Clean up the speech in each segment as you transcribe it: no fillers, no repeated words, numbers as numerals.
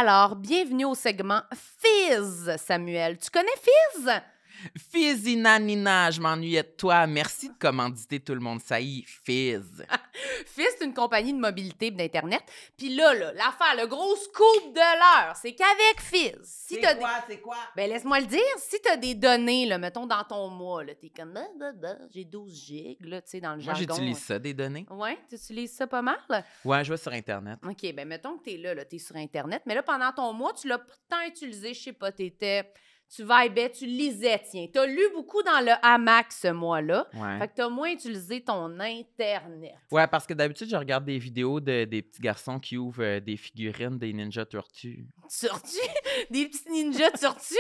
Alors, bienvenue au segment Fizz, Samuel. Tu connais Fizz? Fizzinanina, je m'ennuyais de toi. Merci de commanditer tout le monde. Ça y est, Fizz. Fizz, c'est une compagnie de mobilité et d'Internet. Puis là, l'affaire, le gros scoop de l'heure, c'est qu'avec Fizz, si C'est t'as quoi? Ben, laisse-moi le dire, si t'as des données, là, mettons, dans ton mois, là, t'es comme, j'ai 12 gigs, là, tu sais, dans le Moi, jargon. j'utilise ça, des données. Ouais, tu utilises ça pas mal? Ouais, je vais sur Internet. OK, ben mettons que t'es là, t'es sur Internet, mais là, pendant ton mois, tu l'as pas tant utilisé, je sais pas, tu vibais, tu lisais, tiens. T'as lu beaucoup dans le hamac ce mois-là. Ouais. Fait que t'as moins utilisé ton Internet. Ouais, parce que d'habitude, je regarde des vidéos des petits garçons qui ouvrent des figurines des Ninja Turtles. Turtu? Des petits ninjas turtus?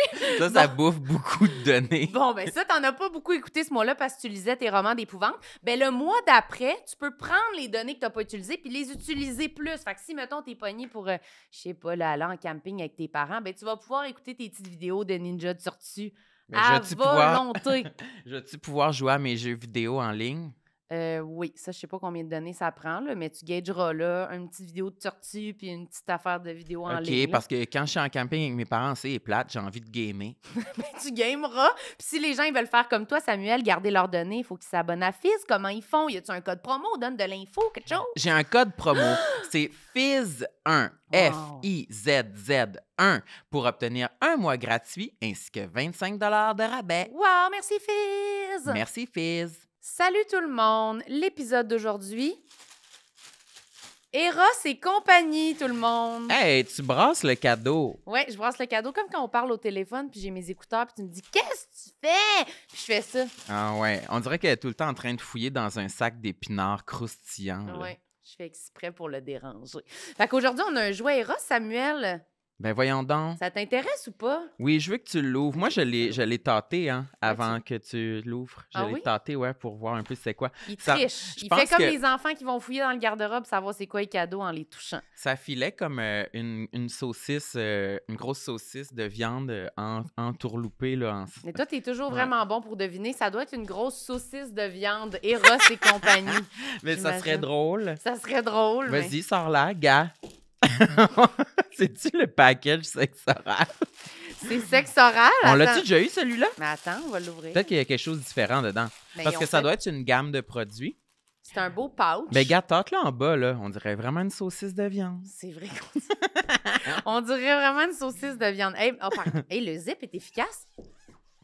Ça bouffe beaucoup de données. Bon, ben ça, t'en as pas beaucoup écouté ce mois-là parce que tu lisais tes romans d'épouvante. Ben le mois d'après, tu peux prendre les données que t'as pas utilisées puis les utiliser plus. Fait que si, mettons, t'es pogné pour, je sais pas, là, aller en camping avec tes parents, ben tu vas pouvoir écouter tes petites vidéos de Ninja Turtu à volonté. Je vais-tu pouvoir jouer à mes jeux vidéo en ligne? Oui, ça, je sais pas combien de données ça prend, là, mais tu gageras là une petite vidéo de tortue puis une petite affaire de vidéo en ligne. OK, parce que quand je suis en camping avec mes parents, c'est plate, j'ai envie de gamer. Ben, tu gameras. Puis si les gens ils veulent faire comme toi, Samuel, garder leurs données, il faut qu'ils s'abonnent à Fizz. Comment ils font? Y a-tu un code promo? Donne de l'info, quelque chose? J'ai un code promo, c'est FIZZ1, Wow. FIZZ1, pour obtenir un mois gratuit ainsi que 25 $ de rabais. Wow, merci Fizz! Merci Fizz. Salut tout le monde! L'épisode d'aujourd'hui, Eros et compagnie, tout le monde! Hey, tu brasses le cadeau. Ouais, je brasse le cadeau comme quand on parle au téléphone, puis j'ai mes écouteurs, puis tu me dis « Qu'est-ce que tu fais? » Puis je fais ça. Ah ouais, on dirait qu'elle est tout le temps en train de fouiller dans un sac d'épinards croustillants. Là. Ouais, je fais exprès pour le déranger. Fait qu'aujourd'hui, on a un jouet Eros, Samuel. Ben voyons donc. Ça t'intéresse ou pas? Oui, je veux que tu l'ouvres. Moi, je l'ai tâté avant que tu l'ouvres. Je l'ai tâté, ouais, pour voir un peu c'est quoi. Il Ça- triche. je Il pense fait comme que- les enfants qui vont fouiller dans le garde-robe savoir c'est quoi les cadeaux en les touchant. Ça filait comme une saucisse, une grosse saucisse de viande entourloupée. Là, Mais toi, t'es toujours Ouais. vraiment bon pour deviner. Ça doit être une grosse saucisse de viande, Eros et compagnie. Mais ça serait j'imagine. drôle. Ça serait drôle, mais Vas-y, sors-la, gars. C'est-tu le package sexe oral? c'est sexe oral. On l'a-tu Attends. déjà eu, celui-là? Mais attends, on va l'ouvrir. Peut-être qu'il y a quelque chose de différent dedans. Ben, Parce ils que ont ça fait- doit être une gamme de produits. C'est un beau pouch. Mais gars, tâte-là en bas, là. On dirait vraiment une saucisse de viande. C'est vrai qu'on on dirait vraiment une saucisse de viande. Hey, oh, pardon. Hey, le zip est efficace.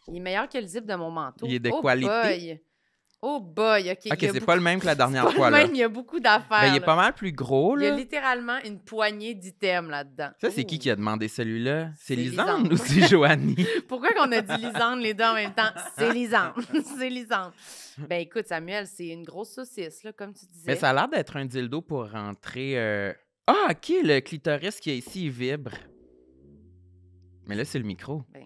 Il est meilleur que le zip de mon manteau. Il est de Oh qualité. boy. Oh boy, OK. OK, il y a c'est beaucoup- pas le même que la dernière pas le fois, là. même, il y a beaucoup d'affaires. Ben, il est là. pas mal plus gros, Il y a là. littéralement une poignée d'items là-dedans. Ça, c'est Ouh. qui a demandé celui-là? C'est C'est Lisande Lisande. ou c'est Joanie? Pourquoi qu'on a dit Lisande les deux en même temps? C'est Lisande. C'est Lisande. Ben écoute, Samuel, c'est une grosse saucisse, là, comme tu disais. Mais ça a l'air d'être un dildo pour rentrer... Ah, OK, le clitoris qui est ici, il vibre. Mais là, c'est le micro. Ben,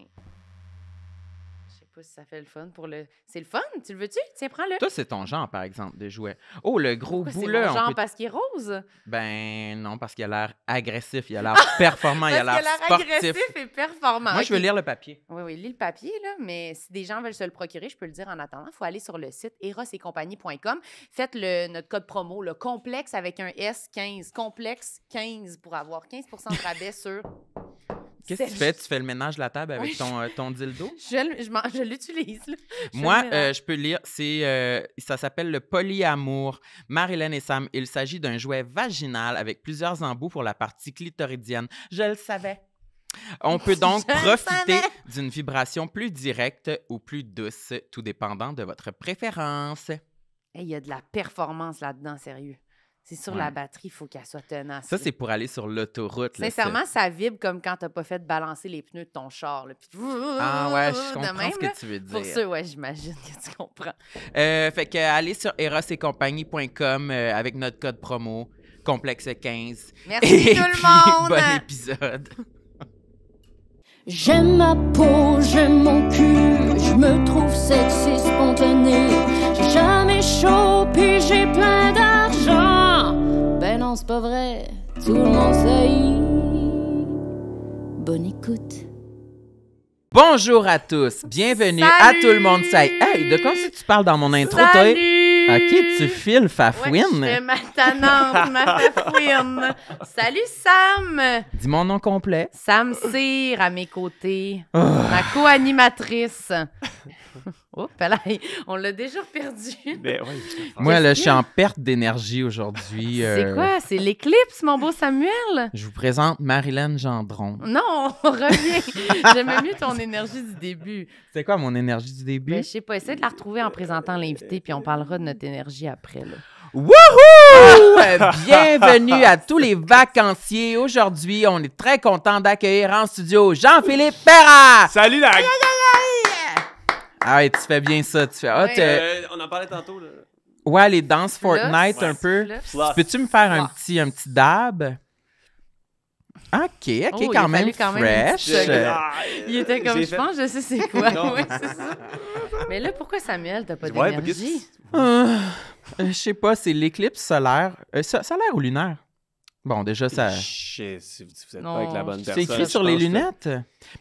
je sais pas si ça fait le fun pour le... C'est le fun? Tu le veux-tu? Tiens, prends-le. Toi, c'est ton genre, par exemple, de jouet. Oh, le gros Pourquoi c'est bout, mon là, on genre peut... parce qu'il est rose? Ben non, parce qu'il a l'air agressif, il a l'air performant, il a Parce l'air qu'il a l'air sportif. agressif et performant. Moi, je veux Ok. lire le papier. Oui, oui, lis le papier, là, mais si des gens veulent se le procurer, je peux le dire en attendant, il faut aller sur le site erosetcompagnie.com. Faites notre code promo, le complexe avec un S15, complexe 15 pour avoir 15 de rabais sur... Qu'est-ce que tu fais? Tu fais le ménage de la table avec ton dildo? Je l'utilise, là. Moi, le ménage. je peux lire. Ça s'appelle le polyamour. Marilyn et Sam, il s'agit d'un jouet vaginal avec plusieurs embouts pour la partie clitoridienne. Je le savais. On peut donc Je le profiter savais. d'une vibration plus directe ou plus douce, tout dépendant de votre préférence. Hey, il y a de la performance là-dedans, sérieux. C'est sur Ouais. la batterie, il faut qu'elle soit tenace. Ça, là. c'est pour aller sur l'autoroute. là, Sincèrement, ça vibre comme quand t'as pas fait balancer les pneus de ton char. Là, puis... Ah ouais, je de comprends même, ce que là. tu veux dire. Pour ça, ouais, j'imagine que tu comprends. Fait que allez sur erosetcompagnie.com avec notre code promo complexe15. Merci Et tout le puis, monde! bon épisode. J'aime ma peau, j'aime mon cul, je me trouve sexy spontané. J'ai jamais chaud, puis j'ai plein d'argent. Ben non, c'est pas vrai, tout le monde sait. Bonne écoute. Bonjour à tous, bienvenue à Salut! tout le monde. Ça y est. Hey, de quoi si tu parles dans mon intro, toi? Salut! OK, tu files Ouais, Fafouine. je fais ma tannante, ma fafouine. Salut, Sam! Dis mon nom complet. Sam Cyr, à mes côtés. Oh. Ma co-animatrice. Oh, là, on l'a déjà perdu. Mais oui. Moi, là, je suis en perte d'énergie aujourd'hui. C'est quoi? C'est l'éclipse, mon beau Samuel? Je vous présente Marilyn Gendron. Non, reviens. J'aimais mieux ton énergie du début. C'est quoi mon énergie du début? Ben, je sais pas, essaie de la retrouver en présentant l'invité, puis on parlera de notre énergie après. Là. Wouhou! Bienvenue à tous les vacanciers. Aujourd'hui, on est très content d'accueillir en studio Jean-Philippe Perras. Salut la... Ah ouais, tu fais bien ça. Tu fais... Ah, Ouais. on en parlait tantôt, là. Ouais, les danses Fortnite Fluff. un peu. Fluff. Fluff. Peux-tu me faire un Fluff. petit dab? OK, Oh, il a quand fallu même quand même une fresh. petite Je- Il était comme, j'ai je fait- pense, je sais c'est quoi. Non. Ouais, c'est ça. Mais là, pourquoi Samuel, t'as pas Ouais, mais d'énergie? Je sais pas, c'est l'éclipse solaire. Solaire ou lunaire? Bon, déjà, ça... Si vous êtes Non, pas avec la bonne c'est personne. C'est écrit je sur les pense que- lunettes.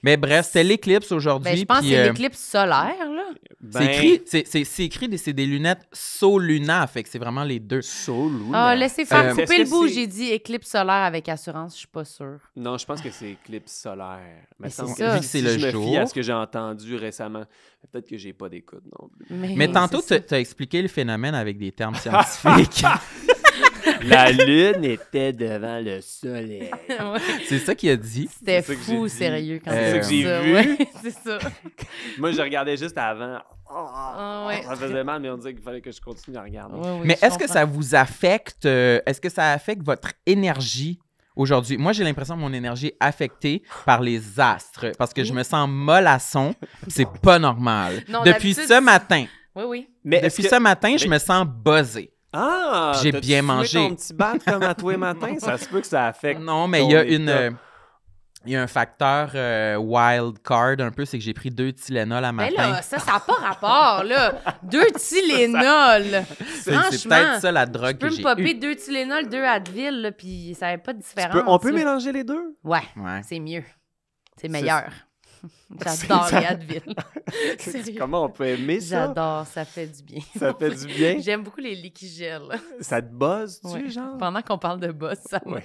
Mais bref, c'était l'éclipse aujourd'hui. Ben, je pense que puis, c'est l'éclipse solaire, là. Ben, c'est écrit, c'est écrit, c'est des lunettes Soluna, fait que c'est vraiment les deux. Soluna. Ah, laissez faire Euh, couper est-ce le que bout. c'est- J'ai dit éclipse solaire avec assurance, je suis pas sûre. Non, je pense que c'est éclipse solaire. Mais semble c'est ça. Vu que c'est si le je me jour. fie à ce que j'ai entendu récemment, peut-être que j'ai pas d'écoute non plus. Mais tantôt, c'est tu as expliqué le phénomène avec des termes scientifiques. La lune était devant le soleil. ça. Ouais. C'est ça qu'il a dit. C'était C'est ça que fou, j'ai dit. sérieux, quand C'est j'ai ça que dit j'ai ça. vu. Ouais, c'est ça. Moi, je regardais juste avant. Ah, ouais. Ça faisait mal, mais on disait qu'il fallait que je continue à regarder. Ouais, oui, Mais je est-ce que comprends. ça vous affecte, est-ce que ça affecte votre énergie aujourd'hui? Moi, j'ai l'impression que mon énergie est affectée par les astres parce que je me sens mollasson. C'est pas normal. Non, Depuis d'habitude, ce matin, Oui, oui. Mais depuis ce matin, je mais- me sens buzzé. Ah! J'ai t'as-tu bien fumé mangé. ton petit bat comme à tous les matins? Ça se peut que ça affecte. Non, mais ton il y a état. il y a un facteur wild card un peu, c'est que j'ai pris 2 Tylenol à Mais matin. là, ça n'a pas rapport, là. 2 Tylenol. C'est Franchement, peut-être ça la tu drogue peux que me j'ai popper eue. 2 Tylenol, 2 Advil, là, puis ça n'avait pas de différence. On peut là. mélanger les deux? Ouais, Ouais. c'est mieux. C'est meilleur. J'adore ça. les Advil. Sérieux. Comment on peut aimer ça? J'adore, ça fait du bien. Ça fait du bien? J'aime beaucoup les liquigels. Ça te buzz-tu, Ouais. genre? Pendant qu'on parle de boss, ça Ouais.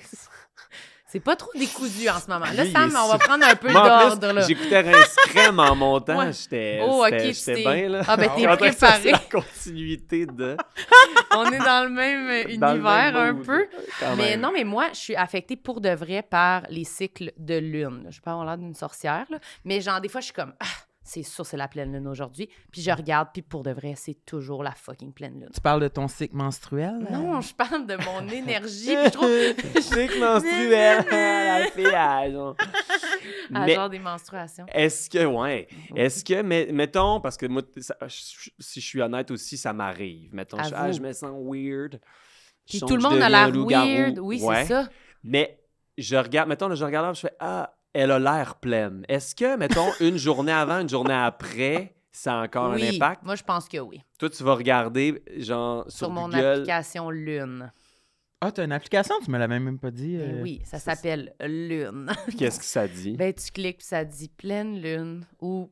C'est pas trop décousu en ce moment. Là, Lui, Sam, il est on va sûr. prendre un peu Moi, en d'ordre, plus, là. j'écoutais Rince Crème en montant. Ouais. J'étais Oh, ok, j'étais tu t'es- bien, là. Ah, ben, t'es En fait, ça, c'est préparé. la continuité de... On est dans le même dans le univers même un mood, peu. quand Mais même. non, mais moi, je suis affectée pour de vrai par les cycles de lune. Je peux avoir l'air d'une sorcière, là. Mais genre, des fois, je suis comme, ah, c'est sûr, c'est la pleine lune aujourd'hui. Puis je regarde, puis pour de vrai, c'est toujours la fucking pleine lune. Tu parles de ton cycle menstruel? Non, je parle de mon énergie. Puis je trouve. Cycle menstruel, la fille, genre. Ah, Mais genre des menstruations. est-ce que, mais mettons, parce que moi, si je suis honnête aussi, ça m'arrive. Mettons, Avoue. je me sens weird. Puis Je tout le sens que monde je a l'air deviens un loup-garou. weird. Oui, Ouais. c'est ça. Mais je regarde, mettons, là, je regarde là, je fais, elle a l'air pleine. Est-ce que, mettons, une journée avant, une journée après, ça a encore Oui, un impact? moi, je pense que oui. Toi, tu vas regarder, genre, Sur sur mon Google. application Lune. Ah, t'as une application? Tu me l'avais même pas dit. Ben oui, ça ça, s'appelle Lune. Qu'est-ce que ça dit? Ben, tu cliques, puis ça dit pleine lune ou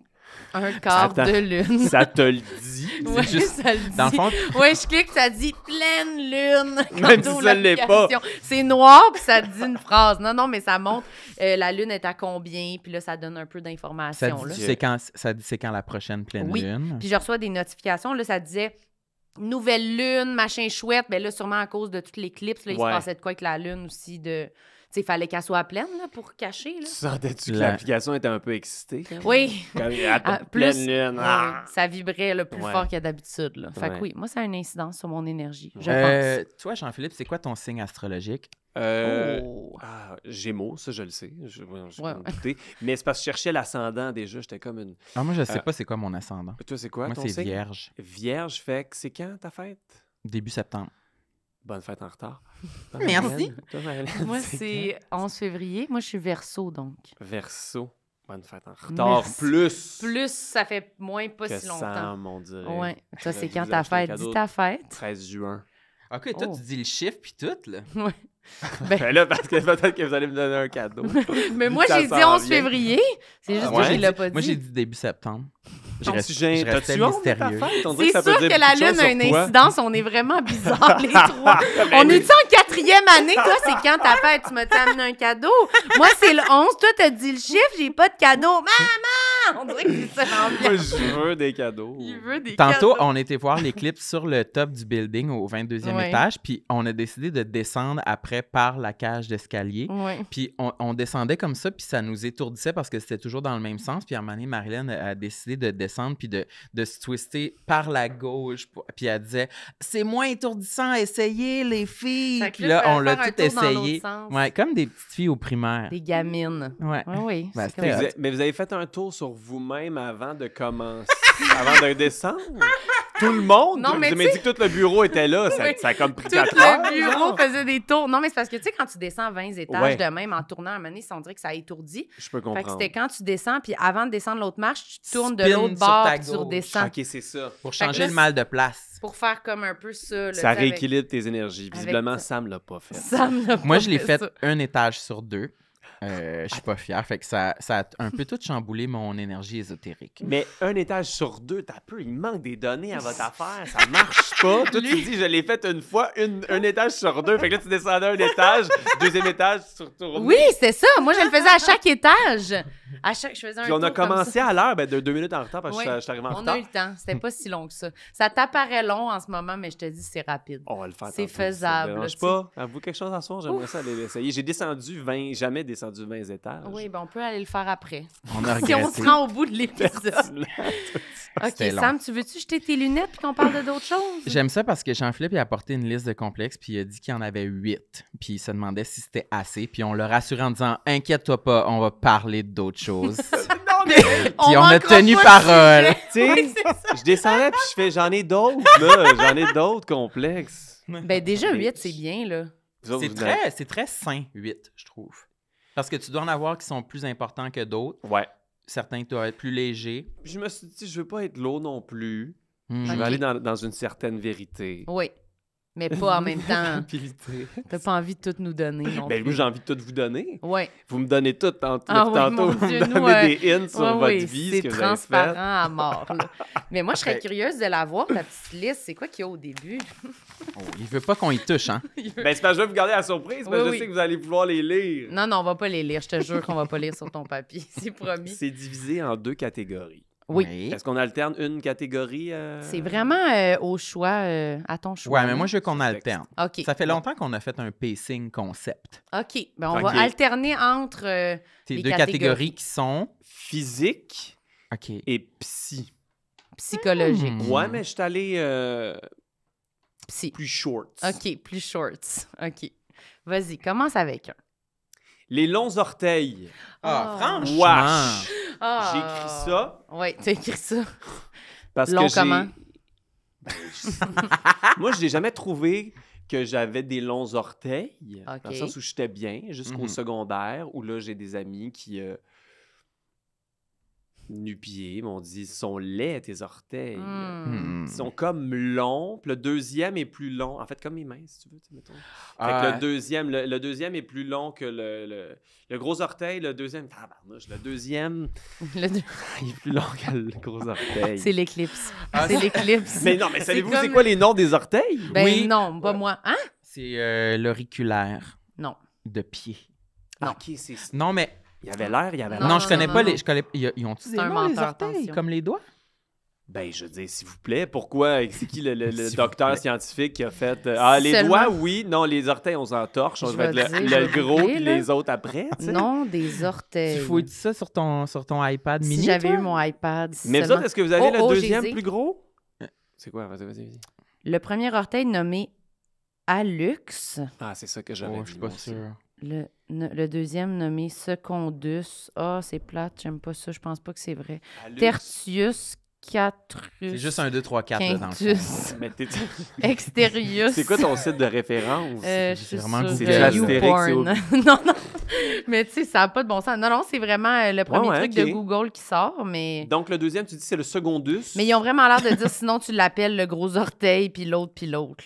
un quart Attends, de lune. Ça te le dit? Ouais, juste- ça le dit. Dans le fond, Ouais, je clique, ça dit pleine lune. Quand Même si t'ouvres ça l'est pas. l'application. C'est noir, puis ça dit une phrase. Non, mais ça montre la lune est à combien, puis là, ça donne un peu ça d'informations. là. dit c'est quand la prochaine pleine Oui. lune. Puis je reçois des notifications, là, ça disait nouvelle lune, machin chouette. Ben là, sûrement à cause de toute l'éclipse, là, il se Ouais. passait de quoi avec la lune aussi de. Tu sais, il fallait qu'elle soit pleine là, pour cacher. Là. Tu sentais-tu que La- l'application était un peu excitée? quand même? Oui. Comme, Ah, pleine plus- lune. Ouais, Ah! ça vibrait le plus Ouais. fort que d'habitude. Là. Fait que Ouais. oui, moi, ça a une incidence sur mon énergie, je pense. Toi, Jean-Philippe, c'est quoi ton signe astrologique? Oh. Gémeaux, ça, je le sais. Je Ouais, peux ouais. me douter. Mais c'est parce que je cherchais l'ascendant déjà. J'étais comme une... Ah, moi, je sais Euh, pas c'est quoi mon ascendant. Toi, c'est quoi Moi, ton c'est signe? vierge. Vierge, fait que c'est quand ta fête? Début septembre. Bonne fête en retard. Merci. Marilyn? Toi, Marilyn, Moi, c'est c'est 11 février. Moi, je suis Verseau, donc. quand? Verseau. Bonne fête en retard. Merci. Plus. Plus, ça fait moins pas que si longtemps. 100, mon dieu. Ouais. Ça, c'est Je quand vous ta achète un fête? cadeau. Dis ta fête. 13 juin. OK, toi, Oh. tu dis le chiffre puis tout, là. Ouais. Ben là, parce que peut-être que vous allez me donner un cadeau. Mais moi, Ça j'ai dit s'en 11 vient. février. C'est juste Ah que ouais? je l'ai pas dit. Moi, j'ai dit début septembre. Je T'as-tu restais honte de ta mystérieux. fête? On dirait C'est ça peut sûr dire que la beaucoup de Lune choses a une sur toi. incidence. On est vraiment bizarres, les trois. Ben On oui. est-tu en 4e année? Toi, c'est quand ta fête? Tu m'as amené un cadeau? Moi, c'est le 11. Toi, t'as dit le chiffre. J'ai pas de cadeau. Maman! On dirait que c'est ça Moi, l'ambiance. je veux des cadeaux. Il veut des Tantôt, cadeaux. on était voir l'éclipse sur le top du building au 22e Ouais. étage, puis on a décidé de descendre après par la cage d'escalier. Ouais. Puis on descendait comme ça, puis ça nous étourdissait parce que c'était toujours dans le même sens. Puis à un moment donné, Marilyn a décidé de descendre puis de se twister par la gauche. Puis elle disait « C'est moins étourdissant, essayez les filles! Fait » que Puis là, là, on fallait l'a faire un tout tour dans essayé. l'autre sens. Ouais, comme des petites filles au primaire. Des gamines. Ouais. Oui, oui. Ben, c'est c'était comme ça. Mais vous avez fait un tour sur vous-même avant de commencer, avant de descendre? Tout le monde? Non, mais vous m'avez dit que tout le bureau était là. Ça, Oui. ça a comme pris Tout 4 heures. le bureau genre. faisait des tours. Non, mais c'est parce que, tu sais, quand tu descends 20 étages Ouais. de même en tournant à un moment donné, on dirait que ça étourdit. Je peux Fait que comprendre. c'était quand tu descends, puis avant de descendre l'autre marche, tu tournes de Spin l'autre sur bord, ta puis tu gauche. redescends. OK, c'est ça. Pour Fait que changer là, le mal de place. Pour faire comme un peu ça. Là, Ça tu sais, avec- rééquilibre tes énergies. Visiblement, Avec- Sam l'a pas fait. Sam n'a Moi, pas je l'ai fait ça. un étage sur 2. Je suis pas fier. Fait que ça a un peu tout chamboulé mon énergie ésotérique. Mais un étage sur 2, t'as peu, il manque des données à votre affaire. Ça marche pas. Toi, tu dis, je l'ai fait une fois, un étage sur 2. Fait que là, tu descendais un étage, deuxième étage, tu retournes. Oui, c'est ça. Moi, je le faisais à chaque étage. Je faisais un Puis on a tour comme commencé ça. à l'heure, de 2 minutes en retard parce que Oui. je suis arrivé en On retard. a eu le temps. C'était pas si long que ça. Ça t'apparaît long en ce moment, mais je te dis, c'est rapide. On va le faire C'est tantôt, faisable, Ça me dérange là, pas. Avoue quelque chose à soir, j'aimerais ça aller l'essayer. J'ai descendu 20, jamais descendu 20 étages. Oui, ben on peut aller le faire après. On a Si on regretté. se rend au bout de l'épisode. OK, C'était long. Sam, tu veux-tu jeter tes lunettes puis qu'on parle de d'autres choses? J'aime ça parce que Jean-Philippe il a apporté une liste de complexes puis il a dit qu'il y en avait 8. Puis il se demandait si c'était assez. Puis on l'a rassuré en disant « Inquiète-toi pas, on va parler d'autres choses. » Puis on a manquera tenu pas de parole. sujet. Tu sais, Oui, c'est ça. je descendais puis je fais, j'en ai d'autres, là. J'en ai d'autres complexes. Ben déjà, Mais- 8, c'est bien, là. Vous autres, C'est très sain, 8, je trouve. Parce que tu dois en avoir qui sont plus importants que d'autres. Ouais. Certains doivent être plus légers. Je me suis dit, je veux pas être lourd non plus. Hmm. Je Ok. vais aller dans une certaine vérité. Oui. Mais pas en même temps. Rapidité. T'as pas envie de tout nous donner non Ben, plus. moi, j'ai envie de tout vous donner. Oui. Vous me donnez tout tantôt. Ah oui, tantôt, mon vous Dieu, me nous, donnez des hints sur Ouais, votre oui, vie, ce c'est que vous avez fait. transparent à mort, là. Mais moi, je serais Ok. curieuse de la voir, ta petite liste. C'est quoi qu'il y a au début? Oh, il veut pas qu'on y touche, hein? Ben, c'est parce que je vais vous garder la surprise, parce que Oui, je oui. sais que vous allez pouvoir les lire. Non, non, on va pas les lire. Je te jure qu'on va pas lire sur ton papier. C'est promis. C'est divisé en 2 catégories. Oui. Est-ce qu'on alterne une catégorie? C'est vraiment au choix, à ton choix. Ouais, mais moi, je veux qu'on C'est alterne. OK. Ça fait longtemps qu'on a fait un pacing concept. OK. Ben, on OK. va alterner entre... C'est Les deux catégories. catégories qui sont... Physique OK. et psy. psychologique. Hmm. Ouais, mais je suis allé Psy. plus short. OK, plus shorts. OK. Vas-y, commence avec un. Les longs orteils. Ah, Oh. franchement! Wesh! Ah. J'ai écrit ça Oui, t'as écrit ça. parce Long que j'ai... comment? Ben, moi, je n'ai jamais trouvé que j'avais des longs orteils. OK. Dans le sens où j'étais bien jusqu'au Mhm. secondaire, où là, j'ai des amis qui... nu-pieds m'ont dit « sont laids tes orteils Hmm. Hmm. Ils sont comme longs, puis le deuxième est plus long. En fait, comme mes mains, si tu veux, tu sais, mettons. Fait que Ah, le deuxième est plus long que le gros orteil. Le deuxième, tabarnouche, le deuxième, Le deux- il est plus long que le gros orteil. C'est l'éclipse. Ah, C'est l'éclipse. Mais non, mais C'est savez-vous comme- c'est quoi les noms des orteils? Ben Oui. non, pas moi. Hein? c'est l'auriculaire Non. de pied. Non. Ok, c'est... Non, mais... Il y avait l'air, il y avait Non, Non, l'air. je connais non, pas non. les... Je connais... Ils ont-tu C'est des un noms, les menteur, orteils, attention. comme les doigts? Ben, je dis, s'il vous plaît, pourquoi? C'est qui le S'il vous docteur plaît. scientifique qui a fait... les Seulement- doigts, oui. Non, les orteils, on s'en torche. On Je va vais être dire, le je vais gros, googler, puis là. les autres après, tu sais. Non, des orteils. Tu fouilles ça sur ton iPad mini, Si j'avais toi? eu mon iPad. Mais vous seulement- autres, est-ce que vous avez Oh, le j'ai deuxième dit. plus gros? C'est quoi? Vas-y. Le premier orteil nommé Hallux. Ah, c'est ça que j'avais Oh, dit, je suis moi pas aussi. sûr. Le deuxième nommé Secondus. Ah, c'est plate, j'aime pas ça, je pense pas que c'est vrai. Hallux. Tertius Catrus. C'est juste un 2, 3, 4, là, dans le fond. Quintus. Mais t'es- Exterius. C'est quoi ton site de référence? Je C'est suis vraiment sur Google. C'est l'Astérix, YouPorn. non, non. Mais tu sais, ça n'a pas de bon sens. Non, c'est vraiment le premier ouais, truc ok. de Google qui sort, mais... Donc, le deuxième, tu dis c'est le secondus. Mais ils ont vraiment l'air de dire, sinon tu l'appelles le gros orteil, puis l'autre,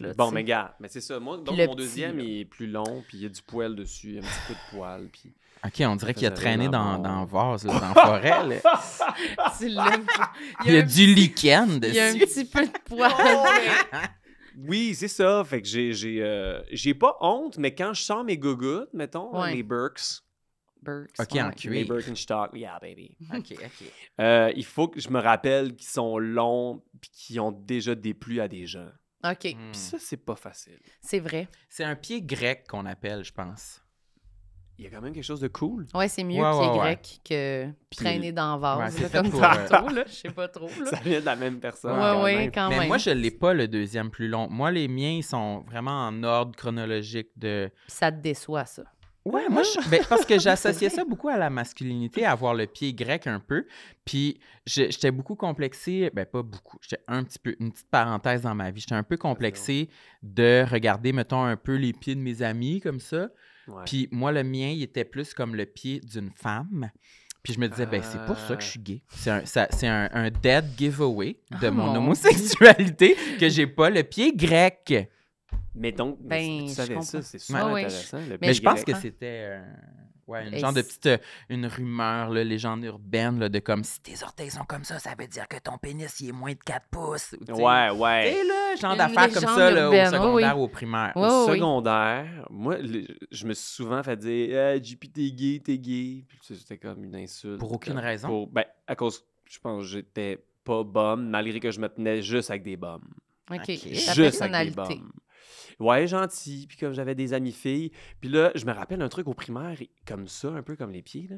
là. Bon, tu mais sais. gars, mais c'est ça. Moi, donc, le mon petit, deuxième, là. il est plus long, puis il y a du poil dessus, un petit peu de poil, puis... OK, on dirait qu'il a faisait traîné vraiment dans bon. vase, là, dans la forêt. Là. Tu l'aimes pas. Il y a du lichen Il y a un dessus. petit peu de poil. Oui, c'est ça. Fait que j'ai pas honte, mais quand je sors mes gougouttes, mettons, Ouais. les Birks, Burks, OK, ouais. en les cuir. Birkenstock, yeah, baby. OK. Il faut que je me rappelle qu'ils sont longs puis qu'ils ont déjà déplu à des gens. OK, Hmm. Puis ça, c'est pas facile. c'est vrai. C'est un pied grec qu'on appelle, je pense. Il y a quand même quelque chose de cool. Ouais, c'est mieux Ouais, pied ouais, grec que traîner dans le Ouais, vase, c'est là, fait comme pour, tantôt, là. Je sais pas trop, là. Ça vient de la même personne. Ouais, quand ouais, même. quand Mais même. moi, je l'ai pas le deuxième plus long. Moi, les miens, ils sont vraiment en ordre chronologique de... Puis ça te déçoit, ça. Ouais, moi, parce que j'associais ça beaucoup à la masculinité, à avoir le pied grec un peu. Puis j'étais beaucoup complexé, ben pas beaucoup, j'étais un petit peu, une petite parenthèse dans ma vie, j'étais un peu complexé de regarder, mettons, un peu les pieds de mes amis comme ça. Ouais. Puis moi, le mien, il était plus comme le pied d'une femme. Puis je me disais, ben c'est pour ça que je suis gay. C'est un dead giveaway de Ah, mon mon homosexualité que j'ai pas le pied grec. Mais donc, Ben, tu je savais comprends. ça, c'est super Ouais, ouais. intéressant. le Mais pied je pense grec. que c'était une Et genre de c'est- petite une rumeur, là, légende urbaine, là, de comme si tes orteils sont comme ça veut dire que ton pénis il est moins de 4 pouces. Tu sais. Ouais, Tu ouais. sais, là, genre Une d'affaires comme légende ça, là, urbaine, au secondaire oui, ou au primaire. Ouais, Au oui. secondaire, moi, je me suis souvent fait dire JP, t'es gay, t'es gay. Puis c'était comme une insulte. Pour aucune raison? Ben, à cause, je pense que j'étais pas bum, malgré que je me tenais juste avec des bums. OK. Ok. Ta Juste avec des personnalité. bums. Ouais, gentil. Puis comme j'avais des amis filles. Puis là, je me rappelle un truc au primaire, comme ça, un peu comme les pieds. Là.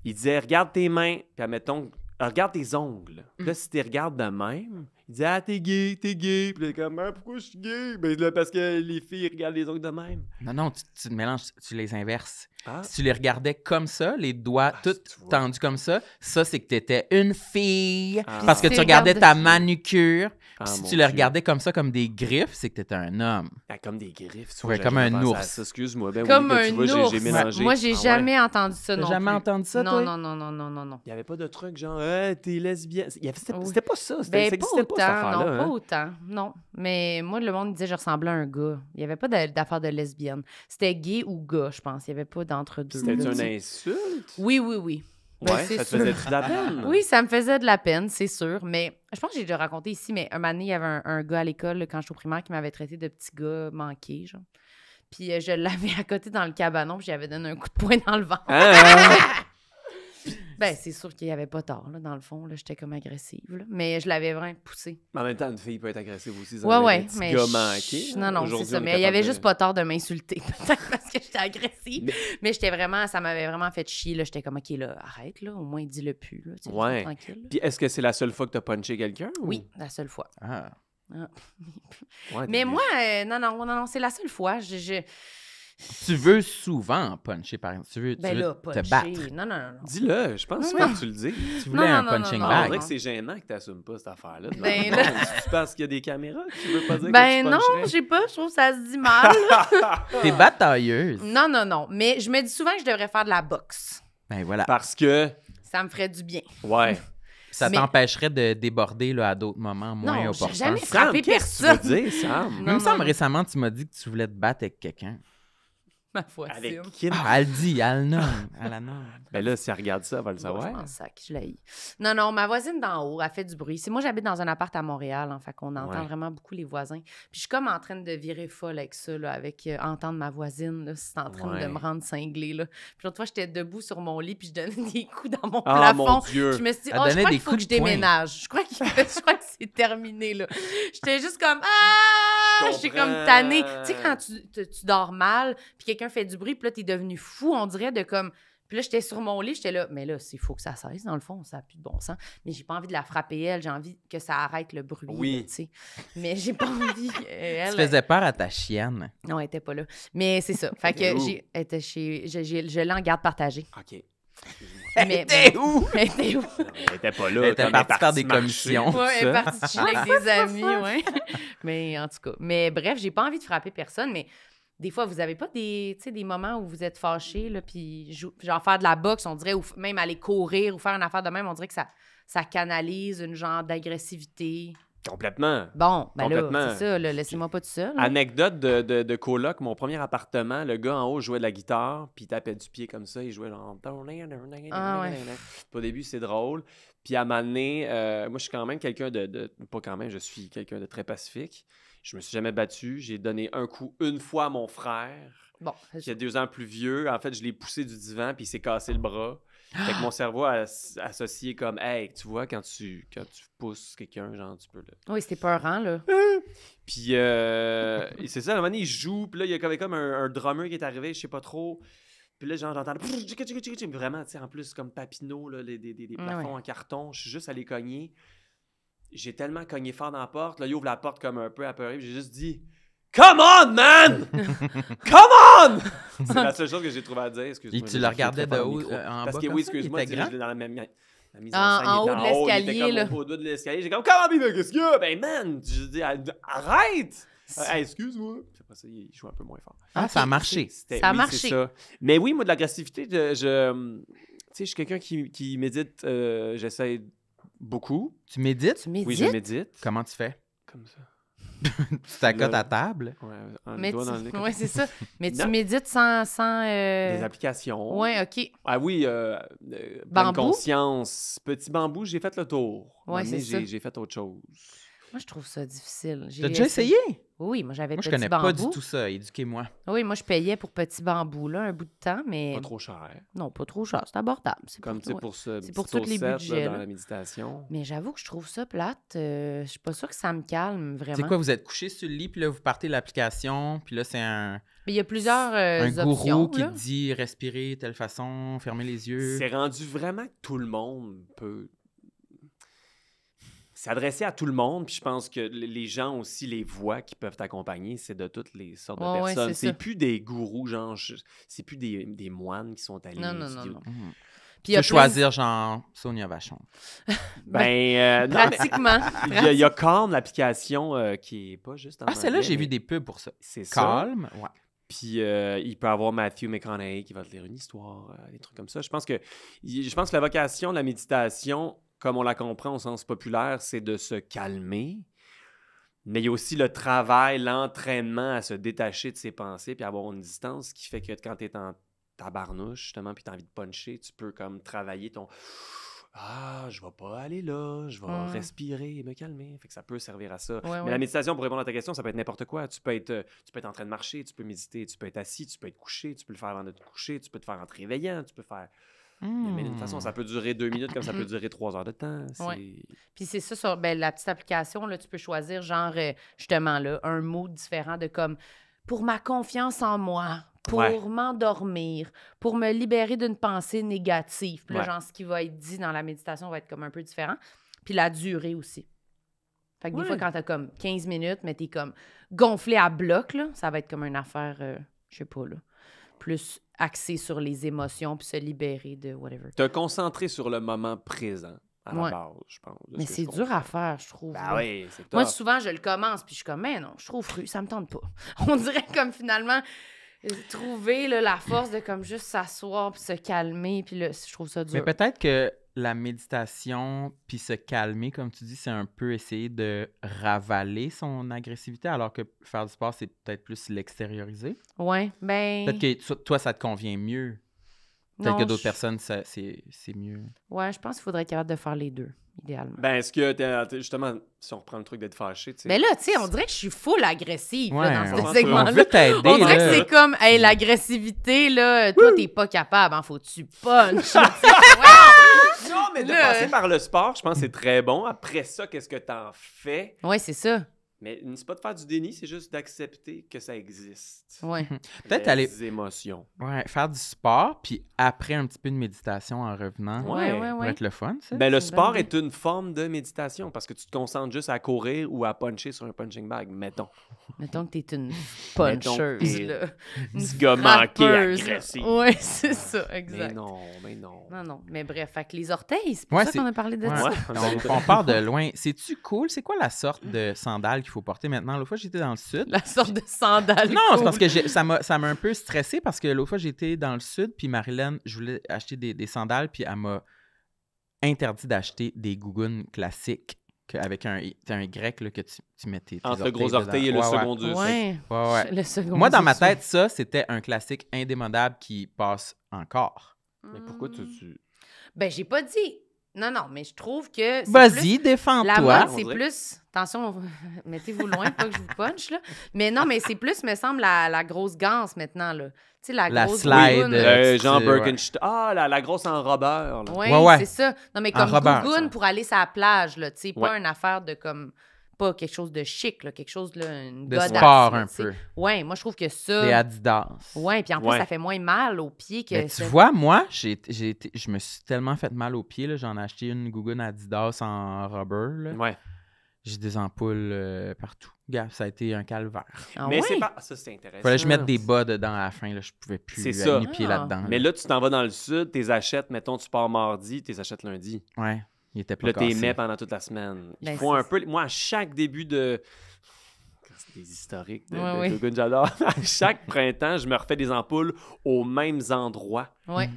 Il disait, regarde tes mains. Puis admettons, regarde tes ongles. Puis là, si tu les regardes de même, il disait, ah, t'es gay, t'es gay. Puis là, comme, ah, pourquoi je suis gay? Ben là, parce que les filles regardent les ongles de même. Non, tu te mélanges, tu les inverses. Ah, Si tu les regardais comme ça, les doigts Ah, tout tu vois. tendus comme ça c'est que t'étais une fille. Ah. Parce que Puis tu tu regardais regardes ta manucure. ah, Puis si mon tu les Dieu. regardais comme ça, comme des griffes, c'est que t'étais un homme. Ah, comme des griffes. Tu Ouais, vois, comme j'avais un jamais pensé à ours. ça. Excuse-moi. Ben Comme oui, que tu un vois, ours. j'ai mélangé. Moi, j'ai Ah ouais? jamais entendu ça T'as non jamais plus. entendu ça, non, toi? non, non, non, non, non, non. Il n'y avait pas de truc genre, t'es lesbienne. C'était Oui. c'était pas ça. Ben, Ça pas existait pas, cette autant, affaire-là. non, pas hein. autant, non. Mais moi, le monde disait que je ressemblais à un gars. Il n'y avait pas d'affaire de lesbienne. C'était gay ou gars, je pense. Il n'y avait pas d'entre-deux. C'était là, une tu sais. insulte? Oui, oui, oui. Ben, Ouais, c'est ça te sûr. faisait de la peine? Oui, ça me faisait de la peine, c'est sûr. Mais je pense que j'ai déjà raconté ici, mais un moment donné, il y avait un gars à l'école, là, quand j'étais au primaire, qui m'avait traité de petit gars manqué, genre. Puis je l'avais à côté dans le cabanon, puis j'avais donné un coup de poing dans le ventre. Hein? Ben, c'est sûr qu'il n'y avait pas tort, là, dans le fond. Là, j'étais comme agressive, là. Mais je l'avais vraiment poussé. Mais en même temps, une fille peut être agressive aussi. Ça Ouais, doit être ouais. un petit Mais gars manqué. Non, non, c'est Aujourd'hui, ça. on est Mais il y capable avait de- juste pas tort de m'insulter, peut-être parce que j'étais agressive. Mais- Mais j'étais vraiment, ça m'avait vraiment fait chier, là. J'étais comme, OK, là, arrête, là. Au moins, dis-le plus, là. Tu sais, Ouais. laisse-moi tranquille. là. Puis est-ce que c'est la seule fois que t'as punché quelqu'un? ou- Oui, la seule fois. Ah. Ouais, Mais t'es- moi, non, c'est la seule fois. Tu veux souvent puncher, par exemple. Tu veux Ben là, te puncher. battre. Non, non, non. Dis-le, je pense Non, pas non. que tu le dis. Tu voulais Non, un non, punching non, On bag. dirait que c'est gênant que t'assumes pas cette affaire-là. Ben Non, là- C'est parce qu'il y a des caméras que tu veux pas dire Ben que tu non, puncherais? je sais pas, je trouve que ça se dit mal. T'es batailleuse. Non, non, non. Mais je me dis souvent que je devrais faire de la boxe. Ben voilà. Parce que, Ça me ferait du bien. ouais. Ça Mais- t'empêcherait de déborder là, à d'autres moments moins Non, j'ai opportuns. jamais Sam, frappé qu'est-ce que personne. tu veux dire, Sam? Non, Même ça, non. récemment, tu m'as dit que tu voulais te battre avec quelqu'un. Ma voisine. Avec Kim? Ah, elle le dit, elle le nomme. Elle la nomme. Ben là, si elle regarde ça, elle va le Bon, savoir. je m'en sac, je l'ai. Non, non, ma voisine d'en haut, elle fait du bruit. Moi, j'habite dans un appart à Montréal, en fait qu'on entend Ouais. vraiment beaucoup les voisins. Puis je suis comme en train de virer folle avec ça, là, avec entendre ma voisine, là, c'est en train de Ouais. me rendre cinglée, là. Puis l'autre fois, j'étais debout sur mon lit, puis je donnais des coups dans mon Ah, mon plafond. Dieu! Je me suis dit, Elle oh, je donnait crois des qu'il faut coups que je de poing. déménage. Je crois que c'est terminé, là. J'étais juste comme, ah! Je J'étais comprends. comme tannée. Tu sais, quand tu dors mal, puis quelqu'un fait du bruit, puis là, t'es devenu fou, on dirait, de comme... Puis là, j'étais sur mon lit, j'étais là, mais là, il faut que ça cesse, dans le fond, ça n'a plus de bon sens. Mais j'ai pas envie de la frapper, elle, j'ai envie que ça arrête le bruit, Oui. là, tu sais. Mais j'ai pas envie, elle... Tu faisais peur à ta chienne. Non, elle était pas là. Mais c'est ça. Fait Elle était que où? elle était chez... Je l'ai en garde partagée. OK. Mais, T'es où? Elle était où? Non, elle était pas là. Elle était comme partie faire des marcher, commissions. tout Ouais, elle est ça. partie chiller avec des amis, ouais. Mais en tout cas. Mais bref, j'ai pas envie de frapper personne, mais des fois, vous avez pas des, tu sais, des moments où vous êtes fâchés, là, puis genre faire de la boxe, on dirait, ou même aller courir ou faire une affaire de même, on dirait que ça canalise une genre d'agressivité. Complètement. Bon, ben là, Complètement. c'est ça, là, laissez-moi pas tout seul. Anecdote de coloc, mon premier appartement, le gars en haut jouait de la guitare, puis il tapait du pied comme ça, il jouait genre... Ah ouais. Puis au début, c'est drôle. Puis à un moment donné, moi, je suis quand même quelqu'un Pas quand même, je suis quelqu'un de très pacifique. Je me suis jamais battu. J'ai donné un coup une fois à mon frère, Bon, c'est qui est 2 ans plus vieux. En fait, je l'ai poussé du divan, puis il s'est cassé le bras. Fait que mon cerveau a associé comme, hey, tu vois, quand tu pousses quelqu'un, genre, tu peux le. oui, c'était peurant, là. Puis c'est ça, à un moment donné, il joue, puis là, il y a comme un drummer qui est arrivé, je sais pas trop. Puis là, genre, j'entends vraiment, tu sais, en plus, comme Papineau, là, des plafonds en carton. Je suis juste allé cogner. J'ai tellement cogné fort dans la porte. Là, il ouvre la porte comme un peu apeuré, puis j'ai juste dit Come on, man! Come on! C'est la seule chose que j'ai trouvé à dire. Excuse-moi. Et tu le regardais de haut en Parce bas que comme oui, ça, excuse-moi, il était tu sais, grand? je l'ai dans la même. La mise En scène, il haut était de il était l'escalier, comme là. au dos de l'escalier. J'ai comme, comment, Biba, qu'est-ce qu'il y a? Ben, man, je dis, arrête! Hey, excuse-moi. Puis après ça, il joue un peu moins fort. Ah, ça a marché. C'était- Ça a oui, marché. c'est ça. Mais oui, moi, de l'agressivité, tu sais, je suis quelqu'un qui médite, j'essaie beaucoup. Tu médites? Tu médites? Oui, je médite. Comment tu fais? Comme ça. Tu t'accotes Là. à table? Ouais, un Mais doigt dans le nez. comme ouais, ça. c'est ça. Mais tu Non. médites sans... Des applications. Ouais, OK. Ah oui, pleine Bambou? conscience. Petit bambou, j'ai fait le tour. Ouais, À un moment donné, c'est ça. j'ai fait autre chose. Moi, je trouve ça difficile. T'as déjà essayé? Oui, moi, j'avais Moi, je Petit connais Bambou. pas du tout ça. Éduquez-moi. Oui, moi, je payais pour Petit Bambou, là, un bout de temps, mais... Pas trop cher. Non, pas trop cher. C'est abordable. C'est Comme tu sais, ouais. pour ce C'est pour petit tous les saucette, là, budgets, dans là. la méditation. Mais j'avoue que je trouve ça plate. Je suis pas sûre que ça me calme, vraiment. C'est quoi, vous êtes couché sur le lit, puis là, vous partez l'application, puis là, c'est un Mais il y a plusieurs gourou options, qui là. te dit respirer telle façon, fermer les yeux. C'est rendu vraiment que tout le monde peut... C'est adressé à tout le monde, puis je pense que les gens aussi, les voix qui peuvent t'accompagner, c'est de toutes les sortes de Ouais, ouais, personnes. c'est C'est ça. plus des gourous, genre, c'est plus des moines qui sont allés... Non, non, étudier. non. Mhm. Puis il Tu y a peux choisir, genre, Sonia Vachon. Ben, non, mais Pratiquement. il y a Calm, l'application qui est pas juste en Ah, celle-là, anglais, j'ai vu mais des pubs pour ça. C'est ça. Calme, ouais. Puis il peut avoir Matthew McConaughey qui va te lire une histoire, des trucs comme ça. Je pense que la vocation de la méditation, comme on la comprend au sens populaire, c'est de se calmer. Mais il y a aussi le travail, l'entraînement à se détacher de ses pensées puis avoir une distance qui fait que quand tu es en tabarnouche, justement, puis tu as envie de puncher, tu peux comme travailler ton... Ah, je vais pas aller là, je vais respirer et me calmer. Fait que ça peut servir à ça. Ouais, Mais ouais. la méditation, pour répondre à ta question, ça peut être n'importe quoi. Tu peux être en train de marcher, tu peux méditer, tu peux être assis, tu peux être couché, tu peux le faire avant de te coucher, tu peux te faire en te réveillant, tu peux faire... Mais de toute façon, ça peut durer 2 minutes comme ça peut durer 3 heures de temps. Ouais. Puis c'est ça, sur la petite application, là, tu peux choisir, genre, justement, là, un mot différent de comme pour ma confiance en moi, pour Ouais. m'endormir, pour me libérer d'une pensée négative. Puis là, Ouais. genre, ce qui va être dit dans la méditation va être comme un peu différent. Puis la durée aussi. Fait que des Ouais. fois, quand t'as comme 15 minutes, mais t'es comme gonflé à bloc, là, ça va être comme une affaire, je sais pas, là, plus axée sur les émotions puis se libérer de whatever. Te concentrer sur le moment présent, à Ouais. la base, je pense. de Mais ce que c'est je dur comprends. à faire, je trouve. Ben là. oui, c'est Moi, top. souvent, je le commence, puis je suis comme, mais non, je trouve fru, ça me tente pas. On dirait comme finalement, trouver là, la force de comme juste s'asseoir puis se calmer, puis là, je trouve ça dur. Mais peut-être que la méditation, puis se calmer, comme tu dis, c'est un peu essayer de ravaler son agressivité, alors que faire du sport, c'est peut-être plus l'extérioriser. Ouais, ben. Peut-être que toi, ça te convient mieux. Peut-être non, que d'autres je- personnes, c'est mieux. Ouais, je pense qu'il faudrait être capable de faire les deux, idéalement. Ben, est-ce que, justement, si on reprend le truc d'être fâché, tu sais... Mais là, tu sais, on dirait que je suis full agressive là, Ouais, dans on ce veut segment-là. On veut t'aider, On dirait là. que c'est comme, hey, l'agressivité, là, toi, t'es pas capable, hein, faut-tu punch. Tu sais, ouais. Non, mais de Là, passer par le sport, je pense que c'est très bon. Après ça, qu'est-ce que t'en fais? Ouais, c'est ça. Mais c'est pas de faire du déni, c'est juste d'accepter que ça existe. Ouais. Peut-être Les aller émotions. faire du sport, puis après un petit peu de méditation en revenant. Ouais, Ouais. ouais, Pour ouais. être le fun, ça. Ben, le c'est une bonne sport idée. est une forme de méditation parce que tu te concentres juste à courir ou à puncher sur un punching bag, mettons. Mettons que t'es une Mettons puncheuse, que t'es là. Une petit gars manqué, frappeuse, là. agressif. Ouais, c'est ça, Mais exact. non, mais non. Non, non. Mais bref, fait que les orteils, c'est pour Ouais, ça c'est- qu'on a parlé de Ouais. ça. Ouais. On part de loin. C'est-tu cool? C'est quoi la sorte de sandales qu'il faut porter maintenant? L'autre fois, j'étais dans le sud. La sorte de sandale. Non, c'est cool. parce que ça m'a un peu stressé parce que l'autre fois, j'étais dans le sud, puis Marilyn, je voulais acheter des sandales, puis elle m'a interdit d'acheter des gougounes classiques avec un Y là, que tu mets tes Entre le gros dedans. orteil et le second dur. Ouais. Ouais. Le second Moi, dans ma dessous. tête, ça, c'était un classique indémodable qui passe encore. Mais pourquoi tu... Ben, j'ai pas dit. Non, mais je trouve que. c'est Vas-y, plus- La défends-toi. mode, on c'est dirait. plus. Attention, mettez-vous loin, pas que je vous punch, là. Mais non, mais c'est plus, me semble, la grosse ganse maintenant, là. Tu sais, la La grosse slide, gougoune. Jean ouais. Birkenstock. Ah, la grosse enrobeur. Là. Oui, Ouais. c'est ça. Non, mais En comme rubber, gougoune ça. pour aller sur la plage, là, tu sais, pas Ouais. une affaire de comme... Pas quelque chose de chic, là, quelque chose, là, une De godasse, sport là, un tu sais. peu. Ouais, moi, je trouve que Des ça... Adidas. Ouais, puis en plus, Ouais. ça fait moins mal aux pieds que... Mais tu ça. vois, moi, je me suis tellement fait mal aux pieds. Là. J'en ai acheté une gougoune Adidas en rubber. Là. Ouais. J'ai des ampoules partout. Gars, ça a été un calvaire. Ah Mais ouais? c'est pas... Ça, c'est intéressant. Fallait que je mette des bas dedans à la fin. Là. Je pouvais plus C'est mettre ça. mes pieds Ah. là-dedans. Mais là, tu t'en vas dans le sud, t'es achètes, mettons, tu pars mardi, t'es achètes lundi. Ouais, il était Puis pas là, t'es cassé. mets pendant toute la semaine. Il Ben, faut un c'est- peu... Moi, à chaque début de... C'est des historiques de Ouais, ouais. Gougoune, j'adore. À chaque printemps, je me refais des ampoules aux mêmes endroits Ouais,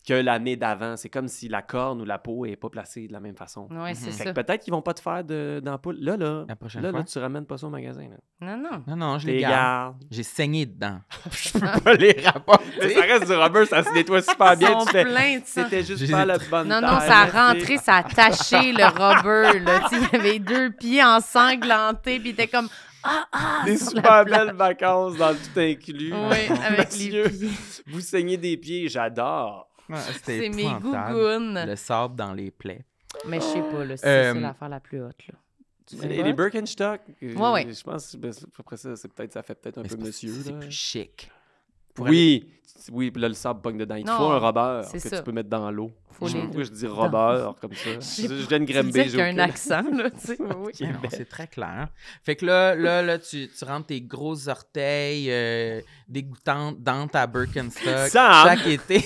que l'année d'avant. C'est comme si la corne ou la peau n'est pas placée de la même façon. ouais, c'est Fait ça. que peut-être qu'ils vont pas te faire d'ampoules. Là, La prochaine là, fois. tu ramènes pas ça au magasin. Là. Non. Non, je Les les garde. gardes. J'ai saigné dedans. Je peux pas les rapporter. Mais ça reste du rubber, ça se nettoie super Ils bien. sont Tu fais... pleins de sang. C'était juste J'ai- pas la bonne Non, taille. ça a là, tu rentré, sais. ça a taché le rubber, là. Tu sais, il y avait 2 pieds ensanglantés, puis il était comme... Des sur la super plage. belles vacances dans le tout inclus. Oui, avec les Monsieur, pieds. vous saignez des pieds, j'adore. Ouais, c'était C'est mes épouvantable. gougounes. Le sable dans les plaies. Mais je sais pas, là, c'est ça Euh, l'affaire la plus haute, là. Tu sais Et pas? les Birkenstock, ouais. je pense ben, après ça, ça fait peut-être un Mais peu c'est parce que monsieur. C'est là. plus chic. Oui, puis là, le sable pogne dedans. Il te Non, faut un rubber c'est que ça. tu peux mettre dans l'eau. Faut Je sais les pas pourquoi deux. je dis rubber comme ça. sais Je viens de Tu Grimby. disais qu'il y a un accent, là, tu sais. Oui. Mais non, c'est très clair. Fait que là tu rentres tes gros orteils dégoûtantes dans ta Birkenstock Sam! chaque été.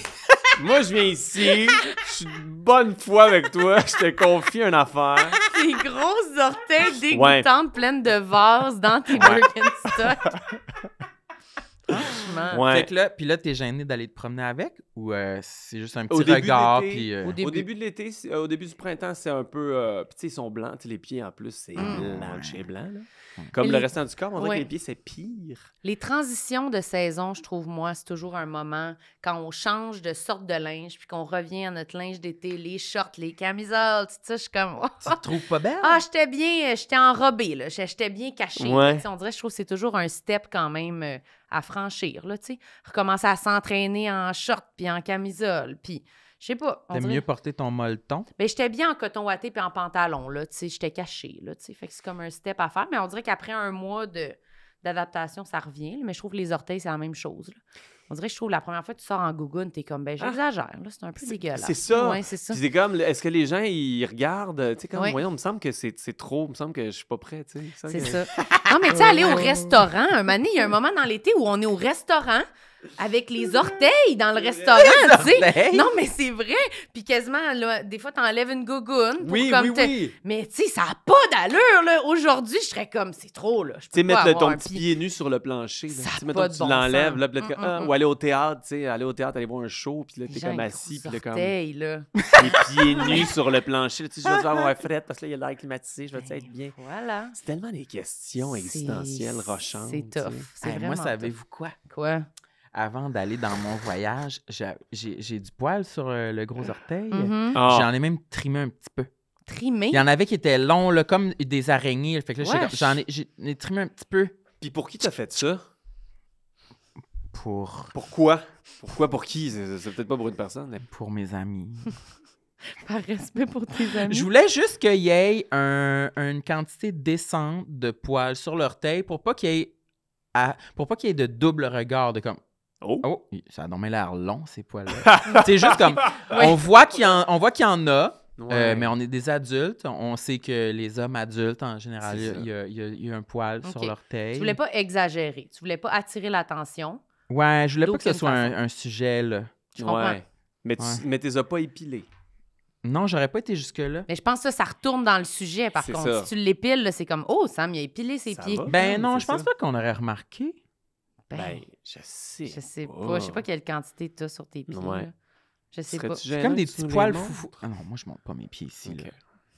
Moi, je viens ici, je suis de bonne foi avec toi, je te confie une affaire. Tes grosses orteils dégoûtantes, pleines de vases dans tes Birkenstock. Franchement. Ouais. Fait que là, puis là, t'es gêné d'aller te promener avec ou c'est juste un Au petit début de regard l'été, puis au Au début. début de l'été, au début du printemps, c'est un peu. Puis tu sais, ils sont blancs. Tu sais, les pieds en plus, c'est blanc, chez blanc. Là. Comme Et le les- restant du corps, on dirait Ouais. que les pieds, c'est pire. Les transitions de saison, je trouve, moi, c'est toujours un moment quand on change de sorte de linge puis qu'on revient à notre linge d'été, les shorts, les camisoles, tout ça, je suis comme... tu te trouves pas belle? Ah, j'étais enrobée, là. J'étais bien cachée. Ouais. Tu sais, on dirait, je trouve que c'est toujours un step quand même à franchir, là, tu sais. Recommencer à s'entraîner en short puis en camisole, puis... Je sais pas. on T'aimes dirait- mieux porter ton molleton? Ben, j'étais bien en coton ouaté puis en pantalon, là, tu sais, j'étais cachée, là, tu sais, fait que c'est comme un step à faire, mais on dirait qu'après un mois d'adaptation, ça revient, là, mais je trouve que les orteils, c'est la même chose, là. On dirait que je trouve la première fois que tu sors en gougoune, t'es comme, ben, j'exagère, là, c'est un peu dégueulasse. C'est ça. Ouais, c'est ça. Puis c'est comme, est-ce que les gens, ils regardent, tu sais, comme, Ouais. voyons, il me semble que c'est trop, il me semble que je suis pas prêt, tu sais. C'est que- ça. Non, mais tu sais, aller au restaurant, un moment donné, il y a un moment dans l'été où on est au restaurant avec les orteils dans le restaurant, tu sais. orteils? Non, mais c'est vrai. Puis quasiment, là, des fois, t'enlèves une gougoune pour Oui, comme oui, te- oui. Mais tu sais, ça n'a pas d'allure, là. Aujourd'hui, je serais comme, c'est trop, là. Je Tu sais, peux pas mettre avoir ton un petit pied. pied nu sur le plancher. Là. Ça Tu sais, a mettons pas que de tu bon l'enlèves, sens. là, puis là, ou aller au théâtre, tu sais, aller au théâtre, aller voir un show, puis là, Les t'es gens, comme ils assis, gros puis là, comme orteils, là. les pieds nus sur le plancher. Là, tu sais, je vais avoir fret parce que là, il y a l'air climatisé, je vais être bien. Voilà. C'est tellement des questions C'est- existentielles, rochantes. C'est tu sais. tough. C'est Hey, vraiment moi, savez-vous quoi? tough. Quoi? Avant d'aller dans mon voyage, j'ai du poil sur le gros orteil. Mhm. Ah. J'en ai même trimé un petit peu. Trimé. Il y en avait qui étaient longs, là, comme des araignées. Fait que là, Wesh. j'en ai trimé un petit peu Puis pour qui t'as fait ça? pour Pourquoi? Pourquoi pour qui? C'est peut-être pas pour une personne. Mais... mes amis. Par respect pour tes amis. Je voulais juste qu'il y ait une quantité décente de poils sur l'orteil pour pas qu'il y ait de double regard de comme Oh! oh, ça a donc l'air long ces poils-là. C'est juste comme on voit qu'il y en a. Ouais. Mais on est des adultes. On sait que les hommes adultes, en général, C'est ça. il y a un poil sur Ok. l'orteil. Tu voulais pas exagérer. Tu voulais pas attirer l'attention. Ouais, je voulais pas que ce D'aucune soit façon. un sujet, là. Je comprends. Ouais. Mais tu Ouais. mais t'es as pas épilé. Non, j'aurais pas été jusque-là. Mais je pense que ça retourne dans le sujet, par C'est contre. ça. Si tu l'épiles, là, c'est comme, oh, Sam, il a épilé ses Ça pieds. va? Ben non, c'est je pense ça. pas qu'on aurait remarqué. Ben, je sais. je sais pas. Je sais pas quelle quantité tu as sur tes pieds. Ouais. là. Je sais pas. Serais-tu C'est gênant comme des que tu petits nous les poils montres? foufou. Ah non, moi, je monte pas mes pieds ici, Ok. là.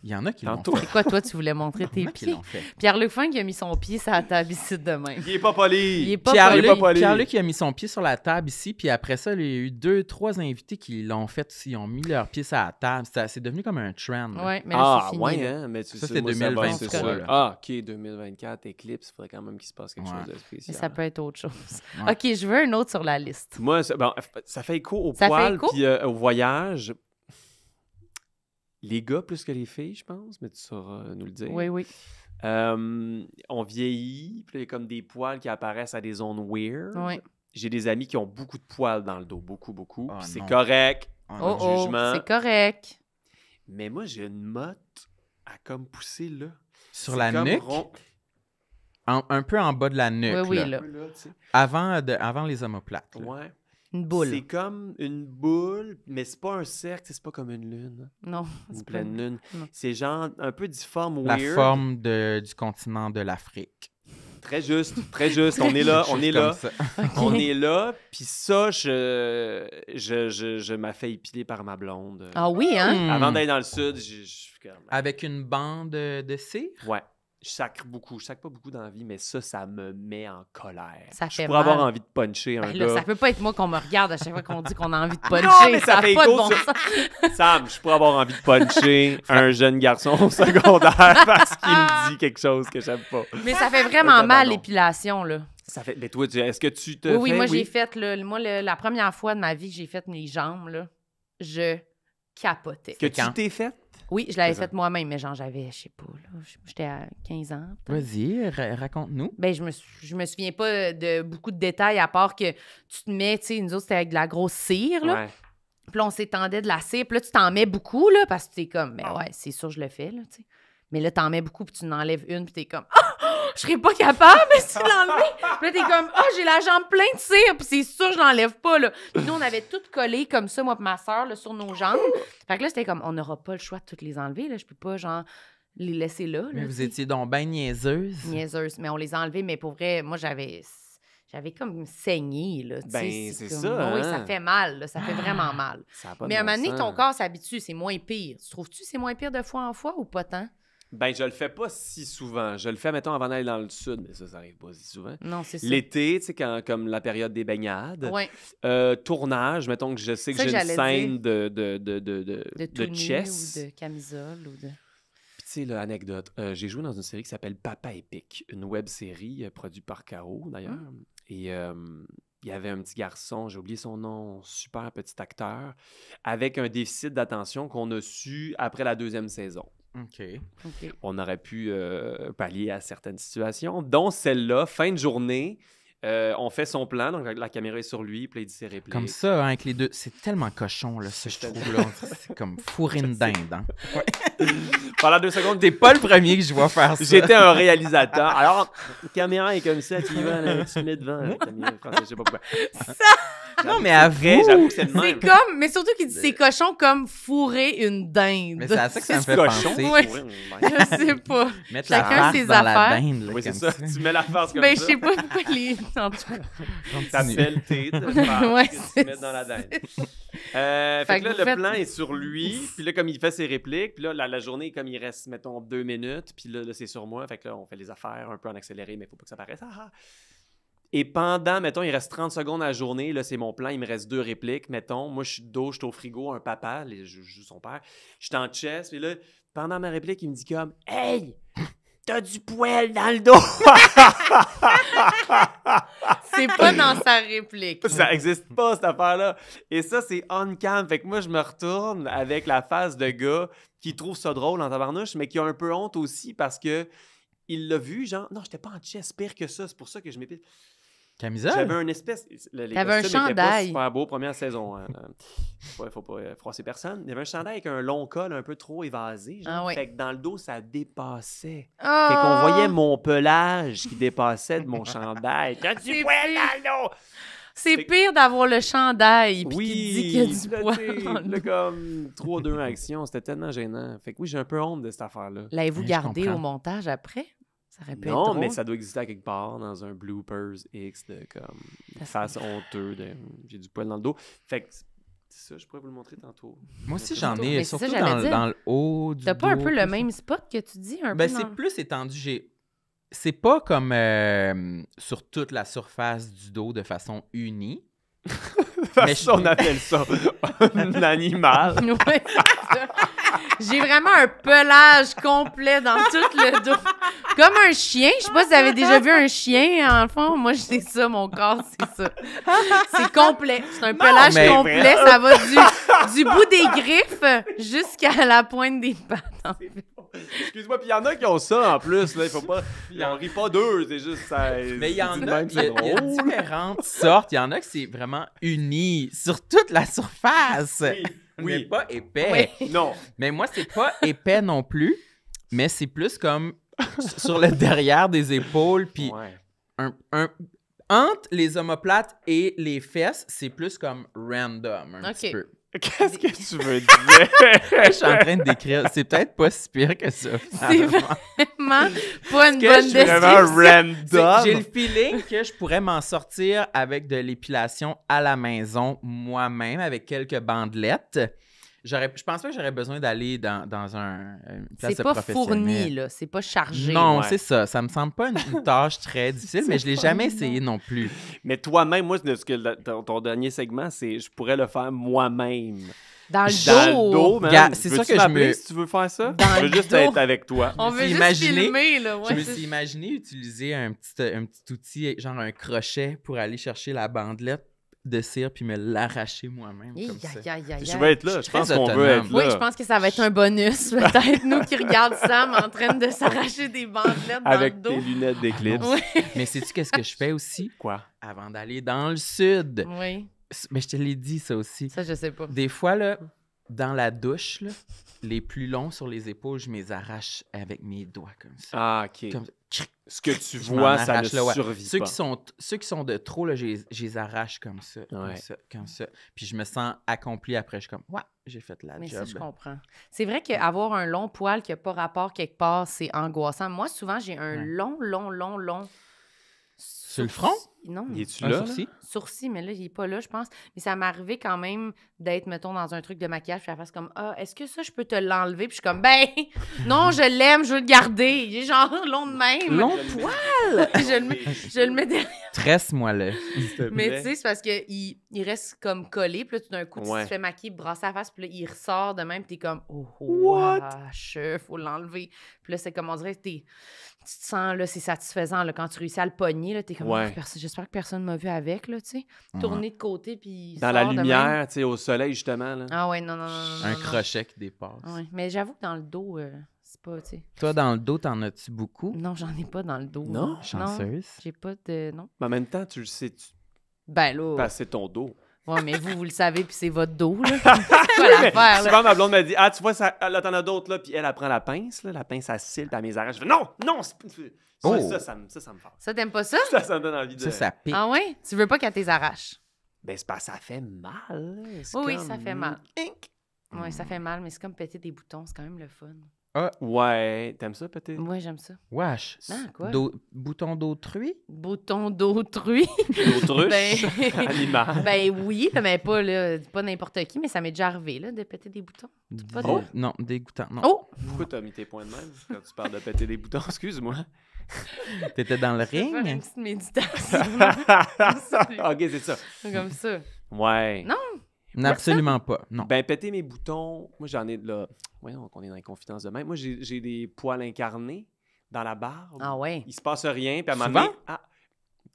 Il y en a qui l'ont Tantôt. fait. C'est quoi, toi, tu voulais montrer Il y tes en a qui pieds? l'ont fait. Pierre-Luc Funk a mis son pied sur la table ici de même. Il est pas poli! Il est pas Pierre-Luc, poli. Pierre-Luc, il a mis son pied sur la table ici, puis après ça, il y a eu 2-3 invités qui l'ont fait aussi. Ils ont mis leur pied sur la table. C'est devenu comme un trend. là. Ouais, mais là, c'est fini. ouais, là. hein? Mais tu Ça, sais, c'est moi, va, 2023, c'est sûr. là. Ah, OK, 2024, Eclipse, il faudrait quand même qu'il se passe quelque Ouais. chose de Mais spécial. ça peut être autre chose. Ouais. OK, je veux un autre sur la liste. Moi, ça fait écho au Ça fait poil écho? puis au voyage. Les gars plus que les filles, je pense, mais tu sauras nous le dire. Oui, oui. On vieillit, puis il y a comme des poils qui apparaissent à des zones weird. Oui. J'ai des amis qui ont beaucoup de poils dans le dos, beaucoup. Ah, Puis c'est non. correct, Ah, Oh, non. oh, jugement. c'est correct. mais moi, j'ai une motte à comme pousser là. Sur C'est la comme nuque, rond. un peu en bas de la nuque. Oui, oui, là. là. Un peu là, tu sais. Avant les omoplates. là. Ouais. Une boule. C'est comme une boule, mais c'est pas un cercle, c'est pas comme une lune. Non, Une c'est pas... pleine lune. non. C'est genre un peu difforme, La weird. forme du continent de l'Afrique. Très juste, très juste. On est là, on est Quelque là. chose comme ça. OK. On est là, puis ça, je m'ai fait épiler par ma blonde. Ah oui, hein? Hmm. Avant d'aller dans le sud, je suis comme... Avec une bande de cire? Ouais, je sacre beaucoup. Je sacre pas beaucoup dans la vie, mais ça me met en colère. Ça je fait pourrais mal. avoir envie de puncher un Ben là, gars. ça peut pas être moi qu'on me regarde à chaque fois qu'on dit qu'on a envie de puncher. Non, mais ça a fait pas de écho bon sur- sens. Sam, je pourrais avoir envie de puncher un jeune garçon au secondaire parce qu'il me dit quelque chose que j'aime pas. Mais ça fait vraiment Ok, mal, pardon. l'épilation, là. Ça fait... Mais toi, est-ce que tu te Oui, oui, fais... moi, j'ai fait, là, la première fois de ma vie que j'ai fait mes jambes, là, je capotais. Que quand? tu t'es fait? Oui, je l'avais C'est ça. fait moi-même, mais genre, j'avais, je sais pas, là, j'étais à 15 ans. peut-être. Vas-y, raconte-nous. Ben, je me souviens pas de beaucoup de détails, à part que tu te mets, tu sais, nous autres, c'était avec de la grosse cire, là. Ouais. Puis là, on s'étendait de la cire. Puis là, tu t'en mets beaucoup, là, parce que t'es comme, ben ouais, c'est sûr, je le fais, là, tu sais. Mais là, t'en mets beaucoup, puis tu en enlèves une, puis t'es comme, je serais pas capable, mais si tu l'enlèves. Puis là, t'es comme, j'ai la jambe pleine de cire, puis c'est sûr, je l'enlève pas, là. Puis nous, on avait toutes collé comme ça, moi et ma soeur, là, sur nos jambes. Fait que là, c'était comme, on n'aura pas le choix de toutes les enlever, là. Je peux pas, genre, les laisser là. Mais là, vous tu sais. étiez donc bien niaiseuse. Niaiseuse. Mais on les a enlevés, mais pour vrai, moi, j'avais comme saigné, là. tu sais, Ben, c'est comme- ça, Oui, hein. ça fait mal, là. Ça fait vraiment mal. Ça a pas de Mais à un bon moment donné, sens. ton corps s'habitue, c'est moins pire. Tu trouves-tu que c'est moins pire de fois en fois ou pas tant? Ben, je le fais pas si souvent. Je le fais, mettons, avant d'aller dans le sud, mais ça arrive pas si souvent. Non, c'est ça. L'été, tu sais, comme la période des baignades. Ouais, Tournage, mettons que je sais que Ça que j'ai une j'allais scène de tout nu chess. ou de camisole ou de... Puis, tu sais, l'anecdote, j'ai joué dans une série qui s'appelle Papa Épique, une web série produite par Caro, d'ailleurs. Et il y avait un petit garçon, j'ai oublié son nom, super petit acteur, avec un déficit d'attention qu'on a su après la 2e saison. OK. OK. On aurait pu pallier à certaines situations, dont celle-là, fin de journée. On fait son plan, donc la caméra est sur lui, puis il dit ses répliques. Comme ça, hein, avec les deux. C'est tellement cochon, là, ça, je C'est trouve. Là. C'est comme fourrer une dinde. Hein. Pendant 2 secondes, T'es pas le premier que je vois faire ça. j'étais un réalisateur. Alors, la caméra est comme ça, tu y vas, là, tu te mets devant. La caméra, je sais pas pourquoi. Non, mais J'avoue que c'est de C'est même. comme... Mais surtout qu'il dit c'est cochon comme fourrer une dinde. Mais c'est à ça que ça me C'est fait cochon. penser. Ouais. Ouais. Je sais pas. Mettre la Chacun farce ses dans la affaires. dinde. Là, Oui, c'est comme ça. Tu mets la farce comme Ben, je ça. sais pas pourquoi les... En tout cas. Ta Continue. pelletée de farce Ouais, que c'est tu mets dans la dinde. Fait Fait que là, que le vous faites- plan est sur lui. Puis là, comme il fait ses répliques, puis là, la journée, comme il reste, mettons, 2 minutes, puis là, c'est sur moi. Fait que là, on fait les affaires un peu en accéléré, mais il faut pas que ça paraisse. Ah, ah. Et pendant, mettons, il reste 30 secondes à la journée, là, c'est mon plan, il me reste 2 répliques, mettons. Moi, je suis de dos, je suis au frigo, un papa, je joue son père. Je suis en chess, puis là, pendant ma réplique, il me dit comme « Hey! T'as du poil dans le dos! » C'est pas dans sa réplique. Ça existe pas, cette affaire-là. Et ça, c'est on-cam. Fait que moi, je me retourne avec la face de gars qui trouve ça drôle en tabarnouche, mais qui a un peu honte aussi parce que il l'a vu, genre, non, j'étais pas en chess, pire que ça, c'est pour ça que je m'épile. Camisole? J'avais un espèce. Les T'avais un costumes étaient pas chandail. super beau, première saison. Hein. Faut pas froisser personne. Il y avait un chandail avec un long col un peu trop évasé. Genre. Ah oui. Fait que dans le dos, ça dépassait. Oh! Fait qu'on voyait mon pelage qui dépassait de mon chandail. T'as C'est du poil pire. dans le dos! C'est Fait- pire d'avoir le chandail puis Oui, qui dit qu'il y a du là, poil. tu sais, dans le là, dos. comme 3-2 actions, c'était tellement gênant. Fait que oui, j'ai un peu honte de cette affaire-là. L'avez-vous Je gardé comprends. au montage après? Ça aurait pu être Non, drôle. mais ça doit exister à quelque part dans un bloopers X de comme Ça face honteux de j'ai du poil dans le dos. Fait que ça, je pourrais vous le montrer tantôt. Moi aussi, j'en Mais ai, c'est ça, surtout j'allais dire. dans le haut du T'as pas un dos, peu tout le ça. même spot que tu dis? Un Ben, peu c'est dans- plus étendu. C'est pas comme sur toute la surface du dos de façon unie. Mais Ça, on appelle ça un animal. Ouais, c'est ça. J'ai vraiment un pelage complet dans tout le dos. Comme un chien. Je sais pas si vous avez déjà vu un chien, en fond. Moi, c'est ça, mon corps, c'est ça. C'est complet. C'est un pelage mais complet. Ça va du bout des griffes jusqu'à la pointe des pattes. en fait. Excuse-moi, puis il y en a qui ont ça en plus. Là, il faut pas. On rit pas d'eux, c'est juste ça. Mais il y en c'est a, même, il y a c'est drôle. différentes sortes. Il y en a que c'est vraiment uni sur toute la surface. Mais Oui. pas épais. Oui. Non. Mais moi, c'est pas épais non plus, mais c'est plus comme sur le derrière des épaules, puis Ouais. entre les omoplates et les fesses, c'est plus comme random un Ok. petit peu. Qu'est-ce que tu veux dire? Je suis en train de décrire. C'est peut-être pas si pire que ça. C'est finalement. Vraiment pas une que bonne je suis description. Vraiment J'ai le random. feeling que je pourrais m'en sortir avec de l'épilation à la maison moi-même, avec quelques bandelettes. Je pense pas que j'aurais besoin d'aller dans une place C'est de pas professionnel. fourni, là. C'est pas chargé. Non, Ouais. c'est ça. Ça me semble pas une tâche très difficile, mais je l'ai jamais essayé non plus. Mais toi-même, moi, ce que ton dernier segment, c'est je pourrais le faire moi-même. Dans le Dans dos. le dos, man. Gars, c'est ça Veux-tu que je m'appeler me- si tu veux faire ça? Dans je veux le juste dos. être avec toi. On veut suis juste imaginé- filmer, là. Ouais, Je me c'est- suis imaginé utiliser un petit outil, genre un crochet, pour aller chercher la bandelette de cire puis me l'arracher moi-même Aïe, comme ça. aïe, aïe, aïe, Je aïe. veux être là. Je Je suis pense très qu'on veut autonome. être là. Oui, je pense que ça va être un bonus, peut-être, nous qui regardent Sam en train de s'arracher des bandelettes dans Avec le tes dos. lunettes d'éclipse. Oui. Mais sais-tu qu'est-ce que je fais aussi Quoi? avant d'aller dans le sud? Oui, Mais je te l'ai dit, ça aussi. ça, je sais pas. Des fois, là, dans la douche, là, les plus longs sur les épaules, je me les arrache avec mes doigts comme ça. Ah, OK. Comme ça. Ce que tu Je m'en vois, ça ne arrache, là, ouais. survit Ceux pas. ceux qui sont de trop, là, je les arrache comme ça, Ouais. comme ça. Puis je me sens accompli après. Je suis comme, ouais, j'ai fait la Mais job. ça, je comprends. C'est vrai qu'avoir un long poil qui n'a pas rapport quelque part, c'est angoissant. Moi, souvent, j'ai un Ouais. long. Sur le front? Non. Y es-tu Un là? sourcil? Sourcil, mais là, il est pas là, je pense. Mais ça m'est arrivé quand même d'être, mettons, dans un truc de maquillage, puis elle fasse comme, ah, est-ce que ça, je peux te l'enlever? Puis je suis comme, ben, non, je l'aime, je veux le garder. Il est genre long de même. Long poil! je le mets derrière. Tresse-moi là. S'il te Mais plaît. tu sais, c'est parce qu'il reste comme collé, puis là, tout d'un coup, tu Ouais. te fais maquiller, brasser la face, puis là, il ressort de même, puis t'es comme, oh, What? wesh, faut l'enlever. Puis là, c'est comme, on dirait que tu te sens, là, c'est satisfaisant, là, quand tu réussis à le pogner, là, t'es comme, Ouais. oh, j'espère que personne m'a vu avec, là, tu sais. Tourner de côté, puis il Dans la sort de même. lumière, tu sais, au soleil, justement. Là. Ah ouais, non. Un non. crochet qui dépasse. Ouais. Mais j'avoue que dans le dos, c'est pas, tu sais. Toi, dans le dos, t'en as-tu beaucoup? Non, j'en ai pas dans le dos. Non? là. Chanceuse. J'ai pas de. Non. Mais en même temps, tu le sais, tu Ben là. passes ton dos. Ouais, mais vous le savez, puis c'est votre dos, là. C'est quoi l'affaire, là? Souvent, ma blonde m'a dit, ah, tu vois, ça, là, t'en as d'autres, là. Puis elle prend la pince, là, la pince à cils, puis elle mes arrache. Je fais, non, Oh. ça me force. Ça, t'aimes pas ça? Ça me donne envie de. Ça pique. Ah ouais? Tu veux pas qu'elle t'arrache? Ben, c'est pas, ça fait mal. Là. C'est Oui, comme- ça fait mal. Inc. Ouais, ça fait mal, mais c'est comme péter des boutons, c'est quand même le fun. Ouais, t'aimes ça, peut-être? Moi, j'aime ça. Wesh. Ah, quoi? Bouton d'autrui? Bouton d'autrui. L'autruche? Ben- Animal. Ben oui, là, mais pas n'importe qui, mais ça m'est déjà arrivé, là, de péter des boutons. Pas de- Non, dégoûtant. Non. Oh! Pourquoi t'as mis tes points de même quand tu parles de péter des boutons? Excuse-moi. T'étais dans le Je vais faire une ring? petite méditation. Ok, c'est ça. Comme ça. Ouais. Non. Non, absolument pas. Non. Ben, péter mes boutons, moi, j'en ai là. Voyons qu'on est dans les confidences de même. Moi, j'ai des poils incarnés dans la barbe. Ah ouais. Il se passe rien, puis à un moment Souvent? donné- ah,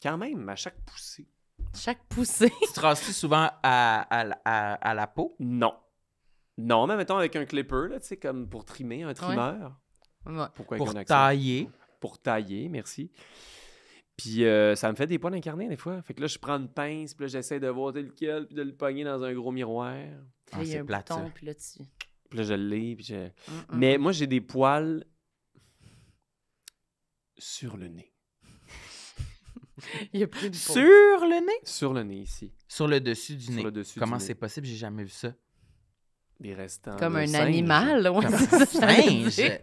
quand même, à chaque poussée. Chaque poussée. Tu te rases souvent à la peau? Non. Non, mais mettons avec un clipper, là, tu sais, comme pour trimer, un trimeur. Ouais. Pourquoi Pour avec un accent? tailler. Pour tailler, merci. Puis ça me fait des poils incarnés des fois. Fait que là, je prends une pince, puis là, j'essaie de voir lequel, puis de le pogner dans un gros miroir. Ah, Là, il y a c'est un plate, bouton, ça. puis là, tu... Puis là, je l'ai, puis je... Mm. Mais moi, j'ai des poils sur le nez. Il y a plus de peau. Sur le nez? Sur le nez, ici. Sur le dessus du Sur nez. le dessus Comment du nez. c'est possible? J'ai jamais vu ça. Des restants Comme de un singe. animal, ouais, Comme c'est un ça que j'allais singe. dire.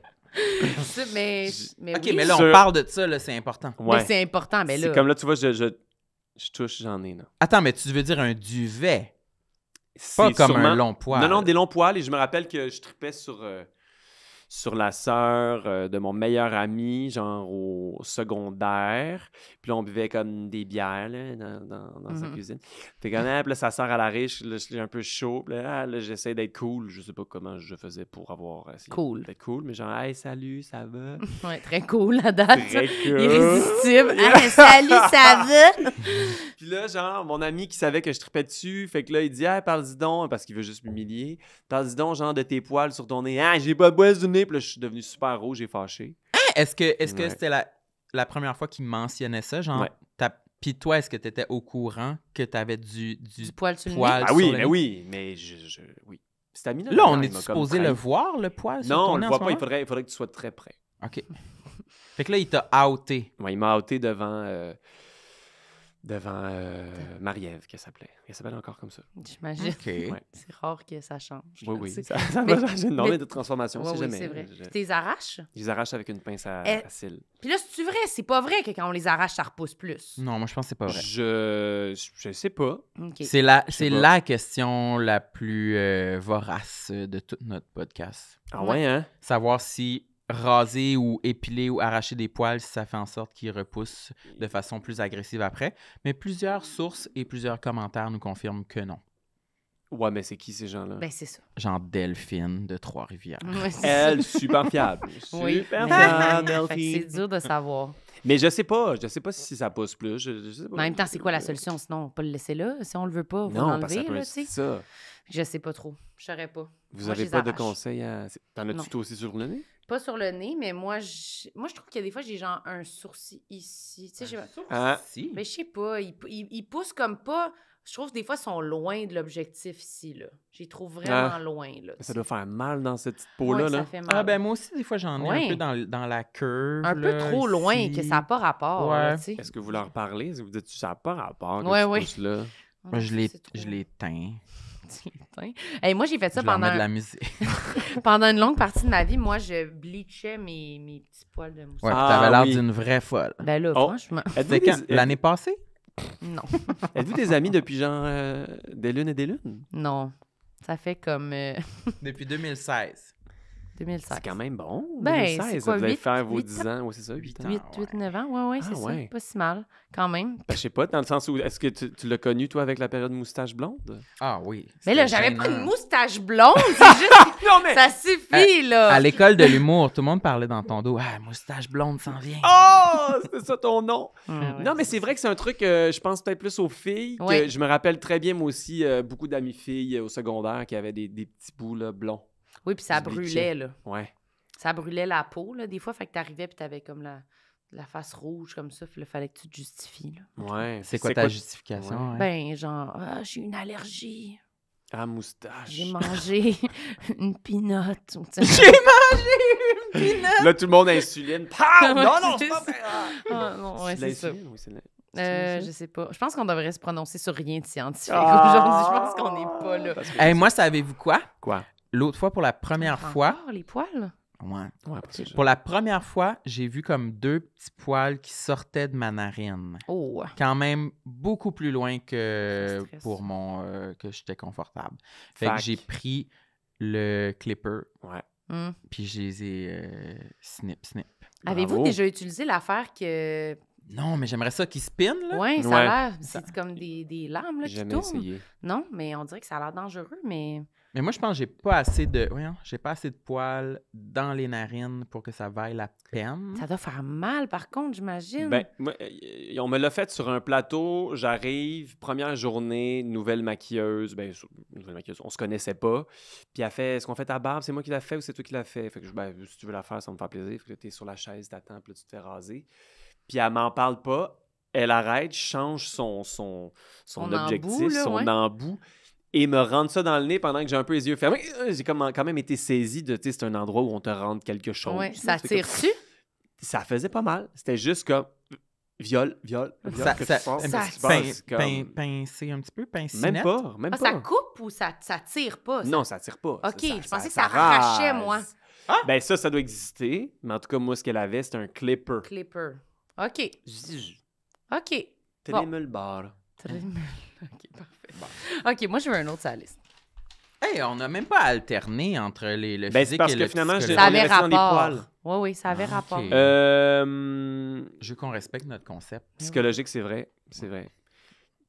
Ça, mais OK, oui. mais là, on Sur- parle de ça, là, c'est important. Ouais. Mais c'est important, mais là... C'est comme là, tu vois, je touche, j'en ai, là. Attends, mais tu veux dire un duvet? Pas C'est comme sûrement- un long poil. Non, des longs poils. Et je me rappelle que je tripais sur la sœur de mon meilleur ami, genre au secondaire. Puis là, on buvait comme des bières là, dans sa cuisine. Fait que puis là, sa sœur à la riche, là, j'étais un peu chaud. Puis là, j'essaie d'être cool. Je sais pas comment je faisais pour avoir essayé Cool. d'être cool, mais genre, hey, salut, ça va? Ouais, très cool, la date. Très cool. Irrésistible. Hey, salut, ça va? Puis là, genre, mon ami qui savait que je tripais dessus, fait que là, il dit, hey, parle-y donc, parce qu'il veut juste m'humilier. Parle-y donc, genre, de tes poils sur ton nez. Ah, j'ai pas de poils du nez. Puis là, je suis devenu super rouge et fâché. Est-ce que Ouais. c'était la première fois qu'il mentionnait ça? Genre, Ouais. Puis toi, est-ce que tu étais au courant que tu avais du Du poil sur le poil Ah sur oui, le mais nez? oui, mais oui. Cet ami-là, Là, on d'ailleurs, est il m'a comme supposé le trahi. voir, le poil sur Non, ton on nez le en voit ce pas. Il moment? faudrait que tu sois très près. OK. Fait que là, il t'a outé. Ouais, il m'a outé devant Marie-Ève, qu'elle s'appelait. Elle s'appelle encore comme ça. J'imagine. OK. Ouais. C'est rare que ça change. Oui. C'est- Ça Mais- va changer. Non, mais- mais de transformation, Ouais, c'est oui, jamais. c'est vrai. Je Puis t'es arraches. les arrache avec une pince à Eh, cils. Puis là, c'est-tu vrai? C'est pas vrai que quand on les arrache, ça repousse plus. Non, moi, je pense que c'est pas vrai. Je sais pas. OK. C'est sais pas. la question la plus vorace de tout notre podcast. Ah ouais, hein? Savoir si raser ou épiler ou arracher des poils, si ça fait en sorte qu'ils repoussent de façon plus agressive après. Mais plusieurs sources et plusieurs commentaires nous confirment que non. Ouais, mais c'est qui ces gens-là? Ben, c'est ça. Genre Delphine de Trois-Rivières. Ouais, c'est Elle, super fiable. Oui. Super Mais- fiable, Fait que Delphine. c'est dur de savoir. Mais je sais pas si ça pousse plus. Je sais pas. Mais en même temps, c'est quoi la solution? Sinon, on va pas le laisser là. Si on le veut pas, on va Non, parce que l'enlever, ça peut là, être tu sais. ça. Je sais pas trop. Je saurais pas. Vous Moi, je avez les pas de arrache. conseils à... T'en Non. as-tu toi aussi sur le nez? Pas sur le nez, mais moi, je trouve que des fois, j'ai genre un sourcil ici. Tu sais, Ah. Si. mais je sais pas. Ils poussent comme pas. Je trouve que des fois, ils sont loin de l'objectif ici, là. Je les trouve vraiment loin, là. Ça doit faire mal dans cette petite Ouais, peau-là. ça là. fait mal. Ah ben moi aussi, des fois, j'en ai Ouais. un peu dans la curve. Un peu là, trop loin, ici. que ça n'a pas rapport, là, Ouais. tu sais. Est-ce que vous leur parlez? Est-ce que vous dites ça n'a pas rapport que Ouais, tu ouais. pousses là? Moi, je les l'ai teins. Hey, moi, j'ai fait ça Je leur mets pendant, de la musique. pendant une longue partie de ma vie. Moi, je bleachais mes petits poils de moustache. Ouais, puis Ah, t'avais l'air oui. d'une vraie folle. Ben là, Oh. franchement, Êtes-vous C'était quand? des, L'année passée? non. êtes-vous des amis depuis genre des lunes et des lunes? Non. Ça fait comme Depuis 2016. 2016. C'est quand même bon. Ben, 2016, c'est ça quoi, devait 8, faire vos 8 10 ans. Oui, c'est ça, 8 ans. 8-9 ans, ouais, Ah, c'est ouais. ça. Pas si mal, quand même. Ben, je sais pas, dans le sens où, est-ce que tu l'as connu, toi, avec la période moustache blonde? Ah oui. Mais là, c'était j'avais pas gênant. une moustache blonde, c'est juste... Non, mais... Ça suffit, là! À l'école de l'humour, tout le monde parlait dans ton dos. Ah, moustache blonde s'en vient. Oh! C'était ça ton nom! Ouais, Non, mais c'est vrai que c'est un truc, je pense peut-être plus aux filles. Que Ouais. je me rappelle très bien, moi aussi, beaucoup d'amis filles au secondaire qui avaient des petits bouts là, blonds. Oui, puis ça Du bleaching. brûlait, là. Ouais. Ça brûlait la peau, là, des fois. Fait que t'arrivais puis t'avais comme la face rouge, comme ça. Puis là, fallait que tu te justifies, là. Ouais. C'est quoi ta justification? Ouais. hein? Ben, genre, ah, j'ai une allergie. Ah, moustache. J'ai mangé une pinotte. Là, tout le monde insuline. Pow! Non, non, c'est C'est pas ça. vrai. Ah! Ah, non, ouais, c'est ça. l'insuline? Oui, c'est Je sais pas. Je pense qu'on devrait se prononcer sur rien de scientifique Ah! aujourd'hui. Je pense qu'on n'est pas là. Parce que- Hey, moi, savez-vous quoi? Quoi? L'autre fois, pour la première fois, Encore, les poils? ouais, Ouais, parce que je- pour la première fois, j'ai vu comme 2 petits poils qui sortaient de ma narine. Oh. Quand même beaucoup plus loin Ça que stresse. pour que j'étais confortable. Fait que Fac. j'ai pris le clipper, Ouais. Hmm. puis je les ai snip. Avez-vous Bravo. déjà utilisé l'affaire que... Non, mais j'aimerais ça qu'ils spin, là. Ouais, ça Ouais. a l'air... C'est comme des lames, là, qui Jamais tournent. essayé. Non, mais on dirait que ça a l'air dangereux, mais... Mais moi, je pense que j'ai pas assez de poils dans les narines pour que ça vaille la peine. Ça doit faire mal, par contre, j'imagine. Ben, moi, on me l'a fait sur un plateau. J'arrive, première journée, nouvelle maquilleuse. Ben, nouvelle maquilleuse, on se connaissait pas. Puis elle fait, est-ce qu'on fait ta barbe? C'est moi qui l'ai fait ou c'est toi qui l'as fait? Fait que ben, si tu veux la faire, ça me fait plaisir. Fait que t'es sur la chaise, t'attends, puis là, tu te fais raser. Puis elle m'en parle pas. Elle arrête, change son objectif, embout, là, son ouais. embout. Et me rentre ça dans le nez pendant que j'ai un peu les yeux fermés. J'ai quand même été saisi de, tu sais, c'est un endroit où on te rentre quelque chose. Ouais, là. ça C'est comme- tire-tu? Ça faisait pas mal. C'était juste comme viol. Ça, que ça, tu penses, ça- que tu penses, comme- pincer un petit peu, pincer Même pas, même Ah, pas. ça coupe ou ça tire pas? Non, ça tire pas. OK, Ça- je pensais que ça arrachait, moi. Ben ça doit exister. Mais en tout cas, moi, ce qu'elle avait, c'était un clipper. Clipper. OK. Zzz. OK. Trémule bar. OK, parfait. OK, moi, je veux un autre sur la liste. Hey, on n'a même pas alterné entre le Ben, physique c'est parce et que le finalement, psychologique. Ça on est avait resté dans des rapport. poils. Oui, ça avait Ah, rapport. ok. Euh, Je veux qu'on respecte notre concept. Psychologique, c'est vrai. C'est vrai.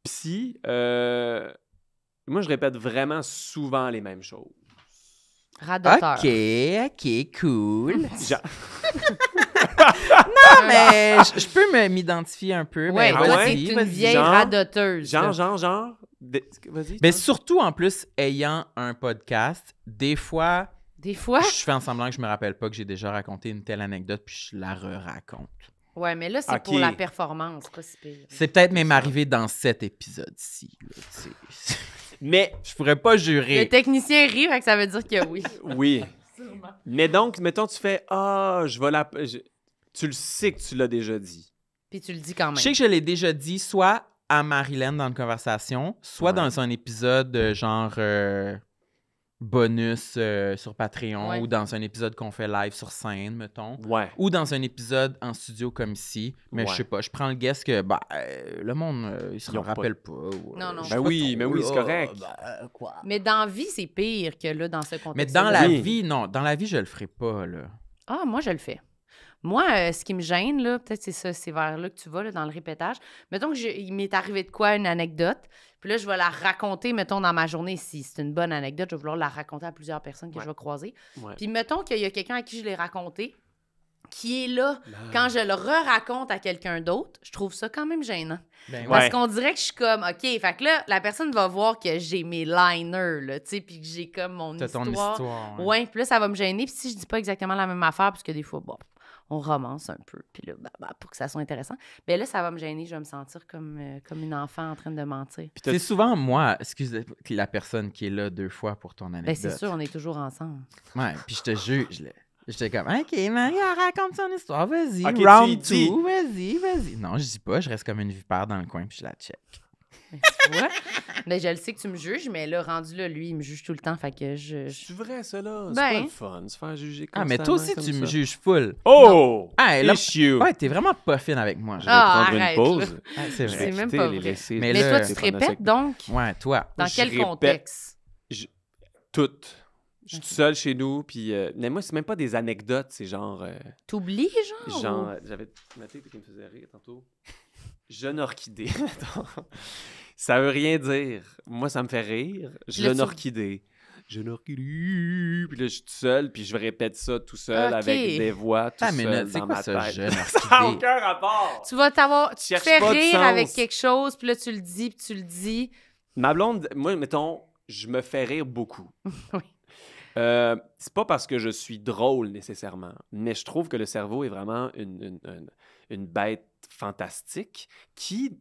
Psy, moi, je répète vraiment souvent les mêmes choses. Radoteur. OK, cool. Genre- Non, mais je peux m'identifier un peu. Ouais, Ben, ah toi, vas-y, t'es une vas-y. vieille Genre- radoteuse. là. Genre. Vas-y. Ben, toi. surtout, en plus, ayant un podcast, des fois, Des fois. je fais en semblant que je me rappelle pas que j'ai déjà raconté une telle anecdote, puis je la raconte. Ouais, mais là, c'est Ok. pour la performance, pas si pire. C'est peut-être même arrivé dans cet épisode-ci. là, tu sais. Mais, Je pourrais pas Le jurer. technicien rit, fait que ça veut dire que oui. oui. Mais donc, mettons, tu fais je vais la. Tu le sais que tu l'as déjà dit. Puis tu le dis quand même. Je sais que je l'ai déjà dit, soit à Marilyn dans une conversation, soit Ouais. dans un épisode genre bonus sur Patreon, Ouais. ou dans un épisode qu'on fait live sur scène, mettons. Ouais. Ou dans un épisode en studio comme ici. Mais je Ouais. sais pas, je prends le guess que le monde, il se Ils ont rappelle pas. ou, Non, non. je Ben sais oui, pas mais trop, oui, là, c'est correct. quoi. Mais dans la vie, c'est pire que là, dans ce contexte. Mais dans la Oui. vie, non. Dans la vie, je le ferai pas, là. Ah, moi, je le fais. Moi, ce qui me gêne, là, peut-être c'est ça, c'est vers là que tu vas, là, dans le répétage. Mettons il m'est arrivé de quoi, une anecdote, puis là, je vais la raconter, mettons, dans ma journée. Si c'est une bonne anecdote, je vais vouloir la raconter à plusieurs personnes que Ouais. je vais croiser. Ouais. Puis mettons qu'il y a quelqu'un à qui je l'ai raconté, qui est là quand je le re-raconte à quelqu'un d'autre, je trouve ça quand même gênant. Ben Ouais. Parce qu'on dirait que je suis comme, OK, fait que là, la personne va voir que j'ai mes liners, là, tu sais, puis que j'ai comme mon T'as ton histoire. Ouais, puis là, ça va me gêner. Puis si je dis pas exactement la même affaire, parce que des fois, bon, on romance un peu, puis là, pour que ça soit intéressant, bien là, ça va me gêner. Je vais me sentir comme une enfant en train de mentir. Puis t'as- C'est souvent moi, excusez, la personne qui est là 2 fois pour ton anecdote. Ben c'est sûr, on est toujours ensemble. Ouais, puis je te juge, là. J'étais comme, OK, Maria, raconte son histoire, vas-y, Ok, tu y round dis. 2, vas-y. Non, je dis pas, je reste comme une vipère dans le coin, puis je la check. Ben, tu vois? Ben, je le sais que tu me juges, mais là, rendu là, lui, il me juge tout le temps, fait que C'est vrai, ça, là. C'est Ben. pas le fun, se faire juger comme Ah, mais toi aussi, tu me juges full. Oh! Ah, là, Issue! ouais, t'es vraiment pas fine avec moi. Je vais Ah, prendre arrête, une pause. là. Ah, c'est Je vrai. vais C'est même quitter, pas les vrai. laisser. Mais Mais là, toi, tu c'est te pas répètes, donc? Ouais, toi. Dans Je quel répète. contexte? Toutes. Je suis tout seul chez nous, puis... mais moi, c'est même pas des anecdotes, c'est genre... T'oublies, genre? genre, j'avais noté qui me faisait rire tantôt. Jeune orchidée. Attends. Ça veut rien dire. Moi, ça me fait rire. Jeune tu- orchidée. Jeune orchidée. Puis là, je suis tout seul, puis je répète ça tout seul Ok. avec des voix tout Ah, mais seul c'est dans quoi ma ça, tête. jeune Ça n'a orchidée? aucun rapport. Tu vas t'avoir... Tu te Cherche fais pas de rire sens. avec quelque chose, puis là, tu le dis, puis tu le dis. Ma blonde, moi, mettons, je me fais rire beaucoup. Oui. C'est pas parce que je suis drôle nécessairement, mais je trouve que le cerveau est vraiment une bête fantastique qui,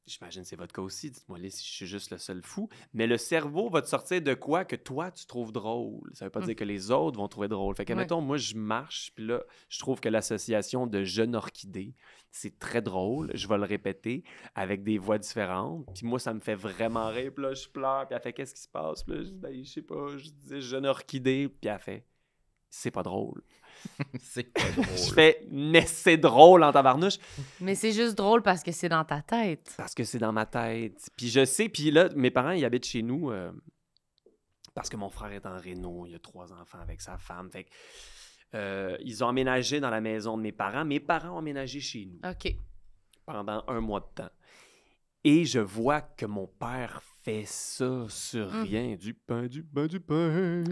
j'imagine que c'est votre cas aussi, dites-moi là si je suis juste le seul fou, mais le cerveau va te sortir de quoi que toi tu trouves drôle. Ça veut pas dire que les autres vont trouver drôle. Fait que, Ouais. mettons, moi je marche, puis là, je trouve que l'association de jeune orchidée, c'est très drôle. Je vais le répéter avec des voix différentes. Puis moi, ça me fait vraiment rire. Puis là, je pleure. Puis elle fait, qu'est-ce qui se passe? Puis là, je dis, ben, je sais pas. Je disais jeune orchidée. Puis elle fait, c'est pas drôle. C'est pas drôle. Je fais, mais c'est drôle en tabarnouche. Mais c'est juste drôle parce que c'est dans ta tête. Parce que c'est dans ma tête. Puis je sais. Puis là, mes parents, ils habitent chez nous. Parce que mon frère est en réno. Il a 3 enfants avec sa femme. Fait que, ils ont emménagé dans la maison de mes parents. Mes parents ont emménagé chez nous OK. pendant 1 mois de temps. Et je vois que mon père fait ça sur rien. Du pain, du pain, du pain.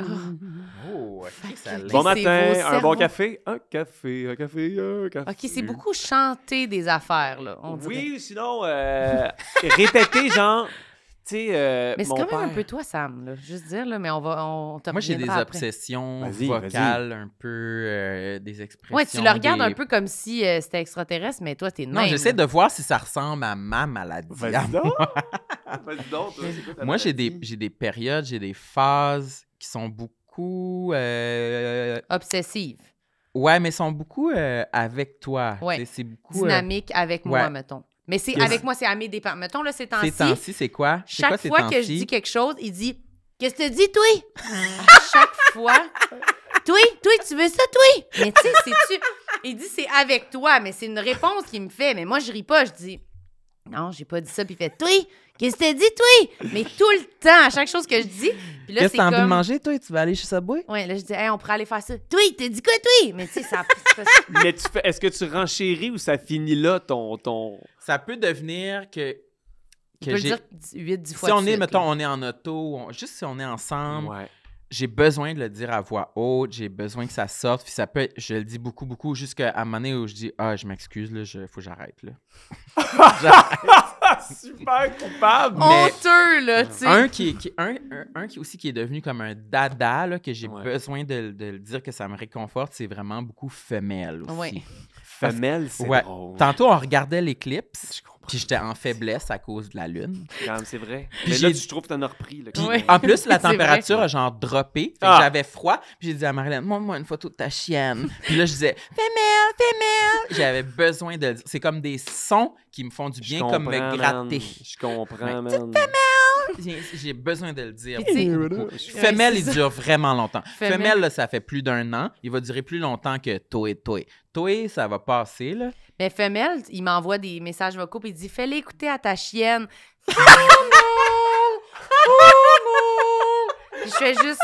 Oh, ok, ça que- l'est. Bon c'est matin, vos un cerveaux. bon café, un café, un café, un café. OK, c'est beaucoup chanter des affaires, là, on dirait. Oui, sinon, répéter, genre, tu sais, Mais c'est mon quand même père... un peu toi, Sam, là. Juste dire, là, mais on te Moi, j'ai des reviendra après. obsessions Vas-y, vocales, un peu des expressions. Ouais, tu le regardes des- un peu comme si c'était extraterrestre, mais toi, t'es de Non, même. j'essaie là. de voir si ça ressemble à ma maladie. Vas-y donc! Vas-y donc, toi, c'est quoi ta Moi, j'ai maladie? des périodes, j'ai des phases qui sont beaucoup... Obsessive, Ouais, mais sont beaucoup avec toi. Ouais. Tu sais, c'est beaucoup... dynamique avec moi, ouais. mettons. Mais c'est Qu'est-ce- avec moi, c'est à mes dépens. Mettons, là, ces Ces temps-ci, temps-ci, c'est quoi? C'est chaque quoi ces fois que je temps-ci? dis quelque chose, il dit « Qu'est-ce que tu dis, toi? » À chaque fois. « Toi, tu veux ça, toi? » Mais tu sais, c'est-tu... Il dit « C'est avec toi », mais c'est une réponse qu'il me fait. Mais moi, je ris pas, je dis Non, j'ai pas dit ça. Puis il fait, toi, qu'est-ce que t'as dit, toi? Mais tout le temps, à chaque chose que je dis. Puis là, Qu'est-ce que c'est t'as envie de comme... manger, toi? Tu vas aller chez Subway? Ouais, là, je dis, hey, on pourrait aller faire ça. Toi, t'as dit quoi, toi? Mais tu sais, ça. c'est pas- Mais est-ce que tu renchéris ou ça finit là ton... Ça peut devenir que Tu peux le j'ai... dire 8-10 fois. Si on de est, suite, mettons, là. on est en auto, juste si on est ensemble, Ouais. j'ai besoin de le dire à voix haute, j'ai besoin que ça sorte, puis ça peut être, je le dis beaucoup, jusqu'à un moment donné où je dis « Ah, je m'excuse, là, faut que j'arrête, là. » Super coupable! Honteux, là, tu sais. Un qui aussi qui est devenu comme un dada, là, que j'ai Ouais. besoin de le dire que ça me réconforte, c'est vraiment beaucoup femelle aussi. Ouais. Femelle, c'est Ouais. drôle. Tantôt, on regardait l'éclipse, Je comprends. puis j'étais en faiblesse à cause de la lune. Quand même, c'est vrai. Puis Mais là, j'ai- je trouve que t'en as repris. Là, Puis, Ouais. en plus, la C'est température vrai. a genre droppé. Fait que Ah. j'avais froid. Puis j'ai dit à Marilyn, montre-moi une photo de ta chienne. Puis là, je disais, femelle. J'avais besoin de le dire. C'est comme des sons qui me font du bien, comme me comprends, gratter. man. Je comprends, man. J'ai besoin de le dire. Puis, tu sais, beaucoup. Ouais, Femelle, c'est il ça. dure vraiment longtemps. Femelle. Femelle, là, ça fait plus d'1 an. Il va durer plus longtemps que toi. Toi, ça va passer, là. Mais femelle, il m'envoie des messages vocaux puis il dit fais-le écouter à ta chienne. Puis je fais juste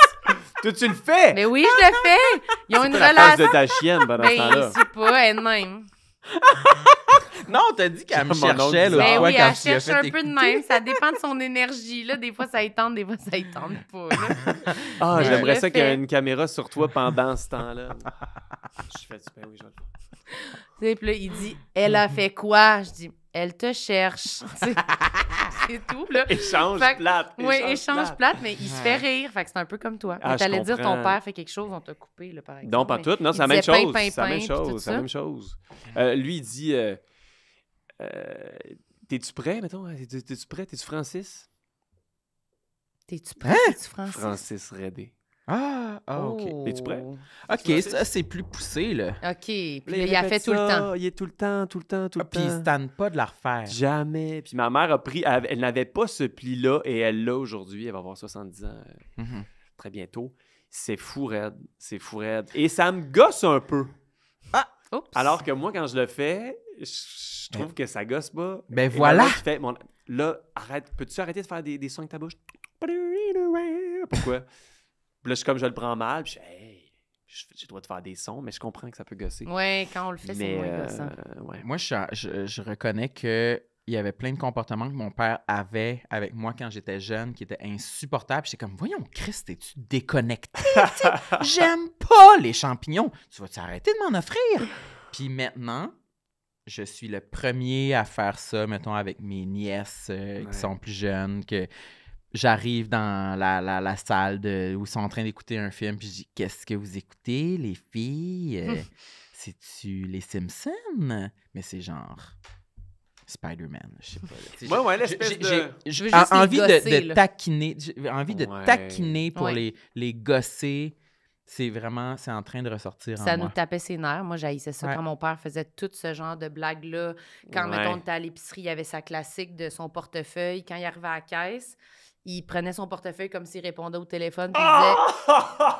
Toi, tu le fais! mais oui, je le fais. Ils ont une La face relation. de ta chienne pendant ce Ben, temps-là. c'est pas elle-même. Non, t'as dit qu'elle me Mon oncle cherchait l'autre Ben fois oui, quand elle tu lui as cherche fait un peu de écouter. même. Ça dépend de son énergie. Là. Des fois, ça y tente, des fois, ça y tente pas. Là. Ah, Mais j'aimerais je ça le qu'il y ait fais. une caméra sur toi pendant ce temps-là. Je fais ben oui, je vais le faire. Tu sais, puis là, il dit elle a fait quoi? Je dis elle te cherche. Tu sais, c'est tout. Là. Échange Fait que- plate. Oui, échange plate, mais il se fait Ouais. rire. Fait que c'est un peu comme toi. Ah, Mais je t'allais dire ton comprends. père fait quelque chose, on t'a coupé, là, par exemple. Non, pas mais tout. Non, il c'est la même disait pain, chose. pain, C'est la même pain, puis tout chose. C'est la ça. même chose. Lui, il dit t'es-tu prêt, mettons? T'es-tu prêt? T'es-tu Francis? T'es-tu prêt? Hein? T'es-tu Francis? Francis Redé. OK. Oh. Es-tu prêt? OK, ça, c'est plus poussé, là. OK. Puis là, Là, il a fait tout le ça, temps. Il est tout le temps. Ah, puis il se tanne pas de la refaire. Jamais. Puis ma mère a pris... Elle n'avait pas ce pli-là et elle l'a aujourd'hui. Elle va avoir 70 ans Mhm. très bientôt. C'est fou raide. C'est fou raide. Et ça me gosse un peu. Oups. Alors que moi, quand je le fais, je trouve que ça gosse pas. Ben Et voilà. maman qui fait, là, arrête. Peux-tu arrêter de faire des sons avec ta bouche? Pourquoi? Puis là, je le prends mal. Puis je fais, hey, j'ai le droit de faire des sons, mais je comprends que ça peut gosser. Ouais, quand on le fait, c'est mais, moins gossant. ouais. Moi, je reconnais que il y avait plein de comportements que mon père avait avec moi quand j'étais jeune qui étaient insupportables. J'étais comme, voyons, Chris, t'es-tu déconnecté? Tu sais, j'aime pas les champignons. Tu vas-tu arrêter de m'en offrir? Puis maintenant, je suis le premier à faire ça, mettons, avec mes nièces Ouais. qui sont plus jeunes, que j'arrive dans la salle où ils sont en train d'écouter un film, puis je dis, qu'est-ce que vous écoutez, les filles? C'est-tu les Simpsons? Mais c'est genre Spider-Man, je sais pas. là. Tu sais, Ouais, l'espèce de... Je veux juste les envie gosser, de là. taquiner, j'ai envie de Ouais. taquiner pour Ouais. les gosser. C'est en train de ressortir Ça en nous moi. tapait ses nerfs. Moi, j'haïssais ça Ouais. quand mon père faisait tout ce genre de blagues-là. Quand, Ouais. mettons, on était à l'épicerie, il y avait sa classique de son portefeuille. Quand il arrivait à la caisse, il prenait son portefeuille comme s'il répondait au téléphone, puis il disait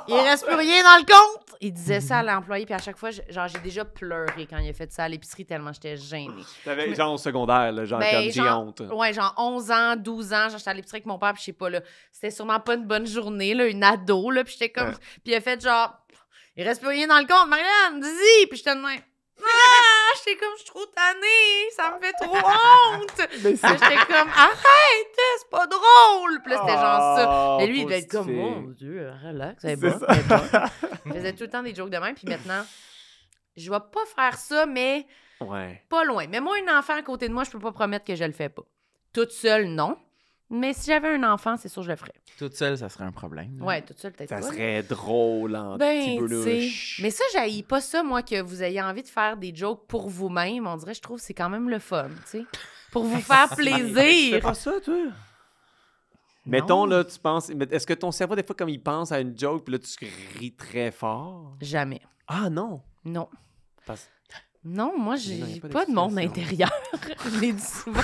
« Il reste plus rien dans le compte! » Il disait ça à l'employé, puis à chaque fois, j'ai déjà pleuré quand il a fait ça à l'épicerie tellement j'étais gênée. T'avais genre au secondaire, là, genre Ben, comme j'ai genre- honte. Ouais, genre 11 ans, 12 ans, genre j'étais à l'épicerie avec mon père, puis je sais pas, là, c'était sûrement pas une bonne journée, là, une ado, là, puis j'étais comme... Ouais. Puis il a fait genre, il reste plus rien dans le compte, Marianne, dis-y! Puis j'étais de même, ah, j'étais comme, je suis trop tannée, ça me fait trop honte! Mais Puis j'étais comme, arrête, c'est pas drôle! Puis là, c'était genre ça. Oh, Et lui, il pauvre devait être comme, petite mon fille. Dieu, relax, c'est C'est bon, ça. c'est bon. Il faisait tout le temps des jokes de même, puis maintenant, je vais pas faire ça, mais... Ouais. Pas loin. Mais moi, un enfant à côté de moi, je peux pas promettre que je le fais pas. Toute seule, non. Mais si j'avais un enfant, c'est sûr que je le ferais. Toute seule, ça serait un problème. là. Ouais, toute seule, peut-être Ça pas. là. serait drôle en Ben, petit tu sais. Mais ça, j'haïs pas ça, moi, que vous ayez envie de faire des jokes pour vous-même. On dirait, je trouve que c'est quand même le fun, tu sais. Pour vous faire C'est plaisir. pas ça, toi? Mettons, là, tu penses... Est-ce que ton cerveau, des fois, comme il pense à une joke, puis là, tu ris très fort? Jamais. Ah, non! Non. Parce- Non, moi, non, y a j'ai pas pas de monde d'expression. intérieur. Je l'ai dit souvent.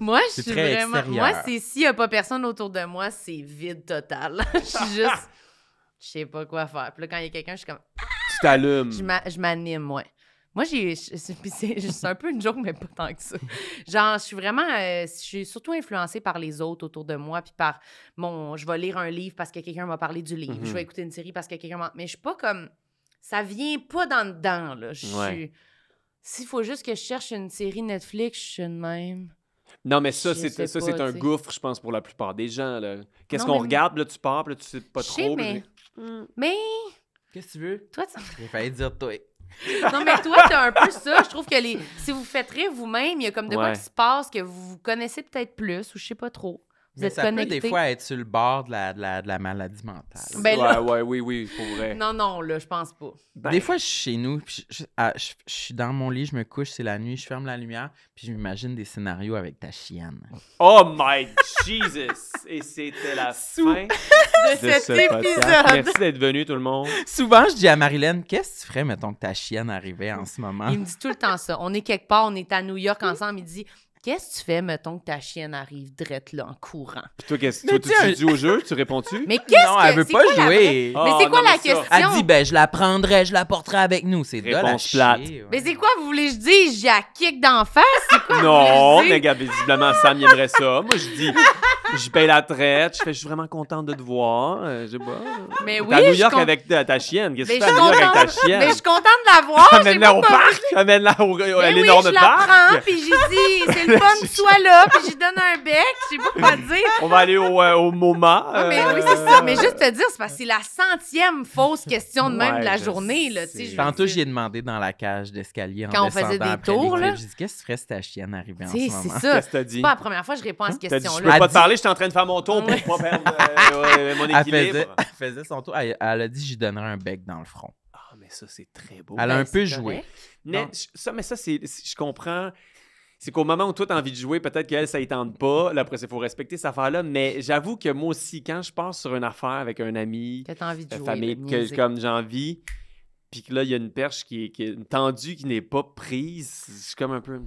Moi, je C'est suis très vraiment... extérieur. Moi, c'est s'il y a pas personne autour de moi, c'est vide total. Je suis juste... Je sais pas quoi faire. Puis là, quand il y a quelqu'un, je suis comme... Tu t'allumes. Je m'anime, ouais. Moi, c'est un peu une joke, mais pas tant que ça. Genre, je suis vraiment... je suis surtout influencée par les autres autour de moi, puis par je vais lire un livre parce que quelqu'un m'a parlé du livre. Je vais écouter une série parce que quelqu'un m'a... Mais je suis pas comme... Ça vient pas dans le dedans, là. S'il faut juste que je cherche une série Netflix, je suis de même. Non, mais ça, Je c'est sais pas, un tu sais. gouffre, je pense, pour la plupart des gens. Qu'est-ce Non, qu'on mais- regarde, puis là, tu pars, puis là, tu sais pas Je sais, trop. mais... Mais... Qu'est-ce que tu veux? Toi, J'ai failli dire toi. non, mais toi, t'as un peu ça. Je trouve que si vous faites rire vous-même, il y a comme de quoi Ouais. qui se passe que vous connaissez peut-être plus ou je sais pas trop. Vous Mais êtes ça connectés. peut des fois être sur le bord de la maladie mentale. Ben là- Oui, pour vrai. Non, là, je pense pas. Ben, Des fois, je suis chez nous, puis je suis dans mon lit, je me couche, c'est la nuit, je ferme la lumière, puis je m'imagine des scénarios avec ta chienne. Oh my Jesus! Et c'était la fin De de cet ce podcast. épisode. Merci d'être venu, tout le monde. Souvent, je dis à Marilyn, qu'est-ce que tu ferais, mettons, que ta chienne arrivait en ce moment? Il me dit tout le temps ça. On est quelque part, on est à New York ensemble. Il dit qu'est-ce que tu fais, mettons, que ta chienne arrive drette là en courant? Puis toi, Mais tu tiens, joues au jeu? Tu réponds-tu? Mais qu'est-ce Non, que elle veut c'est pas quoi la vraie- jouer. Ah, Mais c'est quoi non, la mais ça- question? Elle dit, ben, je la prendrais, je la porterais avec nous. C'est de la Réponse plate. chier, ouais. Mais c'est quoi, vous voulez que je dise? J'ai la kick d'en face? C'est quoi? Non, vous voulez mais dire? gars, visiblement, Sam, il aimerait ça. Moi, je dis, je paye la traite, je suis vraiment contente de te voir. Je sais pas. Mais T'es oui, à New je suis York con- avec ta chienne. Qu'est-ce que Mais tu je fais à suis New York avec ta contente. chienne? Mais je suis contente de la voir. Amène-la au parc. Amène-la à Mais oui, l'énorme je la parc. prends, puis j'ai dit, c'est le fun que tu sois là, puis j'y donne un bec, je sais pas quoi dire. On va aller au MoMA. Ah, mais oui, c'est ça. Mais juste te dire, c'est parce que c'est la 100e fausse question de même Ouais, de la je journée, là, tu sais. sais. je veux Tantôt, dire. j'y ai demandé dans la cage d'escalier en Quand on faisait descendant des après tours, les là. clips. J'ai dit, qu'est-ce que tu ferais si ta chienne arrivait en Tu sais, ce c'est moment? ça. Qu'est-ce que t'as dit? C'est pas la première fois que je réponds à cette T'as dit, je peux question-là. pas te parler, je suis en train de faire mon tour Ouais. pour pas perdre mon Elle équilibre. faisait son tour. Elle a dit, j'y donnerais un bec dans le front. Ah, mais ça, c'est très beau. Elle a Ben, un peu c'est joué. correct. Mais Non. je comprends. C'est qu'au moment où toi, t'as envie de jouer, peut-être qu'elle, ça ne tente pas. Là, après, il faut respecter cette affaire-là. Mais j'avoue que moi aussi, quand je pars sur une affaire avec un ami, Que t'as envie de jouer. famille, de que, niaiser. comme j'ai envie, puis que là, il y a une perche qui est une tendue qui n'est pas prise, je suis comme un peu...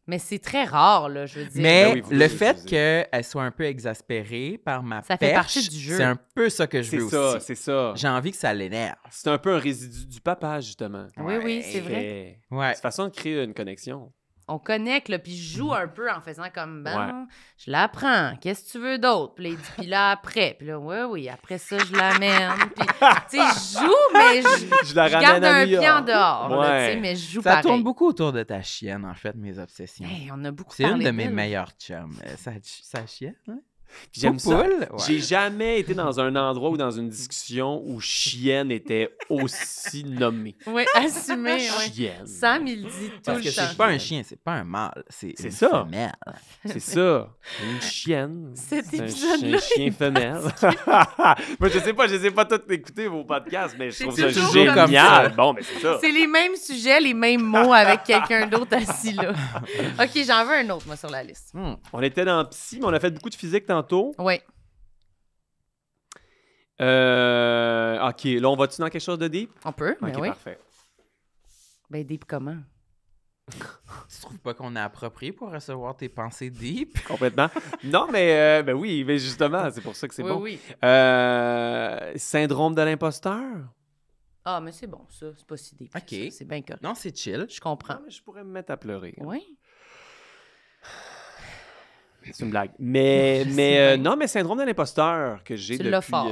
Mais c'est très rare, là, je veux dire. Mais Ben oui, vous le le fait utilisez. qu'elle soit un peu exaspérée par ma Ça fait perche, partie du jeu. c'est un peu ça que je C'est veux ça, aussi. c'est ça. J'ai envie que ça l'énerve. C'est un peu un résidu du papa, justement. Oui, oui, c'est vrai. vrai. Ouais. C'est façon de créer une connexion. On connecte, là, puis je joue un peu en faisant comme, ben, Ouais. je la prends, qu'est-ce que tu veux d'autre? Puis là, il dit, puis là, après. Puis là, oui, après ça, je l'amène. Puis, tu sais, je joue, mais Je la je ramène garde à un New pied en York. dehors, là, Ouais. tu sais, mais je joue Ça pareil. tourne beaucoup autour de ta chienne, en fait, mes obsessions. Hey, on a beaucoup C'est une parlé de mes d'elle. meilleurs chums. Sa chienne, hein? J'aime ça. Poupoule, ouais. J'ai jamais été dans un endroit ou dans une discussion où chienne était aussi nommée. Oui, assumé, oui. Chienne. Sam, il le dit tout Parce le que temps. c'est pas un chien, c'est pas un mâle, c'est C'est une ça. femelle. C'est ça. Une chienne. Cet C'est un épisode-là chien femelle. Moi, je sais pas tout écouter vos podcasts, mais je C'est trouve ça toujours comme génial. ça. Bon, mais c'est ça. C'est les mêmes sujets, les mêmes mots avec quelqu'un d'autre assis là. OK, j'en veux un autre, moi, sur la liste. On était dans psy, mais on a fait beaucoup de physique tantôt. Oui. OK, là, on va-tu dans quelque chose de deep? On peut, mais OK, oui. parfait. Ben, deep comment? Tu trouves pas qu'on est approprié pour recevoir tes pensées deep? Complètement. Non, mais ben oui, mais justement, c'est pour ça que c'est oui, bon. oui. Syndrome de l'imposteur? Ah, mais c'est bon, ça. C'est pas si deep. que OK. ça. C'est bien correct. Non, c'est chill. Je comprends. Ah, mais je pourrais me mettre à pleurer. Oui. C'est une blague. Mais, Je sais mais bien. non, mais syndrome de l'imposteur que j'ai Tu depuis... l'as fort.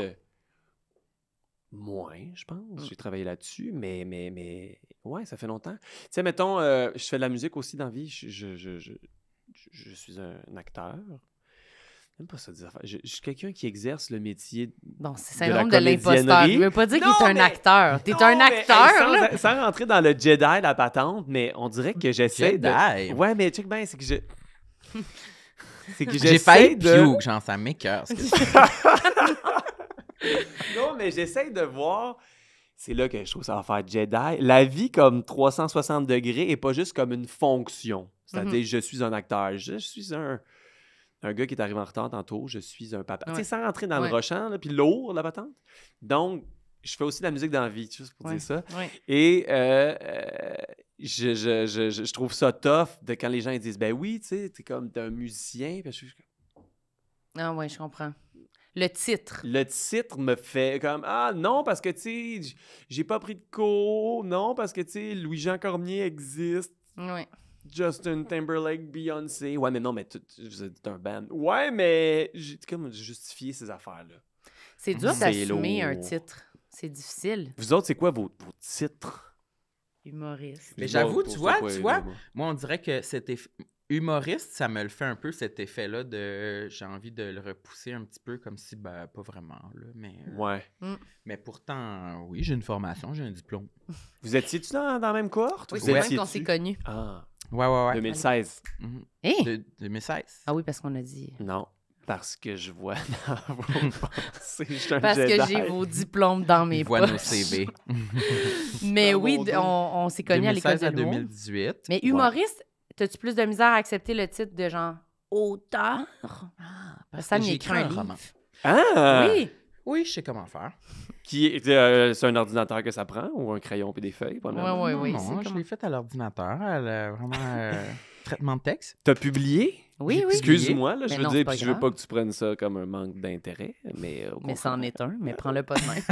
Moins, je pense. J'ai travaillé là-dessus, mais ouais, ça fait longtemps. Tu sais, mettons, je fais de la musique aussi dans la vie. Je suis un acteur. J'aime pas ça dire affaires. Je suis quelqu'un qui exerce le métier. Bon, c'est De la syndrome de l'imposteur. comédiennerie. Il veut pas dire qu'il Non, est un mais- acteur. T'es Non, un mais, hey, acteur, là. sans rentrer dans le Jedi, la patente, mais on dirait que j'essaie de... Jedi. Ouais, mais check bien, c'est que je... C'est que J'ai j'essaie failli de... puke, genre ça m'écoeure. ce que tu Non, mais j'essaie de voir... C'est là que je trouve ça va faire Jedi. La vie comme 360 degrés et pas juste comme une fonction. C'est-à-dire, je suis un acteur. Je suis un gars qui est arrivé en retard tantôt. Je suis un papa. Ouais. Tu sais, sans rentrer dans Ouais. le rochant, là, puis lourd, la patente. Donc, je fais aussi de la musique dans la vie, juste pour Ouais. dire ça. Oui. Et je trouve ça tough de quand les gens ils disent « Ben oui, tu sais, t'es un musicien. » Puis je suis comme... Ah, oui, je comprends. Le titre. Le titre me fait comme ah non parce que tu sais j'ai pas pris de cours, non parce que tu sais Louis-Jean Cormier existe, Oui. Justin Timberlake, Beyoncé. Ouais mais non mais vous êtes un band. Ouais mais j'ai comme justifié ces affaires là. C'est dur C'est d'assumer un lourd. titre. C'est difficile. Vous autres c'est quoi vos titres? Humoriste. Mais Je j'avoue, vois tu pour ça, vois, quoi, moi. moi, on dirait que cet effet humoriste, ça me le fait un peu, cet effet-là de j'ai envie de le repousser un petit peu comme si, ben, pas vraiment, là, Ouais. mais pourtant, oui, j'ai une formation, j'ai un diplôme. Vous étiez-tu dans la même cohorte? Oui, Vous c'est même étiez-tu? qu'on s'est connus. Ah, Ouais. 2016. Mhm. Hein? 2016. Ah oui, parce qu'on a dit. Non, parce que je vois dans vos pensées, je suis un Parce que Jedi. j'ai vos diplômes dans mes Ils voient poches. nos CV. Mais Dans oui, mon dos. on s'est connus à l'école 2016 à de l'humour. 2018. Mais humoriste, t'as-tu plus de misère à accepter le titre de genre auteur? Parce Ça que m'y j'ai écrit écrit un un livre. roman. Ah! Oui. Oui, je sais comment faire. C'est un ordinateur que ça prend ou un crayon et des feuilles? Oui, non, oui. non, c'est je comme- l'ai fait à l'ordinateur, vraiment traitement de texte. T'as publié? Oui, oui. Excuse-moi, là, Mais je veux non, dire, c'est pas puis je veux grave. pas que tu prennes ça comme un manque d'intérêt, mais au Mais ça en contraire. est un, mais prends-le pas de même.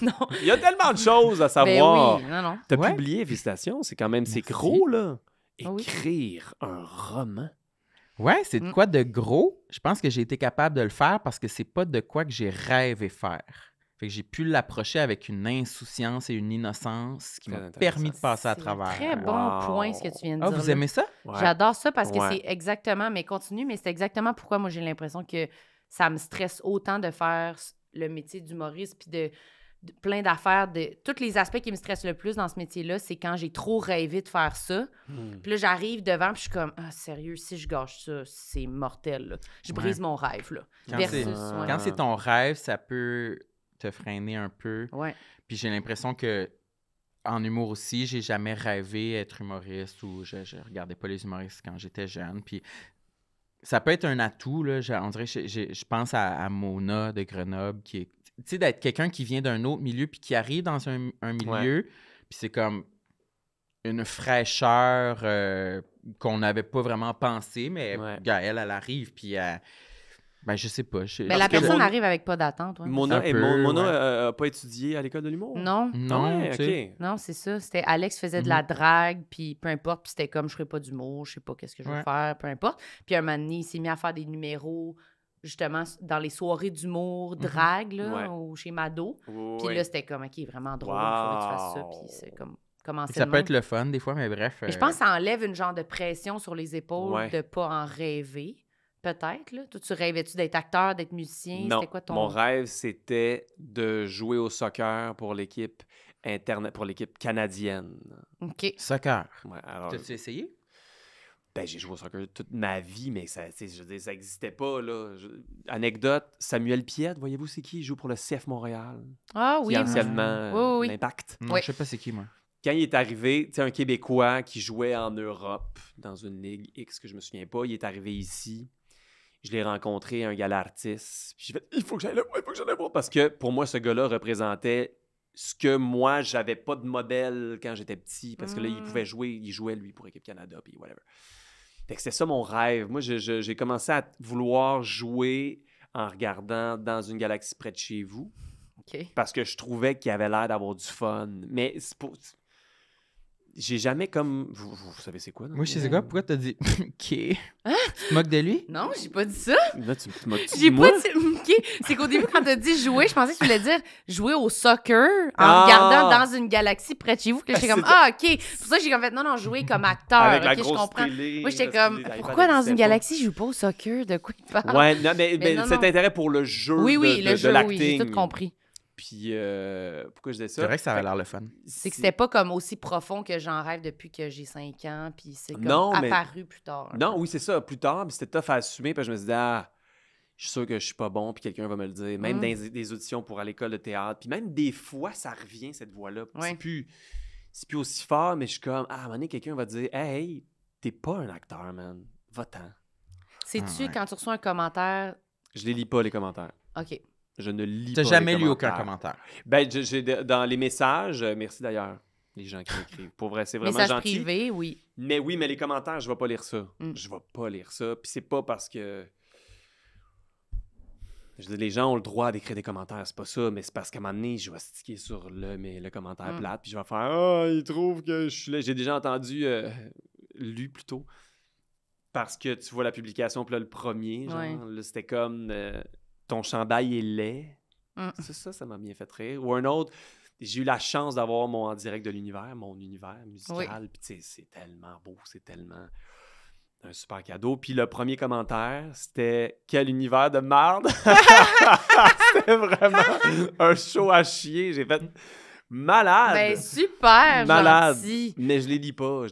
Non. Il y a tellement de choses à Ben savoir. oui, non. T'as Ouais. publié, félicitations, c'est quand même, c'est Merci. gros, là. Ah oui. Écrire un roman. Ouais, c'est de Mm. quoi de gros. Je pense que j'ai été capable de le faire parce que c'est pas de quoi que j'ai rêvé faire. Fait que j'ai pu l'approcher avec une insouciance et une innocence qui Très m'a intéressant. permis de passer à C'est travers. un très bon Wow. point, ce que tu viens de Ah, dire. vous là. aimez ça? Ouais. J'adore ça parce que Ouais. c'est exactement, mais continue, mais c'est exactement pourquoi moi j'ai l'impression que ça me stresse autant de faire le métier d'humoriste puis de plein d'affaires, de tous les aspects qui me stressent le plus dans ce métier-là, c'est quand j'ai trop rêvé de faire ça. Puis là, j'arrive devant, puis je suis comme, ah, sérieux, si je gâche ça, c'est mortel. Là. Je brise mon rêve. Là. Quand Versus, c'est- ouais. Quand c'est ton rêve, ça peut te freiner un peu. Ouais. Puis j'ai l'impression que en humour aussi, j'ai jamais rêvé être humoriste ou je regardais pas les humoristes quand j'étais jeune. Puis ça peut être un atout, là. On dirait que je pense à Mona de Grenoble, qui est, tu sais, d'être quelqu'un qui vient d'un autre milieu puis qui arrive dans un milieu, puis c'est comme une fraîcheur qu'on n'avait pas vraiment pensé, mais Ouais. gars, elle arrive, puis ben, je sais pas. Mais la que personne Mona- arrive avec pas d'attente. Ouais. Mona, Un peu, Mona ouais. a pas étudié à l'école de l'humour? Non. Non, Ouais, tu sais. ok. Non, c'est ça. C'était Alex faisait de la drague, puis peu importe, puis c'était comme je ferais pas d'humour, je sais pas qu'est-ce que je veux Ouais. faire, peu importe. Puis un moment donné, il s'est mis à faire des numéros justement dans les soirées d'humour, drague, là, ou chez Mado. Puis là, c'était comme, OK, vraiment drôle, il faudrait que tu fasses ça. Wow. Puis c'est comme, commencer Ça de peut même. être le fun des fois, mais bref. Mais je pense que ça enlève une genre de pression sur les épaules Ouais. de pas en rêver. Peut-être, là. Toi, tu rêvais-tu d'être acteur, d'être musicien? Non, C'était quoi ton... mon rêve, c'était de jouer au soccer pour l'équipe pour l'équipe canadienne. OK. Soccer. Ouais, alors, T'as-tu essayé? ben, j'ai joué au soccer toute ma vie, mais ça, tu sais, je veux dire, ça n'existait pas. Là. Anecdote, Samuel Piette, voyez-vous c'est qui? Il joue pour le CF Montréal, Ah qui oui. est anciennement Oui. l'Impact. Non, Oui. je sais pas c'est qui, moi. Quand il est arrivé, tu sais, un Québécois qui jouait en Europe dans une ligue X que je me souviens pas, il est arrivé ici. Je l'ai rencontré, un gala artiste. Puis j'ai fait, il faut que j'aille le voir, il faut que j'aille le voir. Parce que pour moi, ce gars-là représentait ce que moi, j'avais pas de modèle quand j'étais petit. Parce que là, il pouvait jouer, il jouait, lui, pour Équipe Canada, puis whatever. Fait que c'était ça mon rêve. Moi, j'ai commencé à vouloir jouer en regardant Dans une galaxie près de chez vous. OK. Parce que je trouvais qu'il avait l'air d'avoir du fun. Mais c'est pour... J'ai jamais comme... Vous savez c'est quoi? non? Moi, je sais c'est quoi? Pourquoi t'as dit OK? Tu te moques de lui? Non, j'ai pas dit ça. Là, tu m'as dit J'ai moi? pas dit. OK. C'est qu'au début, quand t'as dit jouer, je pensais que tu voulais dire jouer au soccer en Ah! regardant Dans une galaxie près de chez vous. Que j'étais comme, C'est- ah, OK. C'est pour ça que j'ai comme fait, non, jouer comme acteur. Avec la OK, je grosse comprends. télé. Moi, j'étais parce que comme, les iPads pourquoi dans existaient une pas. galaxie, je joue pas au soccer? De quoi il parle? Ouais, non, mais Mais non, cet non. intérêt pour le jeu Oui, oui, de le jeu, oui, j'ai l'acting. tout compris. Puis, pourquoi je disais ça? C'est vrai que ça Fait avait l'air le fun. C'est que c'était pas comme aussi profond que j'en rêve depuis que j'ai 5 ans, puis c'est comme Non, mais- apparu plus tard. Non, oui, c'est ça. Plus tard, puis c'était tough à assumer, puis je me disais, ah, je suis sûr que je suis pas bon, puis quelqu'un va me le dire. Même dans des auditions pour à l'école de théâtre. Puis même des fois, ça revient, cette voix-là. Ouais. C'est plus aussi fort, mais je suis comme, ah, à un moment donné, quelqu'un va dire, hey, t'es pas un acteur, man. Va-t'en. Sais-tu, Ah ouais. quand tu reçois un commentaire... Je les lis pas, les commentaires. OK. Je ne lis T'as pas jamais les lu aucun commentaires. commentaire. Ben, dans les messages, merci d'ailleurs, les gens qui m'écrivent. Pour vrai, c'est vraiment Message gentil. privé, oui. Mais oui, mais les commentaires, je vais pas lire ça. Mm. Je vais pas lire ça. Puis c'est pas parce que... Je dis, les gens ont le droit d'écrire des commentaires, c'est pas ça, mais c'est parce qu'à un moment donné, je vais sticker sur le commentaire plate, puis je vais faire « Ah, ils trouvent que je suis là. » J'ai déjà entendu, lu plutôt, parce que tu vois la publication, puis là, le premier, genre, là, c'était comme ton chandail est laid. Ça m'a bien fait rire. Ou un autre, j'ai eu la chance d'avoir mon en direct de l'univers, mon univers musical, puis tu sais, c'est tellement beau, c'est tellement un super cadeau. Puis le premier commentaire, c'était « Quel univers de merde! » C'était vraiment un show à chier. J'ai fait malade! Ben, super malade! Gentil. Mais je les lis pas.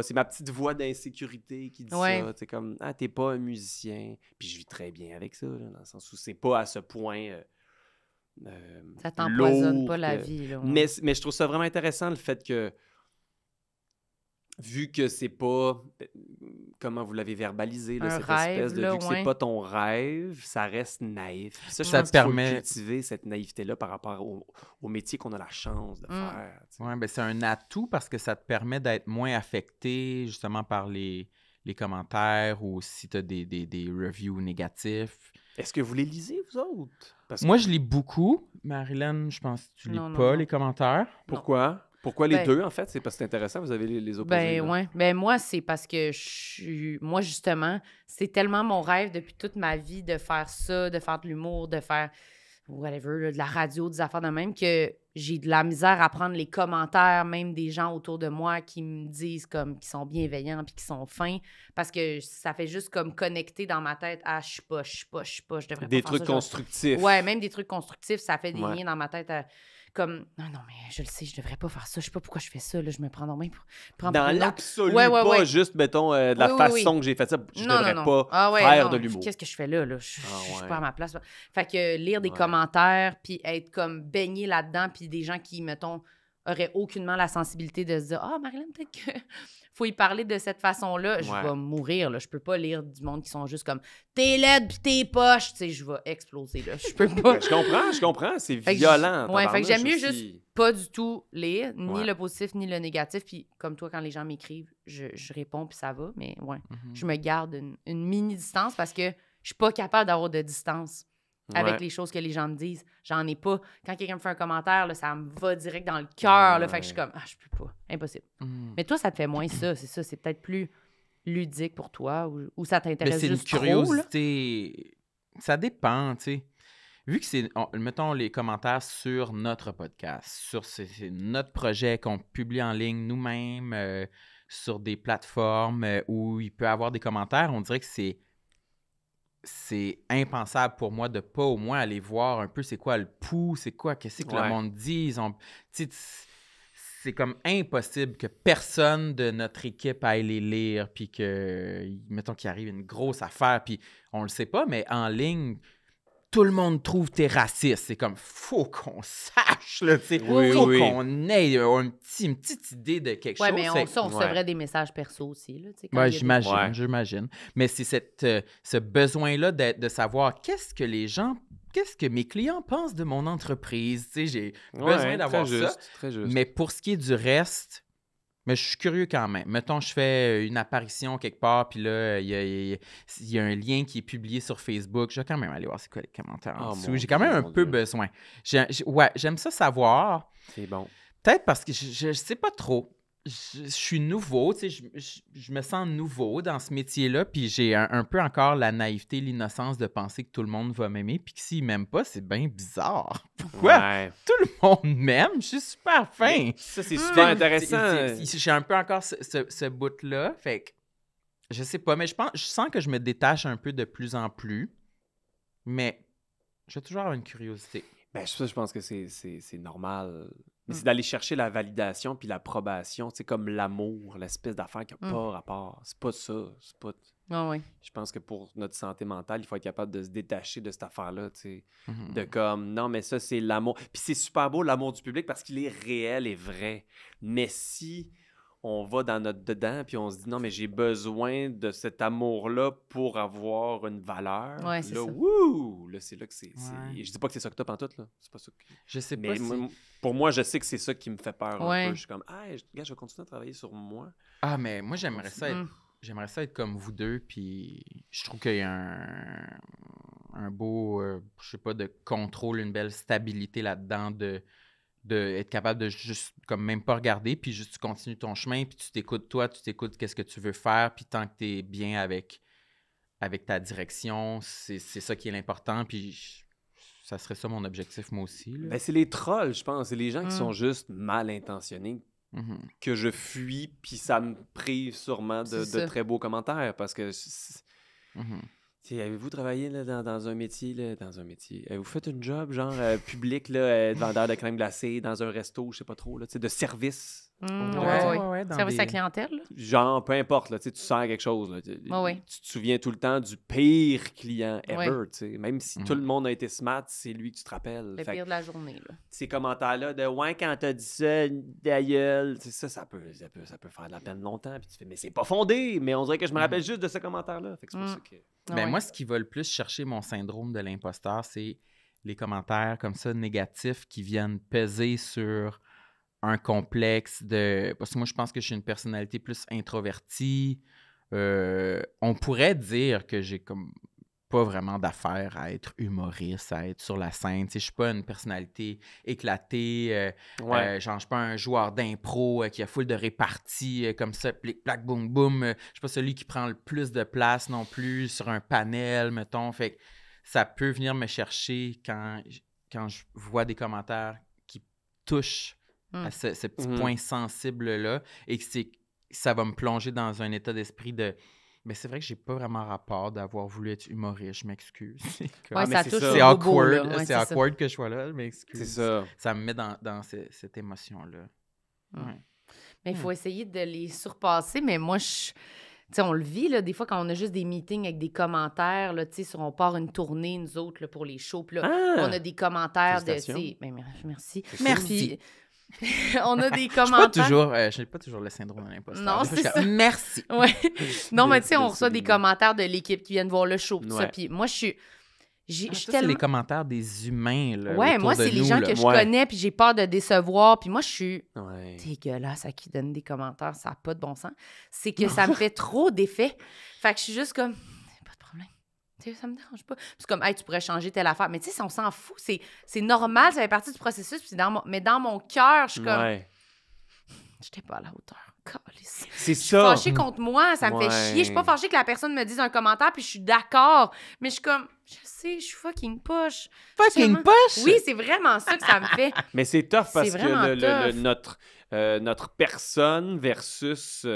C'est ma petite voix d'insécurité qui dit ça. C'est comme « Ah, t'es pas un musicien. » Puis je vis très bien avec ça, là, dans le sens où c'est pas à ce point... ça t'empoisonne lourd pas la vie. Là, mais je trouve ça vraiment intéressant, le fait que, vu que c'est pas, comment vous l'avez verbalisé, là, cette rêve, espèce de, là, vu que c'est pas ton rêve, ça reste naïf. Puis ça, je Ça pense te qu'il faut permet- cultiver cette naïveté-là par rapport au métier qu'on a la chance de faire. Tu sais. Ouais, ben c'est un atout parce que ça te permet d'être moins affecté justement par les commentaires ou si tu as des reviews négatifs. Est-ce que vous les lisez, vous autres? Parce que- Moi, je lis beaucoup. Marilyn, je pense que tu lis Non, non, pas non. les commentaires. Pourquoi? Pourquoi les Ben- deux, en fait? C'est parce que c'est intéressant, vous avez les opposés. Ben là. ouais. Ben moi, c'est parce que moi, justement, c'est tellement mon rêve depuis toute ma vie de faire ça, de faire de l'humour, de faire whatever, là, de la radio, des affaires de même, que j'ai de la misère à prendre les commentaires, même des gens autour de moi qui me disent comme qu'ils sont bienveillants puis qui sont fins, parce que ça fait juste comme connecter dans ma tête à je devrais pas Des faire ça, trucs constructifs. Ouais, même des trucs constructifs, ça fait des Ouais. liens dans ma tête comme non, mais je le sais, je devrais pas faire ça, je sais pas pourquoi je fais ça, là, je me prends dans main pour prendre Dans une autre. l'absolu, Ouais, pas juste, mettons, de la Oui, oui, façon oui. que j'ai fait ça. Je Non, devrais non, pas Ah ouais, faire non, de l'humour. Qu'est-ce que je fais là? Je Ah suis ouais. pas à ma place. Fait que lire des Ouais. commentaires, puis être comme baigné là-dedans, puis des gens qui, mettons, auraient aucunement la sensibilité de se dire « Ah, Marilyn, peut-être que faut y parler de cette façon-là. » Je Ouais. vais mourir, là. Je peux pas lire du monde qui sont juste comme « T'es laide, puis t'es poche. » Tu sais, je vais exploser, là. Je peux pas. Ben, je comprends. C'est Fait que violent. ouais, fait que j'aime mieux tabarnouche juste aussi. pas du tout lire, ni Ouais. le positif, ni le négatif. Puis comme toi, quand les gens m'écrivent, je réponds, puis ça va. Mais ouais, Mhm. je me garde une mini-distance parce que je suis pas capable d'avoir de distance avec Ouais. les choses que les gens me disent. J'en ai pas. Quand quelqu'un me fait un commentaire, là, ça me va direct dans le cœur. là. Fait que je suis comme, je peux pas. Impossible. Mhm. Mais toi, ça te fait moins ça. C'est ça. C'est peut-être plus ludique pour toi ou ça Mais t'intéresse c'est une juste trop, là. curiosité. Ça dépend, tu sais. Vu que c'est, mettons, les commentaires sur notre podcast, sur c'est notre projet qu'on publie en ligne nous-mêmes, sur des plateformes où il peut y avoir des commentaires, on dirait que c'est impensable pour moi de pas au moins aller voir un peu c'est quoi le pouls, qu'est-ce que le Ouais. monde dit. Tu sais, c'est comme impossible que personne de notre équipe aille les lire, puis que, mettons qu'il arrive une grosse affaire, puis on le sait pas, mais en ligne, tout le monde trouve t'es raciste. C'est comme, faut qu'on sache, là, tu sais. Oui, Faut oui. qu'on ait une petite idée de quelque Ouais, chose. mais on Fait- recevrait Ouais. des messages perso aussi. Là, tu sais, quand Ouais, il y a des- j'imagine, Ouais. j'imagine. Mais c'est ce besoin-là de savoir qu'est-ce que mes clients pensent de mon entreprise. Tu sais, j'ai besoin d'avoir très ça. juste, très juste. Mais pour ce qui est du reste, mais je suis curieux quand même. Mettons, je fais une apparition quelque part, puis là, il y a un lien qui est publié sur Facebook. Je vais quand même aller voir c'est quoi les commentaires en Oh, dessous. mon J'ai quand même Dieu, un mon peu Dieu. besoin. Ouais, j'aime ça savoir. C'est bon. Peut-être parce que je sais pas trop. Je suis nouveau, tu sais, je me sens nouveau dans ce métier-là, puis j'ai un peu encore la naïveté, l'innocence de penser que tout le monde va m'aimer, puis que s'ils m'aiment pas, c'est bien bizarre. Pourquoi? Ouais. Tout le monde m'aime, je suis super fin. Ça, c'est super intéressant. J'ai un peu encore ce bout-là, fait que je sais pas, mais je sens que je me détache un peu de plus en plus, mais j'ai toujours avoir une curiosité. Ben, ça, je pense que c'est normal. Mais c'est d'aller chercher la validation puis l'approbation, tu sais, comme l'amour, l'espèce d'affaire qui n'a pas rapport. C'est pas ça. C'est pas... Ah ouais. Je pense que pour notre santé mentale, il faut être capable de se détacher de cette affaire-là, tu sais. Mhm. De comme, non, mais ça, c'est l'amour. Puis c'est super beau, l'amour du public, parce qu'il est réel et vrai. Mais si on va dans notre dedans, puis on se dit, non, mais j'ai besoin de cet amour-là pour avoir une valeur. Ouais, c'est là, ça. wouh! Là, c'est là que c'est... Ouais. Je dis pas que c'est ça que t'as pantoute, là. C'est pas ça que... Je sais Mais pas si... pour moi, je sais que c'est ça qui me fait peur un Ouais. peu. Je suis comme, ah, gars, je vais continuer à travailler sur moi. Ah, mais moi, j'aimerais ça être... Mm. J'aimerais ça être comme vous deux, puis je trouve qu'il y a un beau, je sais pas, de contrôle, une belle stabilité là-dedans, de être capable de juste, comme même pas regarder, puis juste tu continues ton chemin, puis tu t'écoutes toi, tu t'écoutes qu'est-ce que tu veux faire, puis tant que tu es bien avec ta direction, c'est ça qui est l'important, puis ça serait ça mon objectif, moi aussi. Là. Ben, c'est les trolls, je pense. C'est les gens qui sont juste mal intentionnés Mhm. que je fuis, puis ça me prive sûrement de C'est ça. très beaux commentaires, parce que... Mhm. T'sais, avez-vous travaillé là, dans un métier, vous faites une job, genre public, là, de vendeur de crème glacée, dans un resto, je sais pas trop, là, de service? Ouais, dans Service à des- clientèle, là. Genre, peu importe, là, tu sers quelque chose. Là, Ouais. Tu te souviens tout le temps du pire client ever. Ouais. T'sais. Même si Mhm. tout le monde a été smart, c'est lui que tu te rappelles. Le Fait pire que de la journée, là. ces commentaires-là de « Ouais, quand t'as dit ça, ta gueule », ça peut faire de la peine longtemps. Puis tu fais « Mais c'est pas fondé! » Mais on dirait que je me rappelle juste de ce commentaire-là. Fait que c'est pour ça que... Ah Ben, ouais. moi, ce qui va le plus chercher mon syndrome de l'imposteur, c'est les commentaires comme ça négatifs qui viennent peser sur un complexe de... Parce que moi, je pense que je suis une personnalité plus introvertie. On pourrait dire que j'ai comme pas vraiment d'affaires à être humoriste, à être sur la scène. Tu sais, je suis pas une personnalité éclatée. Genre, je suis pas un joueur d'impro qui a full de réparties comme ça, plic, plac, boum, boum. Je suis pas celui qui prend le plus de place non plus sur un panel, mettons. Fait que ça peut venir me chercher quand je vois des commentaires qui touchent à ce petit point sensible-là et que ça va me plonger dans un état d'esprit de... Mais c'est vrai que j'ai pas vraiment rapport d'avoir voulu être humoriste, je m'excuse. C'est comme- Ouais, mais ça c'est touche ça. au c'est bobo, awkward, là. Ouais, c'est ça. awkward que je sois là, je m'excuse. C'est ça. Ça me met dans cette émotion-là. Ouais. Mais il faut essayer de les surpasser. Mais moi, tu sais, on le vit, là, des fois, quand on a juste des meetings avec des commentaires, là, tu sais, on part une tournée, nous autres, là, pour les shows, puis là, on a des commentaires de, tu sais, Félicitations. ben, merci. Merci. Puis, on a des Je n'ai commentaires. pas toujours le syndrome de l'imposteur. Non, Des fois, c'est je suis comme, merci. Ouais. Non, mais tu sais, on de reçoit des souligner. commentaires de l'équipe qui viennent voir le show, tout ça. Ouais. Puis moi, je suis Ça, c'est tellement... les commentaires des humains. Là, Ouais, autour moi, de c'est les nous, gens là. que je Ouais. connais, puis j'ai peur de décevoir. Puis moi, je suis Ouais. dégueulasse à qui donne des commentaires, ça n'a pas de bon sens. C'est que ça me fait trop d'effet. Fait que je suis juste comme, pas de problème. Tu sais, ça me dérange pas. C'est comme, hey, tu pourrais changer telle affaire. Mais tu sais, on s'en fout. C'est normal, ça fait partie du processus. Puis mais dans mon cœur, je suis comme, Ouais. j'étais pas à la hauteur. Calisse. C'est Je suis ça. fâchée contre moi, ça me fait Ouais. chier. Je suis pas fâchée que la personne me dise un commentaire, puis je suis d'accord. Mais je suis comme, je sais, je suis fucking poche. Fucking Justement. poche! Oui, c'est vraiment ça que ça me fait. Mais c'est tough parce C'est que vraiment tough. notre personne versus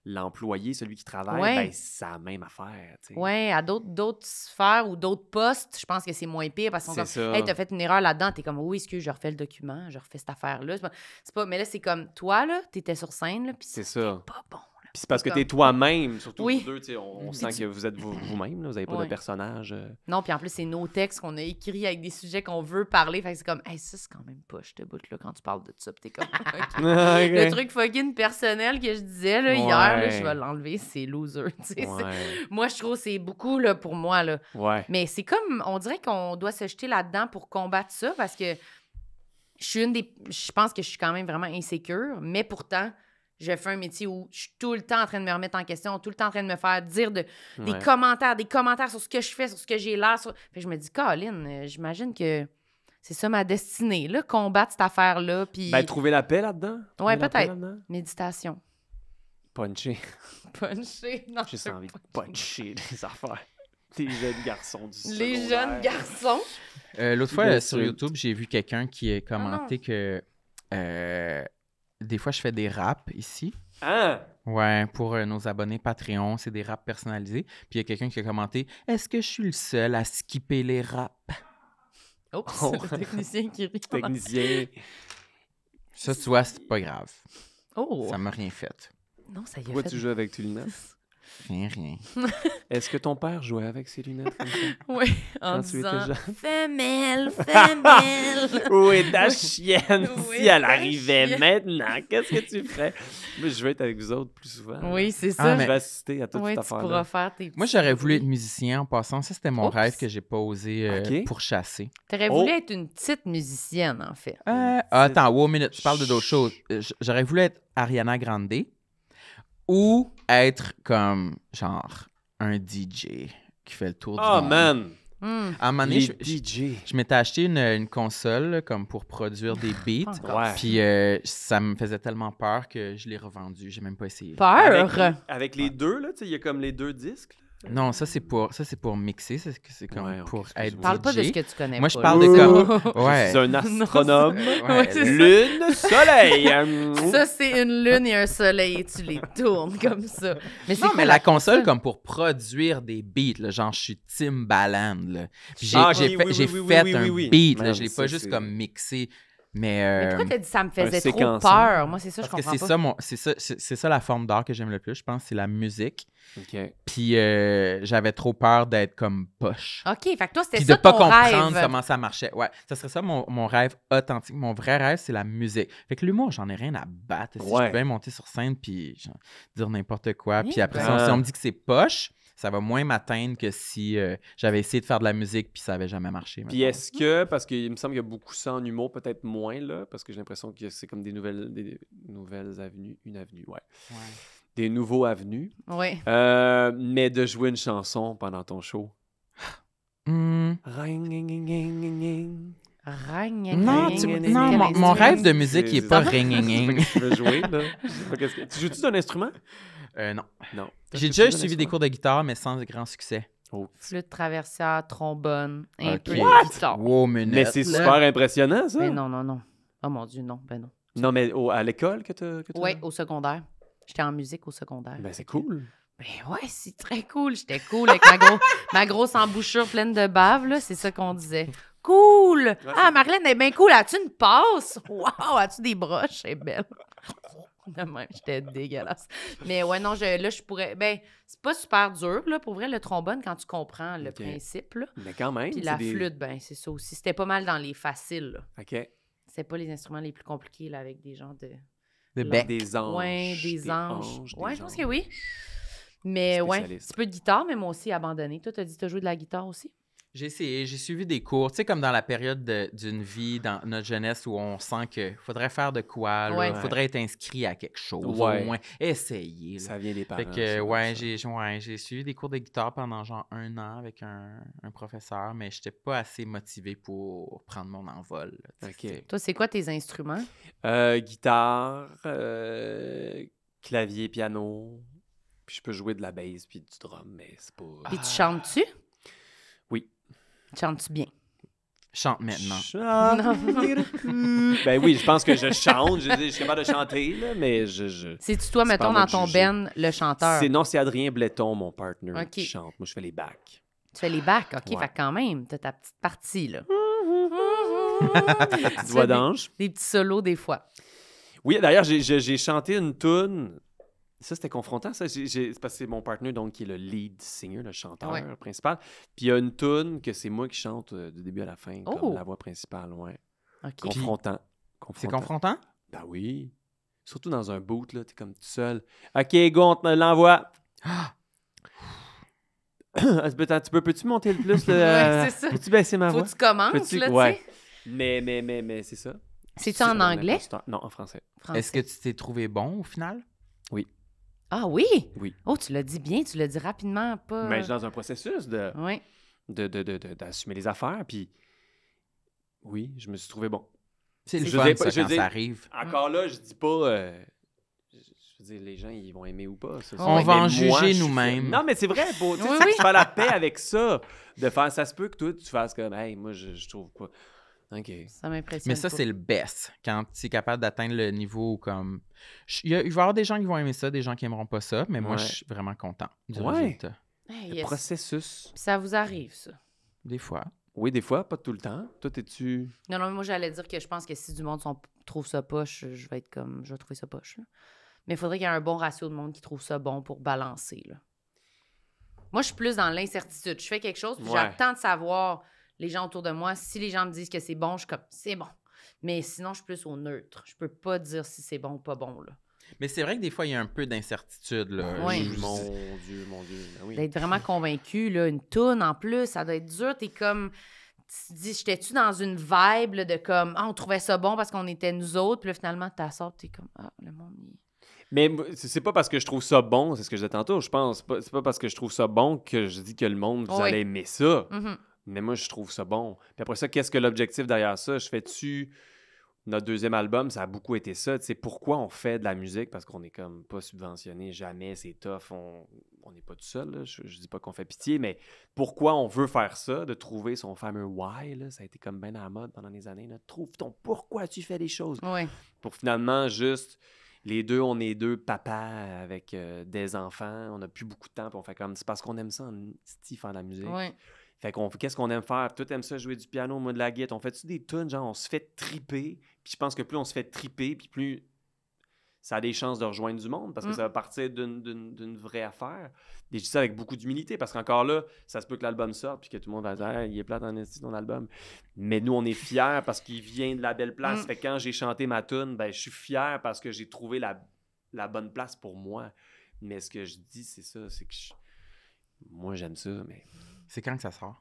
l'employé, celui qui travaille, Ouais. ben, c'est la même affaire. Tu sais. Ouais, à d'autres sphères ou d'autres postes, je pense que c'est moins pire parce qu'on C'est comme, ça. hey, t'as fait une erreur là-dedans, t'es comme, oui, excuse, je refais le document, je refais cette affaire-là. C'est pas, mais là, c'est comme, toi, là, t'étais sur scène, là, puis C'est c'était ça. pas bon. Puis c'est parce que comme- t'es toi-même, surtout Oui. vous deux, tu sais, on Puis sent tu- que vous êtes vous-même, là, vous n'avez pas Ouais. de personnage. Non, puis en plus, c'est nos textes qu'on a écrits avec des sujets qu'on veut parler. Fait que c'est comme, hey, ça, c'est quand même pas, je te boute, là, quand tu parles de ça. Puis t'es comme, OK. Le truc fucking personnel que je disais, là, hier, là, Ouais. je vais l'enlever, c'est loser. Tu sais, c'est- Ouais. Moi, je trouve que c'est beaucoup, là, pour moi, là. Ouais. Mais c'est comme, on dirait qu'on doit se jeter là-dedans pour combattre ça parce que je pense que je suis quand même vraiment insécure, mais pourtant, je fais un métier où je suis tout le temps en train de me remettre en question, tout le temps en train de me faire dire des Ouais. commentaires sur ce que je fais, sur ce que j'ai l'air. Fait que je me dis, Colin, j'imagine que c'est ça ma destinée, là, combattre cette affaire-là, puis Ben, trouver la paix là-dedans. Ouais, Trouver la paix peut-être. là-dedans. méditation. Puncher. Puncher. Non, J'ai je envie de veux pas. puncher les affaires. Les jeunes garçons du Les secondaire. jeunes garçons. L'autre fois, Bien sur sûr. YouTube, j'ai vu quelqu'un qui a commenté que des fois, je fais des raps ici. Hein? Ouais, pour nos abonnés Patreon, c'est des raps personnalisés. Puis il y a quelqu'un qui a commenté « Est-ce que je suis le seul à skipper les raps? Oups, Oh. le technicien qui rit. Technicien. » Ça, tu vois, c'est pas grave. Oh! Ça m'a rien fait. Non, ça y a Pourquoi fait... tu joues avec tes lunettes? Rien. Est-ce que ton père jouait avec ses lunettes comme ça? Oui, en Quand tu étais disant jeune. femelle, femelle. Où est ta chienne? Où Si est elle ta arrivait chienne? maintenant, qu'est-ce que tu ferais? Moi, je vais être avec vous autres plus souvent. Oui, c'est Ah, ça. Je mais- vais assister à toute Oui, cette tu pourras affaire-là. faire tes Moi, petits j'aurais voulu être bruits. musicien en passant. Ça, c'était mon Oups. rêve que j'ai pas osé Ok. pourchasser. T'aurais Oh. voulu être une petite musicienne, en fait. Attends, wow, minute, je parle de d'autres choses. J'aurais voulu être Ariana Grande ou être comme, genre, un DJ. qui fait le tour Oh, du monde. man! À un moment donné, Les je DJ. m'étais acheté une console là, comme pour produire des beats. Ouais. Puis ça me faisait tellement peur que je l'ai revendu. J'ai même pas essayé. Peur! Avec les deux, là, tu sais, il y a comme les deux disques. Là. Non, ça c'est pour mixer. C'est comme Ouais, ok, pour excuse-moi. être Parle pas de DJ. ce que tu connais Moi, pas. je parle de là. comme... Ouais. Je suis un astronome. Ouais, c'est ça. Lune, soleil. Ça, c'est une lune et un soleil et tu les tournes comme ça. Mais c'est Non, quoi mais la console comme pour produire des beats, là, genre je suis Timbaland. Là. Puis j'ai Ah, ok, j'ai fait, oui, j'ai oui, fait oui, un oui, oui. beat, là, Man, je l'ai ça, pas juste c'est- comme mixé. Mais Mais pourquoi t'as dit ça me faisait trop séquenceur. peur? Moi, c'est ça, je parce que comprends pas. c'est ça la forme d'art que j'aime le plus, je pense, c'est la musique. OK. Puis j'avais trop peur d'être comme poche. OK, fait que toi, c'était Puis de ça pas ton comprendre rêve. comment ça marchait. Ouais, ça serait ça mon rêve authentique. Mon vrai rêve, c'est la musique. Fait que l'humour, j'en ai rien à battre. Si je Ouais. pouvais monter sur scène puis genre, dire n'importe quoi. Eh Puis après ben. ça, si on me dit que c'est poche, ça va moins m'atteindre que si j'avais essayé de faire de la musique puis ça avait jamais marché. Puis mettons. est-ce que, parce qu'il me semble qu'il y a beaucoup ça en humour, peut-être moins, là, parce que j'ai l'impression que c'est comme des nouvelles avenues, une avenue, ouais. Ouais. Des nouveaux avenues. Oui. Mais de jouer une chanson pendant ton show. Hmm. Non, Non, mon rêve de musique, il est pas C'est ringing. pas que tu veux jouer, là. Je sais pas qu'est-ce que- Tu joues-tu d'un instrument? Non. Non. J'ai déjà suivi des cours de guitare, mais sans grand succès. Flûte traversière, trombone, un Ok. peu de What? guitare. Wow, minute. Mais c'est là. super impressionnant, ça. Mais non. Oh mon Dieu, non, ben non. Non, mais à l'école que tu Oui, au secondaire. J'étais en musique au secondaire. Ben, c'est cool. Ben ouais, c'est très cool. J'étais cool avec ma grosse embouchure pleine de bave, là. C'est ça qu'on disait. Cool! Ah, Marlène, elle est bien cool. As-tu une passe? Wow! As-tu des broches? Elle est belle. De même, j'étais dégueulasse. Mais ouais, non, là, je pourrais... Ben, c'est pas super dur, là, pour vrai, le trombone, quand tu comprends le Ok. principe, là. Mais quand même. Puis c'est la des- flûte, ben, c'est ça aussi. C'était pas mal dans les faciles, là. OK. C'est pas les instruments les plus compliqués, là, avec des gens de... De Là. bec. Des anges. Ouais, des anges. des Ouais, je pense anges. que oui. Mais ouais, un Spécialiste. petit peu de guitare, mais moi aussi abandonné. Toi, t'as dit que t'as joué de la guitare aussi? J'ai essayé, j'ai suivi des cours, tu sais, comme dans la période d'une vie, dans notre jeunesse, où on sent qu'il faudrait faire de quoi, là, Ouais. faudrait être inscrit à quelque chose, Ouais. au moins essayer. Là. Ça vient des parents. Fait que, souvent, ouais, ça. j'ai suivi des cours de guitare pendant genre 1 an avec un professeur, mais j'étais pas assez motivé pour prendre mon envol. Là, tu sais, Ok. c'était- Toi, c'est quoi tes instruments? Guitare, clavier, piano. Puis je peux jouer de la bass puis du drum, mais c'est pas... Puis tu chantes-tu? Oui. Chantes-tu bien? Chante maintenant. Ben oui, je pense que je chante. Je suis capable de chanter, là, mais je... C'est-tu toi, C'est mettons, pas à moi dans de ton juger. band, le chanteur? Non, c'est Adrien Bletton, mon partner, Ok. qui chante. Moi, je fais les backs. Tu fais les backs, OK? Ouais. Fait que quand même, t'as ta petite partie, là. Petite voix d'ange. Des petits solos, des fois. Oui, d'ailleurs, j'ai chanté une tune. Ça, c'était confrontant, ça. C'est parce que c'est mon partner, donc, qui est le lead singer, le chanteur Ouais. principal. Puis il y a une tune que c'est moi qui chante du début à la fin, Oh! comme la voix principale, ouais. OK. Confrontant. C'est confrontant? Ben oui. Surtout dans un boot, là, t'es comme tout seul. OK, go, on te l'envoie. Peux-tu monter le plus? Ouais, c'est ça. Peux-tu baisser ma Faut voix? que tu commences, Peux-tu- là, tu ouais. sais. Mais c'est ça. C'est-tu en anglais? Non, en français. Est-ce que tu t'es trouvé bon au final? Ah oui? Oui. Oh, tu l'as dit bien, tu l'as dit rapidement, pas... Mais je suis dans un processus Oui. d'assumer les affaires, puis oui, je me suis trouvé bon. C'est le Je fun, veux dire, ça, je veux quand dire- ça arrive. Encore là, je dis pas... je veux dire, les gens, ils vont aimer ou pas. Ça, On mais va en moi, juger je suis nous-mêmes. fait- Non, mais c'est vrai, tu sais, Oui, tu oui. fais la paix avec ça. De faire, ça se peut que toi, tu fasses comme, hey, moi, je trouve pas. OK. Ça m'impressionne. Mais ça, c'est le best. Quand tu es capable d'atteindre le niveau où, comme. Il va y avoir des gens qui vont aimer ça, des gens qui aimeront pas ça, mais moi, Ouais. je suis vraiment content du Ouais. résultat. Hey, Le yes. processus. Puis ça vous arrive, ça? Des fois. Oui, des fois, pas tout le temps. Toi, t'es-tu... Non, mais moi, j'allais dire que je pense que si du monde trouve ça poche, je vais être comme... Je vais trouver ça poche, là. Mais il faudrait qu'il y ait un bon ratio de monde qui trouve ça bon pour balancer, là. Moi, je suis plus dans l'incertitude. Je fais quelque chose, puis Ouais. j'attends de savoir les gens autour de moi. Si les gens me disent que c'est bon, je suis comme, c'est bon. Mais sinon, je suis plus au neutre. Je peux pas dire si c'est bon ou pas bon, là. Mais c'est vrai que des fois, il y a un peu d'incertitude. Là. Ouais. Mon Dieu. Ben oui. D'être vraiment convaincu, là, une toune en plus, ça doit être dur. T'es comme... Tu te dis, j'étais-tu dans une vibe là, de comme, ah, on trouvait ça bon parce qu'on était nous autres, puis là, finalement, t'as sorti, t'es comme, ah, le monde, Mais c'est pas parce que je trouve ça bon, c'est ce que je disais tantôt, je pense. C'est pas parce que je trouve ça bon que je dis que le monde, vous Oui. allez aimer ça. Mhm. Mais moi, je trouve ça bon. Puis après ça, qu'est-ce que l'objectif derrière ça? Je fais-tu... Notre deuxième album, ça a beaucoup été ça. Tu sais, pourquoi on fait de la musique? Parce qu'on est comme pas subventionné, jamais, c'est tough. On n'est pas tout seul, là. Je dis pas qu'on fait pitié, mais pourquoi on veut faire ça? De trouver son fameux why, là. Ça a été comme bien à la mode pendant des années, là. Trouve ton pourquoi tu fais les choses. Oui. Pour finalement, juste, les deux, on est deux papas avec des enfants. On n'a plus beaucoup de temps, puis on fait comme... C'est parce qu'on aime ça, faire de la musique. Oui. Fait qu'on qu'est-ce qu'on aime faire? Toi, t'aimes ça jouer du piano, moi de la guitare. On fait-tu des tunes, genre on se fait triper? Puis je pense que plus on se fait triper, puis plus ça a des chances de rejoindre du monde, parce que ça va partir d'une vraie affaire. Et je dis ça avec beaucoup d'humilité, parce qu'encore là, ça se peut que l'album sorte, puis que tout le monde va dire hey, « il est plate en esti ton album ». Mais nous, on est fiers parce qu'il vient de la belle place. Fait que quand j'ai chanté ma tune, ben je suis fier parce que j'ai trouvé la bonne place pour moi. Mais ce que je dis, c'est ça, c'est que moi, j'aime ça, mais... C'est quand que ça sort?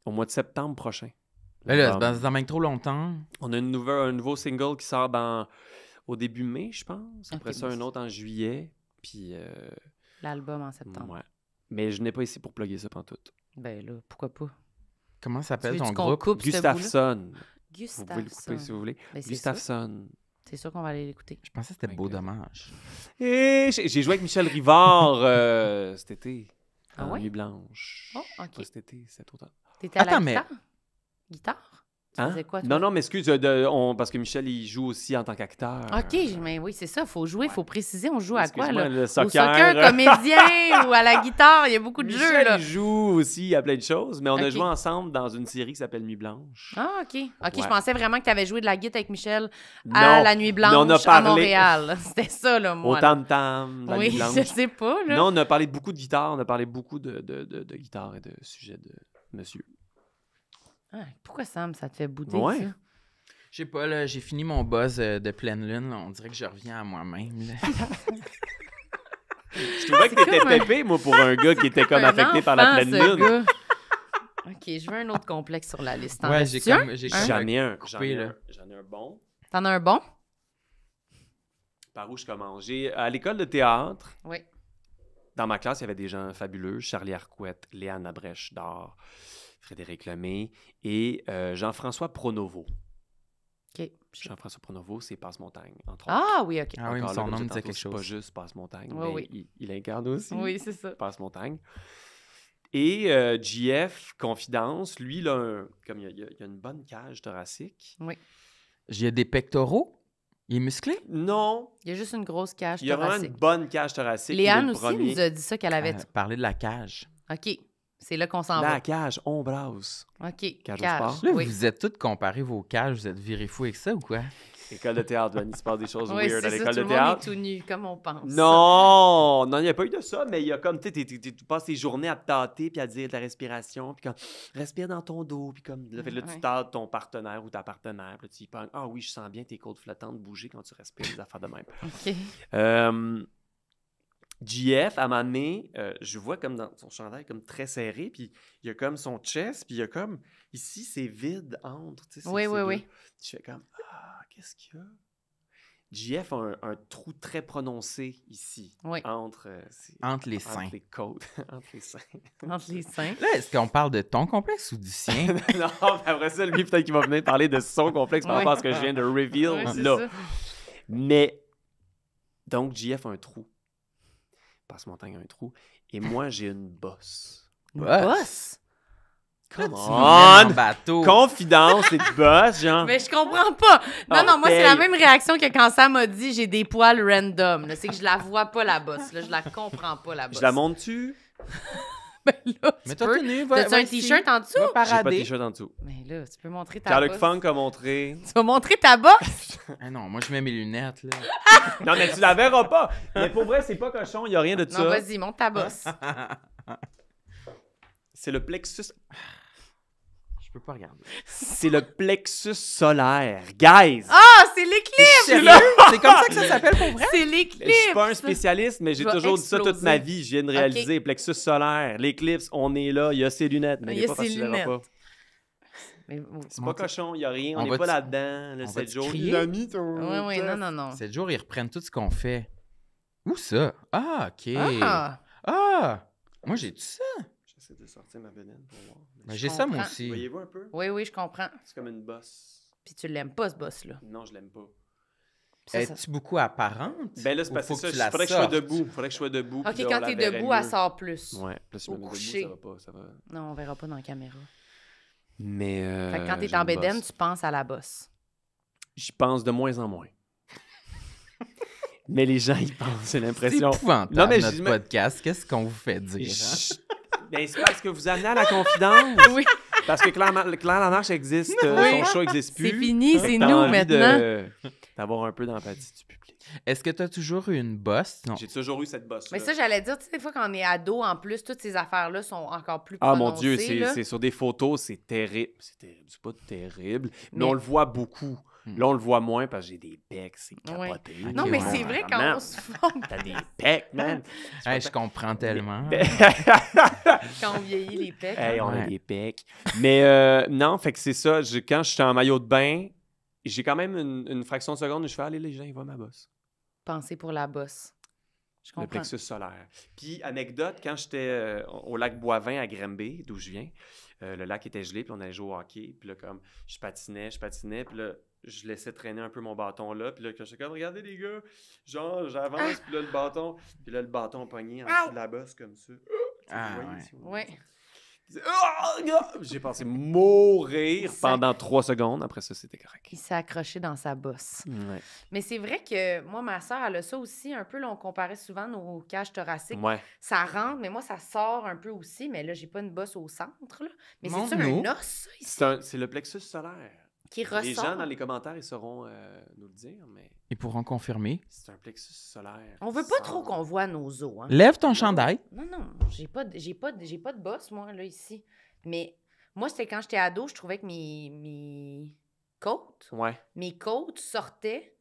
Au mois de septembre prochain. Ben là, c'est dans même trop longtemps. On a un nouveau single qui sort au début mai, je pense. Après Ok, ça, bon, un autre en juillet. Puis, L'album en septembre. ouais. Mais je n'ai pas ici pour plugger ça pantoute. Ben là, pourquoi pas? Comment s'appelle Tu veux ton qu'on groupe? coupe ce Gustafsson. Vous Gustafsson. pouvez le couper si vous voulez. Ben, c'est sûr. Gustafsson. C'est sûr qu'on va aller l'écouter. Je pensais que c'était My Beau God. Dommage. Et j'ai joué avec Michel Rivard cet été. Ah en ouais? Nuit Blanche. Oh, OK. Pas cet été, cet automne. T'étais à la Attends, mais- guitare? Guitare? Tu Hein? faisais quoi, toi? Non, non, mais excuse, parce que Michel, il joue aussi en tant qu'acteur. OK, mais oui, c'est ça. Faut jouer, faut préciser. On joue à quoi, Excuse-moi, là? le Au soccer. soccer, comédien ou à la guitare. Il y a beaucoup de jeux, Michel, là. il joue aussi à plein de choses, mais on a Ok. joué ensemble dans une série qui s'appelle Nuit Blanche. Ah, OK. OK, Ouais. je pensais vraiment que tu avais joué de la guitare avec Michel Non, à la Nuit mais on a Blanche à parlé- Montréal. C'était ça, là, moi. Au là. tam-tam, la Oui, Nuit Blanche. je sais pas, là. Non, on a parlé beaucoup de guitare, on a parlé beaucoup de guitare et de sujets de monsieur. Ah, pourquoi Sam, ça te fait bouder, Ouais. ça? Je sais pas, là, j'ai fini mon buzz de pleine lune. Là. On dirait que je reviens à moi-même. là. Je trouvais que t'étais comme un- pépé, moi, pour un gars qui était comme Un affecté par la enfant, pleine ce lune. gars. OK, je veux un autre complexe sur la liste. T'en Ouais, restes-tu j'ai un? comme. J'ai comme J'en ai un, coupé, là. j'en ai un bon. T'en as un bon? Par où je commence? À l'école de théâtre, Oui. dans ma classe, il y avait des gens fabuleux. Charlie Arquette, Léane Labrèche d'Or, Frédéric Lemay et Jean-François Pronovo. OK. Jean-François Pronovo, c'est Passe-Montagne, entre autres. Ah oui, OK. Ah oui, mais Encore son là, comme nom je me disais disait quelque tantôt, chose. c'est pas juste Passe-Montagne, Oui, mais oui. il incarne aussi Oui, c'est ça. Passe-Montagne. Et JF, Confidence, lui, comme il y a une bonne cage thoracique. J'ai des pectoraux. Il est musclé? Non, Il y a juste une grosse cage il y a vraiment thoracique. une bonne cage thoracique. Léane il est le aussi premier. nous a dit ça qu'elle avait... Parler de la cage. OK. C'est là qu'on s'en La va. cage, on brasse. OK. Cage au sport. Là, Oui. vous êtes tous comparés vos cages. Vous êtes virés fous avec ça ou quoi? École de théâtre, Vanny, il se passe des choses Oui, weird à c'est ça. l'école Tout de le monde est théâtre. tout nu, comme on pense. Non, il n'y a pas eu de ça, mais il y a comme, tu sais, tu passes tes journées à te tâter, puis à dire ta respiration, puis comme, respire dans ton dos, puis comme, là, Ouais. tu tâtes ton partenaire ou ta partenaire, puis là, tu y penses, ah oui, je sens bien tes côtes flottantes bouger quand tu respires, des affaires de même. OK. JF, à un moment donné, je vois comme dans son chandail comme très serré, puis il y a comme son chest, puis il y a comme, ici, c'est vide entre, tu sais. Oui, oui, oui. Je fais comme, qu'est-ce qu'il y a? JF a un trou très prononcé ici, Oui. entre Entre les seins. entre les côtes, entre les seins. Entre les seins. Là, est-ce qu'on parle de ton complexe ou du sien? Non, mais après ça, lui, peut-être qu'il va venir parler de son complexe par Oui. rapport à ce que je viens de reveal, Oui, c'est là. ça. Mais, donc, JF a un trou. Passe-Montagne a un trou. Et moi, j'ai une bosse. Une Ouais. bosse? Come Tu m'emmènes en on! bateau. Confidence et de bosse, genre. Mais je comprends pas. Non, non, moi, c'est la paye. même réaction que quand Sam m'a dit j'ai des poils random. là. C'est que je la vois pas, la bosse. Là. Je la comprends pas, la bosse. Je la monte-tu? Ben là, tu Mais toi, peux. tout nu, T'as-tu un t-shirt en dessous? Va J'ai pas de parader. t-shirt en dessous. Mais là, tu peux montrer ta Pierre-Luc bosse. Funk a montré. Tu vas montrer ta bosse? Ah non, moi, je mets mes lunettes, là. Non, mais tu la verras pas. Mais pour vrai, c'est pas cochon, il y a rien de Non, ça. vas-y, monte ta bosse. C'est le plexus. Je peux pas regarder. C'est le plexus solaire. Guys! Ah, c'est l'éclipse! C'est comme ça que ça s'appelle pour vrai? C'est Je l'éclipse! suis pas un spécialiste, mais j'ai Je vais toujours dit ça toute exploser. ma vie. Je viens de réaliser plexus solaire, l'éclipse, on est là, il y a ses lunettes, mais Il y il a est pas parce ses que tu verras lunettes. pas. C'est Mon pas Dieu. cochon, il n'y a rien, On on n'est va pas te- là-dedans. Le on 7 va te jours, crier? il a mis ton... Oui, non. 7 jours, ils reprennent tout ce qu'on fait. Où ça? Ah, OK. Ah! Ah! Moi, j'ai tout ça. J'essaie de sortir ma bedaine pour voir. Ben, Je j'ai ça, moi comprends. aussi. Voyez-vous un peu? Oui, je comprends. C'est comme une bosse. Puis tu l'aimes pas, ce boss-là. Non, je l'aime pas. Puis ça- Es-tu beaucoup apparente? Ben là, c'est Ou parce faut que ça, tu la faudrait que je sois sortes? debou. Faudrait que je sois debout. OK, puis là, on quand la t'es verrait debout, elle mieux. sort plus. Ouais, puis là, si je Au me mets coucher. debout, ça va pas. Non, on verra pas dans la caméra. Mais Fait que quand t'es j'ai en une bédaine, bosse. tu penses à la bosse. J'y pense de moins en moins. Mais les gens, ils pensent, j'ai C'est l'impression. épouvantable, Non, mais notre je- podcast. Qu'est-ce qu'on vous fait dire? Hein? Ben, c'est parce que vous amenez à la confidence. Oui. Parce que Claire Lamarche existe, son show n'existe plus. C'est fini, Fait c'est que t'as nous envie maintenant. d'avoir un peu d'empathie du public. Est-ce que tu as toujours eu une bosse? Non. J'ai toujours eu cette bosse. Mais ça, j'allais dire, tu sais, des fois, quand on est ado, en plus, toutes ces affaires-là sont encore plus Ah prononcées. mon Dieu, c'est là. c'est sur des photos, c'est terrible. C'est terrible, c'est pas terrible, mais Mais- on le voit beaucoup. Là, on le voit moins parce que j'ai des pecs, c'est Ouais. capoté. Non, Ok, mais ouais, c'est ouais, vrai, vraiment. quand on se forme, T'as des pecs, man. Hey, je comprends tellement. quand on vieillit les pecs. Hey, on a Ouais. des pecs. Mais non, fait que c'est ça. Quand je suis en maillot de bain, j'ai quand même une fraction de seconde où je fais aller les gens, ils voient ma bosse. Penser pour la bosse. Je Le comprends. plexus solaire. Puis, anecdote, quand j'étais au lac Boivin à Granby, d'où je viens, le lac était gelé, puis on allait jouer au hockey. Puis là, comme, je patinais, puis là, je laissais traîner un peu mon bâton là. Puis là, quand j'étais comme, regardez les gars, genre, j'avance, puis là, le bâton pogné en dessous de la bosse, comme ça. Ah, Vous voyez, ouais. si on- Ouais. J'ai pensé mourir Ça- pendant 3 secondes. Après ça, c'était correct. Il s'est accroché dans sa bosse. Ouais. Mais c'est vrai que moi, ma soeur, elle a ça aussi. Un peu, là, on comparait souvent nos cages thoraciques. Ouais. Ça rentre, mais moi, ça sort un peu aussi. Mais là, j'ai pas une bosse au centre. Là. Mais c'est Montre-nous. un os, ça, ici, C'est le plexus solaire. qui ressort. Les gens dans les commentaires, ils sauront nous le dire, mais Ils pourront confirmer. c'est un plexus solaire. On veut pas trop qu'on voit nos os. Hein. Lève ton chandail. Non, j'ai pas de bosse, moi, là, ici. Mais moi, c'était quand j'étais ado, je trouvais que mes côtes sortaient,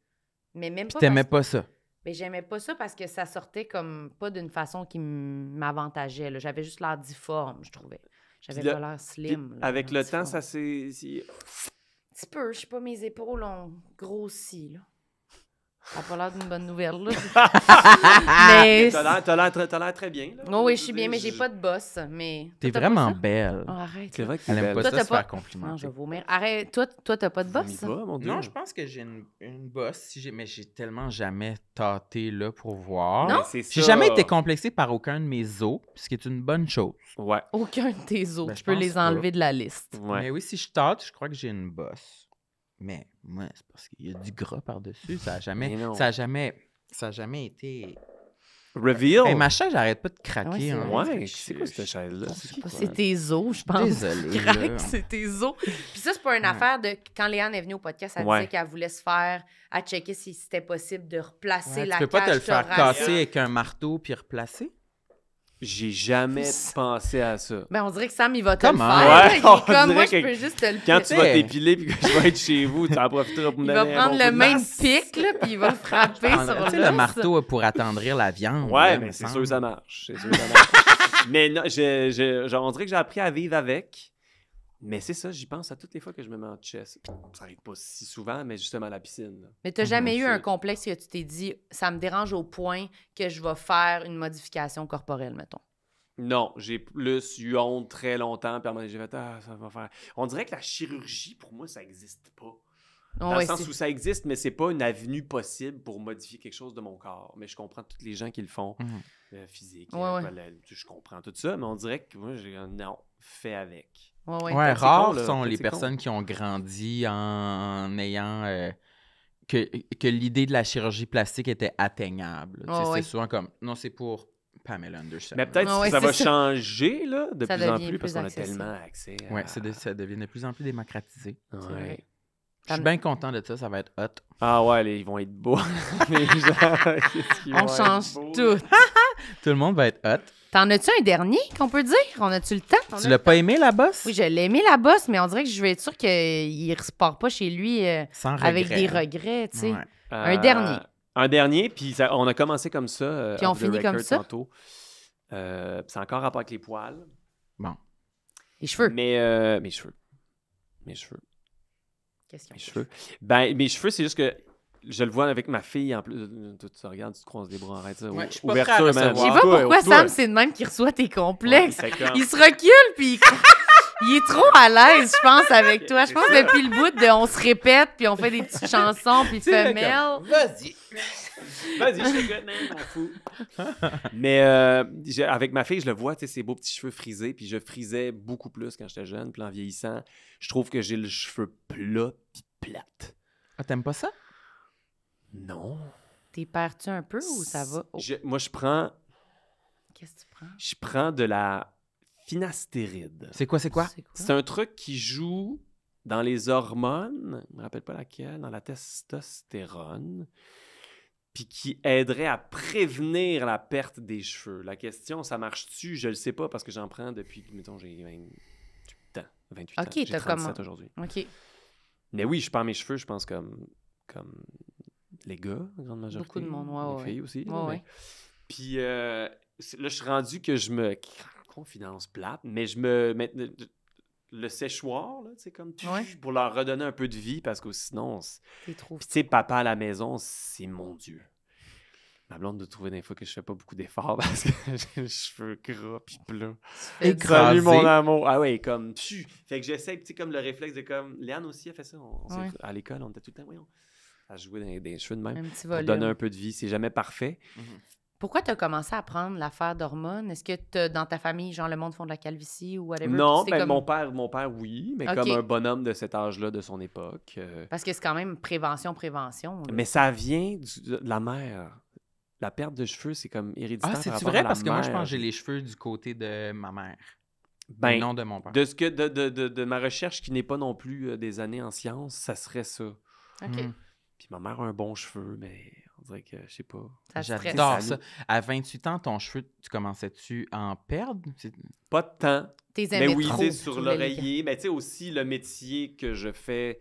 mais même Puis pas t'aimais parce... pas ça. Ben, j'aimais pas ça parce que ça sortait comme pas d'une façon qui m'avantageait. Là. J'avais juste l'air difforme, je trouvais. J'avais Puis pas là- l'air Puis, slim. là, avec le temps, difforme. ça s'est. Un petit peu, je sais pas, mes épaules ont grossi, là. Ça n'a pas l'air d'une bonne nouvelle, là. mais... T'as l'air très bien. Là. Oh, oui, je suis bien, mais j'ai pas de bosse. Mais... T'es Toi, t'as pas vraiment ça? belle. Oh, arrête. C'est vrai que Elle t'es aime pas belle. Toi, ça t'as se faire pas- complimenter. Non, je vais vomir. Arrête, toi, t'as pas de On y bosse? va, mon Dieu. Non, je pense que j'ai une bosse, mais j'ai tellement jamais tâté là pour voir. Non? Mais c'est J'ai ça. jamais été complexé par aucun de mes os, ce qui est une bonne chose. Ouais. Aucun de tes os. Ben, Tu je peux pense les pas. enlever de la liste. Ouais. Mais oui, si je tâte, je crois que j'ai une bosse. Mais moi, c'est parce qu'il y a du gras par-dessus. Ça a jamais, Mais non. ça a jamais été. Reveal. Hey, ma chaise, j'arrête pas de Ouais, craquer. c'est hein. vrai. Ouais, c'est quoi cette chaise-là? Je sais pas, c'est tes os, je pense. Désolé. Craque, là. c'est tes os. Puis ça, c'est pas une Ouais. affaire de... Quand Léane est venue au podcast, elle Ouais. disait qu'elle voulait se faire... à checker si c'était possible de replacer Ouais, la tu peux pas te cage le faire thoracique. casser avec un marteau puis replacer? J'ai jamais pensé à ça. Ben, on dirait que Sam, il va te Comment? le faire. Ouais, là. Il on est comme, dirait moi, je que peux juste te le Quand tu péter. vas t'épiler puis que je vais être chez vous, tu en profiteras pour me Il va donner un prendre bon le coup de même masse. pic, là, puis il va le frapper sur Tu sais, l'os. le marteau pour attendrir la viande. Ouais, là, mais me c'est semble. sûr que ça marche. C'est sûr que ça marche. Mais non, genre, on dirait que j'ai appris à vivre avec. Mais c'est ça, j'y pense à toutes les fois que je me mets en chest. Ça arrive pas si souvent, mais justement à la piscine. là. Mais t'as jamais eu C'est- un complexe que tu t'es dit, ça me dérange au point que je vais faire une modification corporelle, mettons. Non, j'ai plus eu honte très longtemps, puis à un moment donné, j'ai fait ça va faire. On dirait que la chirurgie, pour moi, ça n'existe pas. Dans Ouais, le sens c'est- où ça existe, mais c'est pas une avenue possible pour modifier quelque chose de mon corps. Mais je comprends tous les gens qui le font, physique, Ouais. je comprends tout ça, mais on dirait que moi, j'ai un non, fait avec. Ouais. Ouais, c'est rares con, là. sont Peut-être les c'est personnes qui ont grandi en ayant que l'idée de la chirurgie plastique était atteignable. Tu sais, Ouais. C'est souvent comme non, c'est pour Pamela Anderson. Mais peut-être Ah ouais, que ça c'est va ça. changer là, de Ça plus en devient plus parce plus qu'on a accessible. tellement accès à... Ouais, ça devient de plus en plus démocratisé. Ouais. vrai. Je suis bien content de ça, ça va être hot. Ah ouais, ils vont être beaux. Les gens, qu'est-ce qu'ils On vont change être beaux. tout. Tout le monde va être hot. T'en as-tu un dernier qu'on peut dire? On a-tu le temps? On Tu a l'as le pas temps? aimé, la bosse? Oui, je l'ai aimé la bosse, mais on dirait que je veux être sûre qu'il ne repart pas chez lui Sans regret. avec des regrets, tu sais. Ouais. Un dernier. Un dernier, puis on a commencé comme ça. Puis on off the finit comme record ça? Tantôt. C'est encore rapport avec les poils. Bon. Les cheveux. Mais mes cheveux. Mes cheveux. Qu'est-ce qu'il y Mes a? cheveux. Ben, mes cheveux, c'est juste que je le vois avec ma fille en plus. Tu te regardes, tu te croises les bras, arrête ça. Ouais, je suis pas prêt à recevoir. Je sais pas Ouvre-toi, pourquoi ouvre-toi. Sam, c'est de même qui reçoit tes complexes. Ouais, c'est comme- Il se recule, puis il est trop à l'aise, je pense, avec toi. Je pense que depuis le bout de on se répète, puis on fait des petites chansons, puis sais, femelles. Vas-y. Vas-y, je te connais, m'en fous. Mais avec ma fille, je le vois, tu sais, ses beaux petits cheveux frisés, puis je frisais beaucoup plus quand j'étais jeune, puis en vieillissant, je trouve que j'ai le cheveu plat puis plate. Ah, t'aimes pas ça? Non. T'es perdu un peu ou ça va? Oh, Moi, je prends qu'est-ce que tu prends? Je prends de la finastéride. C'est quoi? C'est un truc qui joue dans les hormones, je me rappelle pas laquelle, dans la testostérone, puis qui aiderait à prévenir la perte des cheveux. La question, ça marche-tu? Je le sais pas parce que j'en prends depuis, mettons, j'ai 28 ans. 28 ans. OK, J'ai t'as 37 comment? aujourd'hui. OK. Mais oui, je perds mes cheveux, je pense, comme les gars, en grande majorité. Beaucoup de monde, ouais, les ouais. filles aussi. là, Ouais, mais- ouais. Puis là, je suis rendu que je me... Confidence plate, mais je me... Le séchoir, là, tu sais, comme... Ouais. Pour leur redonner un peu de vie, parce que sinon... T'es trop... Puis tu sais, papa à la maison, c'est mon Dieu. Ma blonde de trouver des fois que je fais pas beaucoup d'efforts parce que j'ai les cheveux gras puis plats. Écrasé. Salut mon amour. Ah ouais, comme... Fait que j'essaie, tu sais, comme le réflexe de comme... Léane aussi a fait ça. Ouais. À l'école, on était tout le temps, voyons, à jouer dans des cheveux de même. Un petit Pour donner un volume. peu de vie. C'est jamais parfait. Pourquoi t'as commencé à prendre l'affaire d'hormones? Est-ce que dans ta famille, genre, le monde font de la calvitie ou whatever? Non, puis ben, c'est comme... mon père, oui, mais Ok. comme un bonhomme de cet âge-là, de son époque. Parce que c'est quand même prévention. là. Mais ça vient de la mère. La perte de cheveux, c'est comme héréditaire. Ah, par c'est-tu rapport à vrai? la Parce que moi, je mère. pense que j'ai les cheveux du côté de ma mère. Ben, non de mon père. de ce que de ma recherche qui n'est pas non plus des années en sciences, ça serait ça. OK. Mm. Puis ma mère a un bon cheveu, mais on dirait que, je sais pas. Ça stresse. J'adore ça. À 28 ans, ton cheveu, tu commençais-tu à en perdre? Pas de temps. T'es Mais aimais oui, trop, tu sais, tu sur voulais les- l'oreiller. Mais tu sais, aussi, le métier que je fais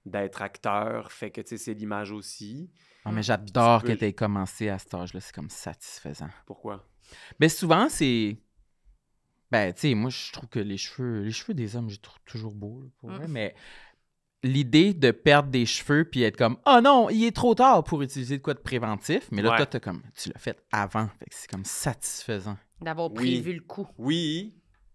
d'être acteur fait que, tu sais, c'est l'image aussi. Ah, mais j'adore Puis tu que peux- tu aies commencé à cet âge-là. C'est comme satisfaisant. Pourquoi? Mais souvent, c'est... Ben, tu sais, moi, je trouve que les cheveux des hommes, je trouve toujours beaux, là, pour vrai. Mais l'idée de perdre des cheveux puis être comme « Oh non, il est trop tard pour utiliser de quoi de préventif. » Mais là, Ouais. toi, tu l'as fait avant. Fait que c'est comme satisfaisant. D'avoir Oui. prévu le coup. Oui.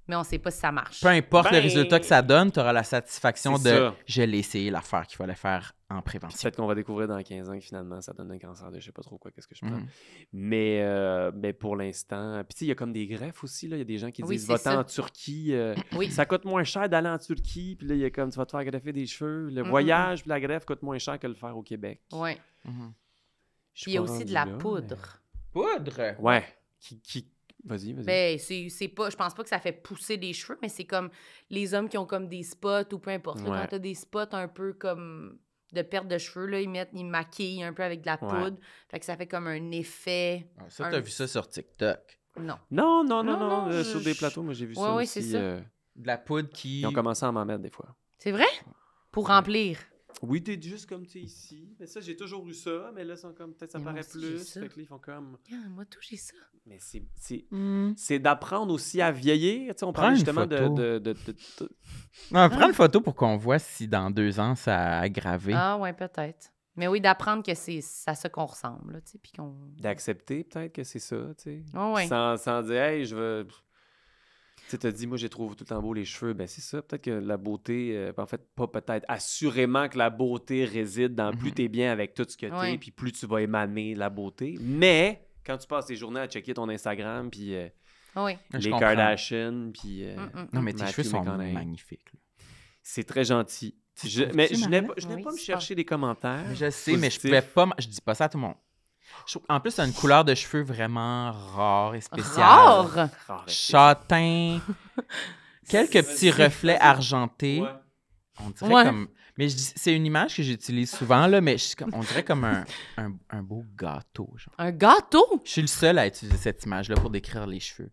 Mais on sait pas si ça marche. Peu importe le Ben, résultat que ça donne, tu auras la satisfaction c'est de ça. « Je l'ai essayé l'affaire qu'il fallait faire en Puis prévention. peut-être qu'on va découvrir dans 15 ans que finalement, ça donne un cancer de je sais pas trop quoi, qu'est-ce que je prends. Mhm. Mais pour l'instant... Puis tu sais, il y a comme des greffes aussi, là. Il y a des gens qui Oui, disent c'est va-t'en ça. en Turquie. Oui. Ça coûte moins cher d'aller en Turquie. Puis là, il y a comme, tu vas te faire greffer des cheveux. Le Mhm. voyage puis la greffe coûte moins cher que le faire au Québec. Ouais. Mhm. Je suis Puis il y a pas aussi de rendu la là, poudre. Poudre? mais- Ouais. Vas-y. Ben, c'est pas... Je pense pas que ça fait pousser des cheveux, mais c'est comme les hommes qui ont comme des spots ou peu importe. là, Ouais. Quand t'as des spots un peu comme de perte de cheveux, là, ils maquillent un peu avec de la Ouais. poudre. Fait que ça fait comme un effet... Ah, ça, t'as vu ça sur TikTok. Non. Non, Non, sur des plateaux, moi j'ai vu Ouais, ça ouais, aussi. c'est ça. De la poudre qui... Ils ont commencé à m'en mettre des fois. C'est vrai? Pour remplir. Oui, t'es juste comme tu es ici. Mais ça, j'ai toujours eu ça. Mais là, sont comme peut-être ça Mais moi paraît aussi, j'ai plus. ça. Fait que là, ils font comme. Yeah, moi, tout, j'ai ça. Mais c'est Hmm. c'est d'apprendre aussi à vieillir. Tu sais, on Prends parlait une justement photo. de Non, prends une photo pour qu'on voit si dans 2 ans, ça a aggravé. Ah, ouais, peut-être. Mais oui, d'apprendre que c'est à ça qu'on ressemble, là, tu sais, puis qu'on... d'accepter peut-être que c'est ça. Tu sais. Ah ouais. Sans dire, hey, je veux. Tu sais, t'as dit, moi, j'ai trouvé tout le temps beau les cheveux. Ben, c'est ça. Peut-être que la beauté, en fait, pas peut-être. Assurément que la beauté réside dans plus Mhm. t'es bien avec tout ce que t'es, Ouais. puis plus tu vas émaner la beauté. Mais quand tu passes tes journées à checker ton Instagram, puis Ah oui. Je les comprends. Kardashians, puis Non, mais tes Matthew cheveux sont McConaughey. magnifiques. là. c'est très gentil. trouves-tu, Mais je n'ai Marilyn? pas, je n'ai Oui, pas me c'est chercher des commentaires. Mais je sais, mais je positifs. pouvais pas... Je dis pas ça à tout le monde. En plus, t'as une couleur de cheveux vraiment rare et spéciale. Rare! Rare, Châtain. Quelques petits reflets argentés. Ouais. On dirait Ouais. comme... Mais c'est une image que j'utilise souvent, là, mais on dirait comme un beau gâteau. Genre. Un gâteau? Je suis le seul à utiliser cette image-là pour décrire les cheveux.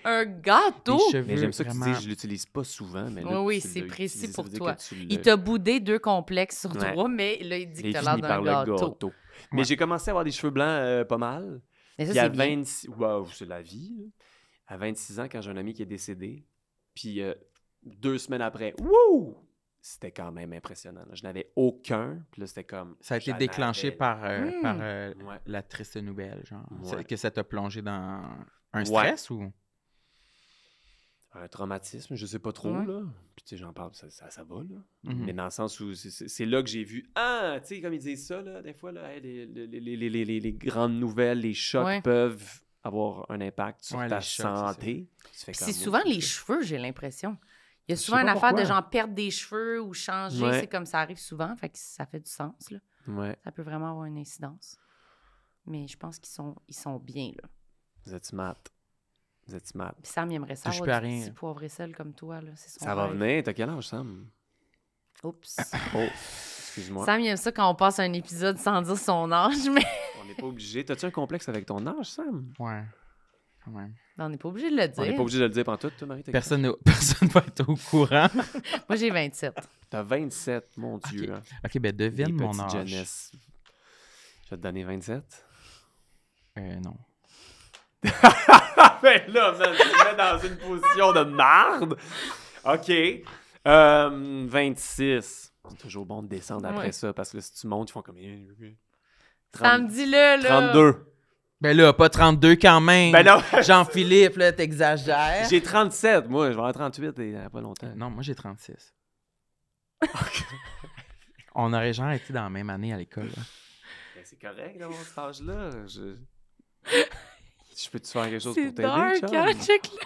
Un gâteau? Les cheveux Mais j'aime ça que vraiment... tu dis, je l'utilise pas souvent. Mais là, Oui, tu c'est l'as précis utilisé, ça pour veut dire toi. que tu l'as- Il t'a boudé 2 complexes sur Ouais. 3, mais là, il dit que Il t'as finit l'air par d'un le gâteau. gâteau. Mais Ouais. j'ai commencé à avoir des cheveux blancs pas mal. Mais ça, Puis à c'est bien. 26... Wow, c'est la vie. Là. À 26 ans, quand j'ai un ami qui est décédé, puis 2 semaines après, wouh! c'était quand même impressionnant. Là. Je n'avais aucun, puis là, c'était comme... Ça a été j'en déclenché avais. par Ouais. la triste nouvelle, genre. Ouais. Que ça t'a plongé dans un Ouais. stress ou... Un traumatisme, je sais pas trop, Ouais. là. Puis, tu sais, j'en parle, ça va, là. Mhm. Mais dans le sens où c'est là que j'ai vu... Ah! Tu sais, comme ils disent ça, là, des fois, là, hey, les grandes nouvelles, les chocs Ouais. peuvent avoir un impact sur Ouais, ta les chocs, santé. Tu fais Puis comme, c'est souvent oh, les cheveux, j'ai l'impression. Il y a Je souvent sais une pas affaire de pourquoi. genre perdre des cheveux ou changer. Ouais. C'est comme ça arrive souvent. Fait que ça fait du sens, là. Ouais. Ça peut vraiment avoir une incidence. Mais je pense qu'ils sont bien, là. Vous êtes smart. Vous êtes smart. Puis Sam, il aimerait ça Touche avoir plus à du rien. petit poivre et sel comme toi, là. C'est son Ça va rêve. venir. T'as quel âge, Sam? Oups. Oh, excuse-moi. Sam, il aime ça quand on passe un épisode sans dire son âge, mais On n'est pas obligé. T'as-tu un complexe avec ton âge, Sam? Ouais, quand même. on n'est pas obligé de le On n'est dire. pas obligé de le dire pantoute, toi, Marie. Personne va être au courant. Moi, j'ai 27. T'as 27, mon Dieu. Ok. Hein. OK, ben Des devine mon petites âge. jeunesse. Je vais te donner 27. Non. Ben là, man, tu me mets dans une position de marde. OK. 26. C'est toujours bon de descendre après Ouais. ça, parce que là, si tu montes, ils font comme... Sam, dis-le, là. 32. Ben là, pas 32 quand même. Ben non, Jean-Philippe, là, t'exagères. j'ai 37. Moi, je vais avoir 38 il n'y a pas longtemps. Non, moi, j'ai 36. On aurait genre été dans la même année à l'école. là. Ben, c'est correct, dans cet âge-là. Je peux-tu faire quelque chose C'est pour t'aider, dark, chum? hein, check-là.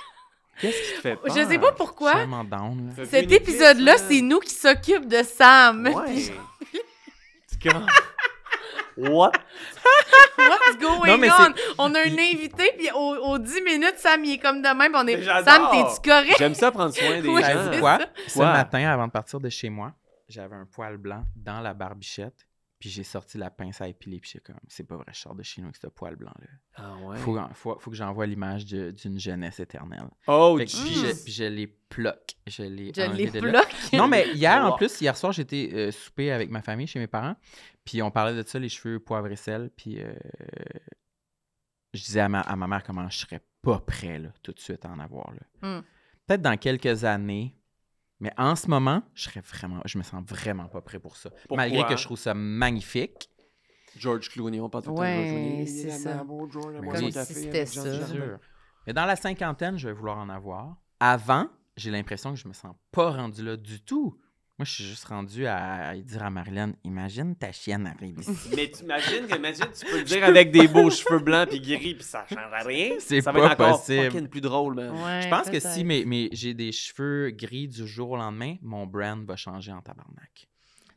Qu'est-ce qui te fait peur? Je sais pas Je suis pourquoi. vraiment down. Là. T'as vu Cet une éclipse, épisode-là, hein? c'est nous qui s'occupent de Sam. Ouais. C'est comme... What? What's going Non, mais on? On a un invité, puis aux 10 minutes, Sam, il est comme de même, puis on est... Mais j'adore. Sam, t'es-tu correct? J'aime ça prendre soin des Oui, gens. Savez-vous c'est quoi? ça. Ce Quoi? matin, avant de partir de chez moi, j'avais un poil blanc dans la barbichette. Puis j'ai sorti la pince à épiler. Puis j'étais comme, c'est pas vrai, je sors de chez nous avec ce poil blanc-là. Ah ouais? Faut que j'envoie l'image d'une jeunesse éternelle. Oh, Fait que- jeez. puis je les bloque. Je les Je enlevé les de là. bloque. Non, mais hier, en Wow. plus, hier soir, j'étais souper avec ma famille chez mes parents. Puis on parlait de ça, les cheveux poivre et sel. Puis je disais à ma mère comment je serais pas prêt là, tout de suite à en avoir. Là. Peut-être dans quelques années, mais en ce moment, je me sens vraiment pas prêt pour ça. Pourquoi? Malgré que je trouve ça magnifique. George Clooney, on parle tout le temps de Ouais, George Clooney. c'est Il est ça. un beau George, un Comme bon si café c'était avec Jean ça. Dujardin. Sûr. Mais dans la cinquantaine, je vais vouloir en avoir. Avant, j'ai l'impression que je me sens pas rendu là du tout. Moi, je suis juste rendu à dire à Marilyn, imagine ta chienne arrive ici. Mais tu imagines tu peux le dire avec des beaux cheveux blancs puis gris puis ça change rien. C'est ça pas va être encore possible. fucking plus drôle, man. Ouais, Je pense que peut-être. si mais j'ai des cheveux gris du jour au lendemain, mon brand va changer en tabarnak.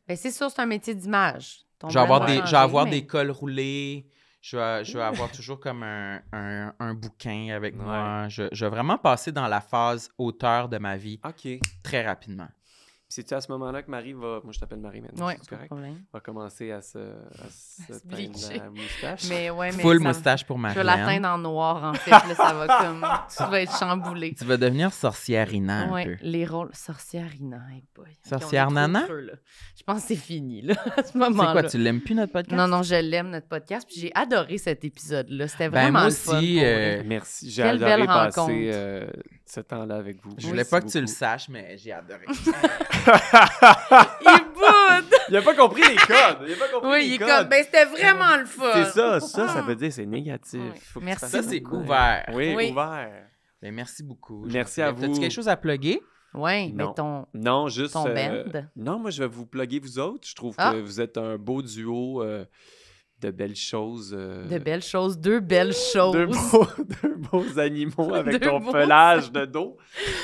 Ben, c'est sûr, c'est un métier d'image. Ton Je vais avoir, brand va je vais changer, avoir mais- des cols roulés. Je vais avoir toujours comme un bouquin avec moi. Je vais vraiment passer dans la phase auteur de ma vie OK. Puis très rapidement. c'est-tu à ce moment-là que Marie va... Moi, je t'appelle Marie maintenant, Ouais, c'est pas de correct? problème. Va commencer à se teindre bleacher. la moustache. Mais ouais, mais Full ça- moustache pour Je Marilyn. vais l'atteindre en noir, en fait. Là, ça va comme... Tu vas être chamboulé. Tu vas devenir sorcière Rina un Ouais, peu. les rôles... Sorcière Rina, hey boy. Ok, Sorcière on est trop Nana? creux, là. Je pense que c'est fini, là, à ce C'est moment-là. quoi, tu l'aimes plus notre podcast? Non, non, je l'aime, notre podcast. Puis j'ai adoré cet épisode-là. C'était Ben, vraiment moi le fun. aussi, pour vrai. Merci, j'ai Quelle adoré belle passer rencontre. ce temps-là avec vous. Je voulais Merci pas que tu le beaucoup. saches, mais j'ai adoré. Il boude! Il a pas compris les codes. Il a pas compris Oui, les il est codes. comme... Ben, c'était vraiment le fun. C'est ça, ça veut dire c'est négatif. Ouais. Faut que tu Merci fasses Ça, c'est beaucoup. ouvert. Oui, Oui. ouvert. Ben, merci beaucoup. Merci à vous. As-tu quelque chose à plugger? Oui, mais Non. ton... Non, juste. Ton band? Non, moi, je vais vous plugger vous autres. Je trouve Ah. que vous êtes un beau duo de belles choses. De belles choses, deux belles choses. Deux beaux animaux avec Deux ton beaux pelage de dos.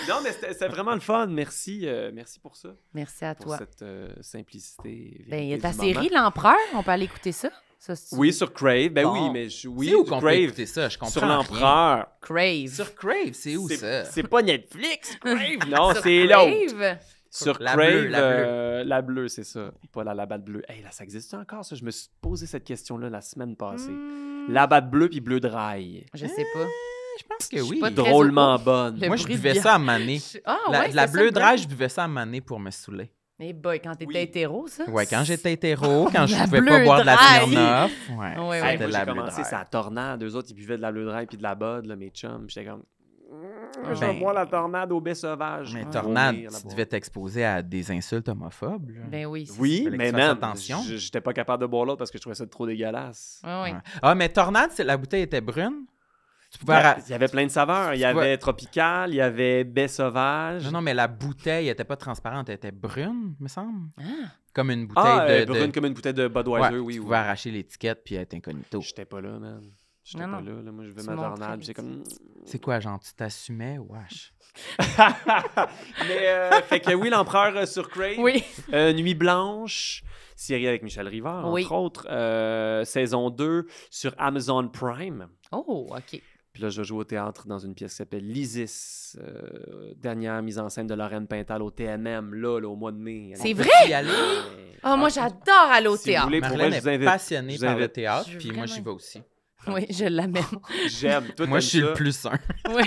Non, mais c'était vraiment le fun. Merci, merci pour ça. Merci à Pour toi. cette simplicité. Ben, il y a vérité ta du moment. série L'Empereur. On peut aller écouter ça? Ça, c'est- Oui, sur Crave. Ben Bon. oui, mais oui, C'est où qu'on peut Crave. écouter ça? Je comprends Sur rien. l'Empereur. Crave. Sur Crave, c'est où ça? C'est pas Netflix, Crave. Non, Sur c'est Crave. l'autre. Sur La Crave, bleue, la la bleue, c'est ça. Pas la batte bleue. Hey, là, ça existe encore, ça? Je me suis posé cette question-là la semaine passée. La batte bleue puis bleu dry. Je sais pas. Je pense que Je suis oui. pas très Drôlement au bonne. Le Moi, je bruit de buvais bière. ça à maner. Ah, La, ouais, la c'est bleue ça, le dry, je buvais ça à maner pour me saouler. Mais boy, quand t'étais Oui. hétéro, ça? Ouais, quand j'étais hétéro, quand je La pouvais pas bleue boire de la dry. Smirnoff. Ouais, Ouais, c'était ouais. Hey, de moi, la j'ai bleue commencé, dry. c'est à Tornade. Eux autres, ils buvaient de la bleue dry puis de la Bud, là, mes chums. J'étais comme... Je vais voir la tornade au baie sauvage. Mais Ah, tornade, vomir tu là-bas. devais t'exposer à des insultes homophobes. Là. Ben oui. c'est Oui, Fallait que mais tu fasses man, attention. j'étais pas capable de boire l'autre parce que je trouvais ça trop dégueulasse. ça. Ouais, ouais. Ouais. Ah, mais tornade, la bouteille était brune. Tu pouvais... Il y avait plein de saveurs. Il y avait tropical, il y avait baie sauvage. Non, mais la bouteille n'était pas transparente, elle était brune, me semble. Ah. Comme une bouteille brune comme une bouteille de Budweiser, Ouais, oui. tu oui. pouvais arracher l'étiquette puis être incognito. J'étais pas là, man. J'étais Non, pas non. là. Moi, je veux Tu ma montrais tornade. les C'est comme... C'est quoi, genre, tu t'assumais? Wesh. Mais, fait que oui, l'Empereur sur Crave. Oui. Nuit Blanche, série avec Michel Rivard, Oui. entre autres. Saison 2 sur Amazon Prime. Oh, OK. Puis là, je joue au théâtre dans une pièce qui s'appelle L'Isis. Dernière mise en scène de Lorraine Pintal au TMM, là, au mois de mai. C'est On vrai? peut y aller? Ah, moi, j'adore aller au Si vous théâtre. voulez, pour Marilyn vrai, je vous est invite. passionnée Je vous par le invite. théâtre, Je veux puis moi, vraiment- j'y vais aussi. Oui, je l'amène. J'aime. Toi, Moi, t'aimes je suis ça. le plus un. Oui.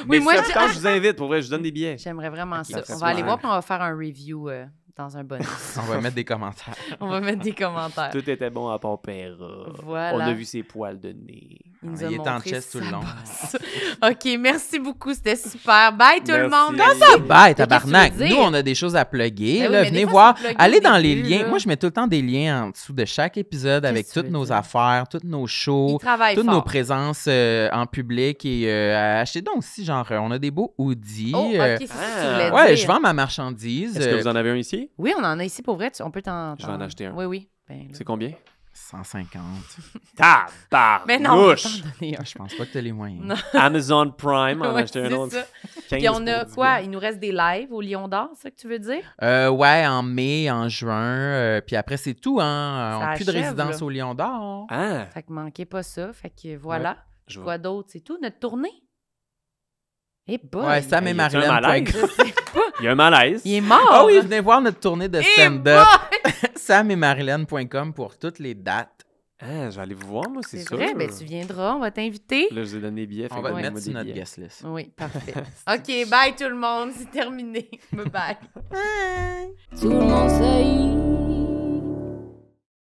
Mais Oui, moi, septembre, je vous invite. Pour vrai, je vous donne des billets. J'aimerais vraiment ça. ça On va aller super. voir, puis on va faire un review dans un bonus. On va mettre des commentaires. On va mettre des commentaires. Tout était bon à part Pera. Voilà. On a vu ses poils de nez. Il nous Il a est en montré chest tout le sa long. bosse. OK, merci beaucoup. C'était super. Bye tout le Merci. monde. Comment ça? Bye, qu'est-ce que tabarnak. tu veux dire? Nous, on a des choses à plugger. Ben oui, là, mais venez des fois, voir. c'est plugué Allez au dans début, les liens. là. Moi, je mets tout le temps des liens en dessous de chaque épisode avec Qu'est-ce que tu toutes veux nos dire? affaires, toutes nos shows, Il travaille toutes fort. nos présences en public. Et achetez donc aussi, genre, on a des beaux hoodies. Oh, OK, c'est ça que tu voulais Ouais, dire. je vends ma marchandise. Est-ce que vous en avez un ici? Oui, on en a ici pour vrai. On peut t'en... Je vais en acheter un. Oui, oui. Ben, là. C'est combien? 150. Tabarnouche! Mais non, on va t'en donner un. Je pense pas que t'as les moyens. Non. Amazon Prime, en Ouais, acheter un c'est autre. ça. 15 Puis on a pour 10 quoi? billets. Il nous reste des lives au Lion d'Or, c'est ça que tu veux dire? Ouais, en mai, en juin. Puis après, c'est tout, hein. On Ça n'a plus de achève, résidence là. au Lion d'Or. Ah! Fait que manquez pas ça. Fait que voilà. Je vois. Quoi d'autre? C'est tout? Notre tournée? Eh boy! Ouais, Sam et Hey, y a-tu un Marilyn. malaise? Je sais pas. Il y a un malaise. Il est mort! Ah oui, venez voir notre tournée de Eh stand-up. boy! SamEtMarilyn.com pour toutes les dates. Ah, je vais aller vous voir, moi, c'est C'est sûr. vrai, ben tu viendras, on va t'inviter. Là, je vous ai donné des billets. On fait va que te donnez-moi mettre des sur notre billets. guest list. Oui, parfait. OK, bye tout le monde, c'est terminé. Bye bye. Tout le monde sait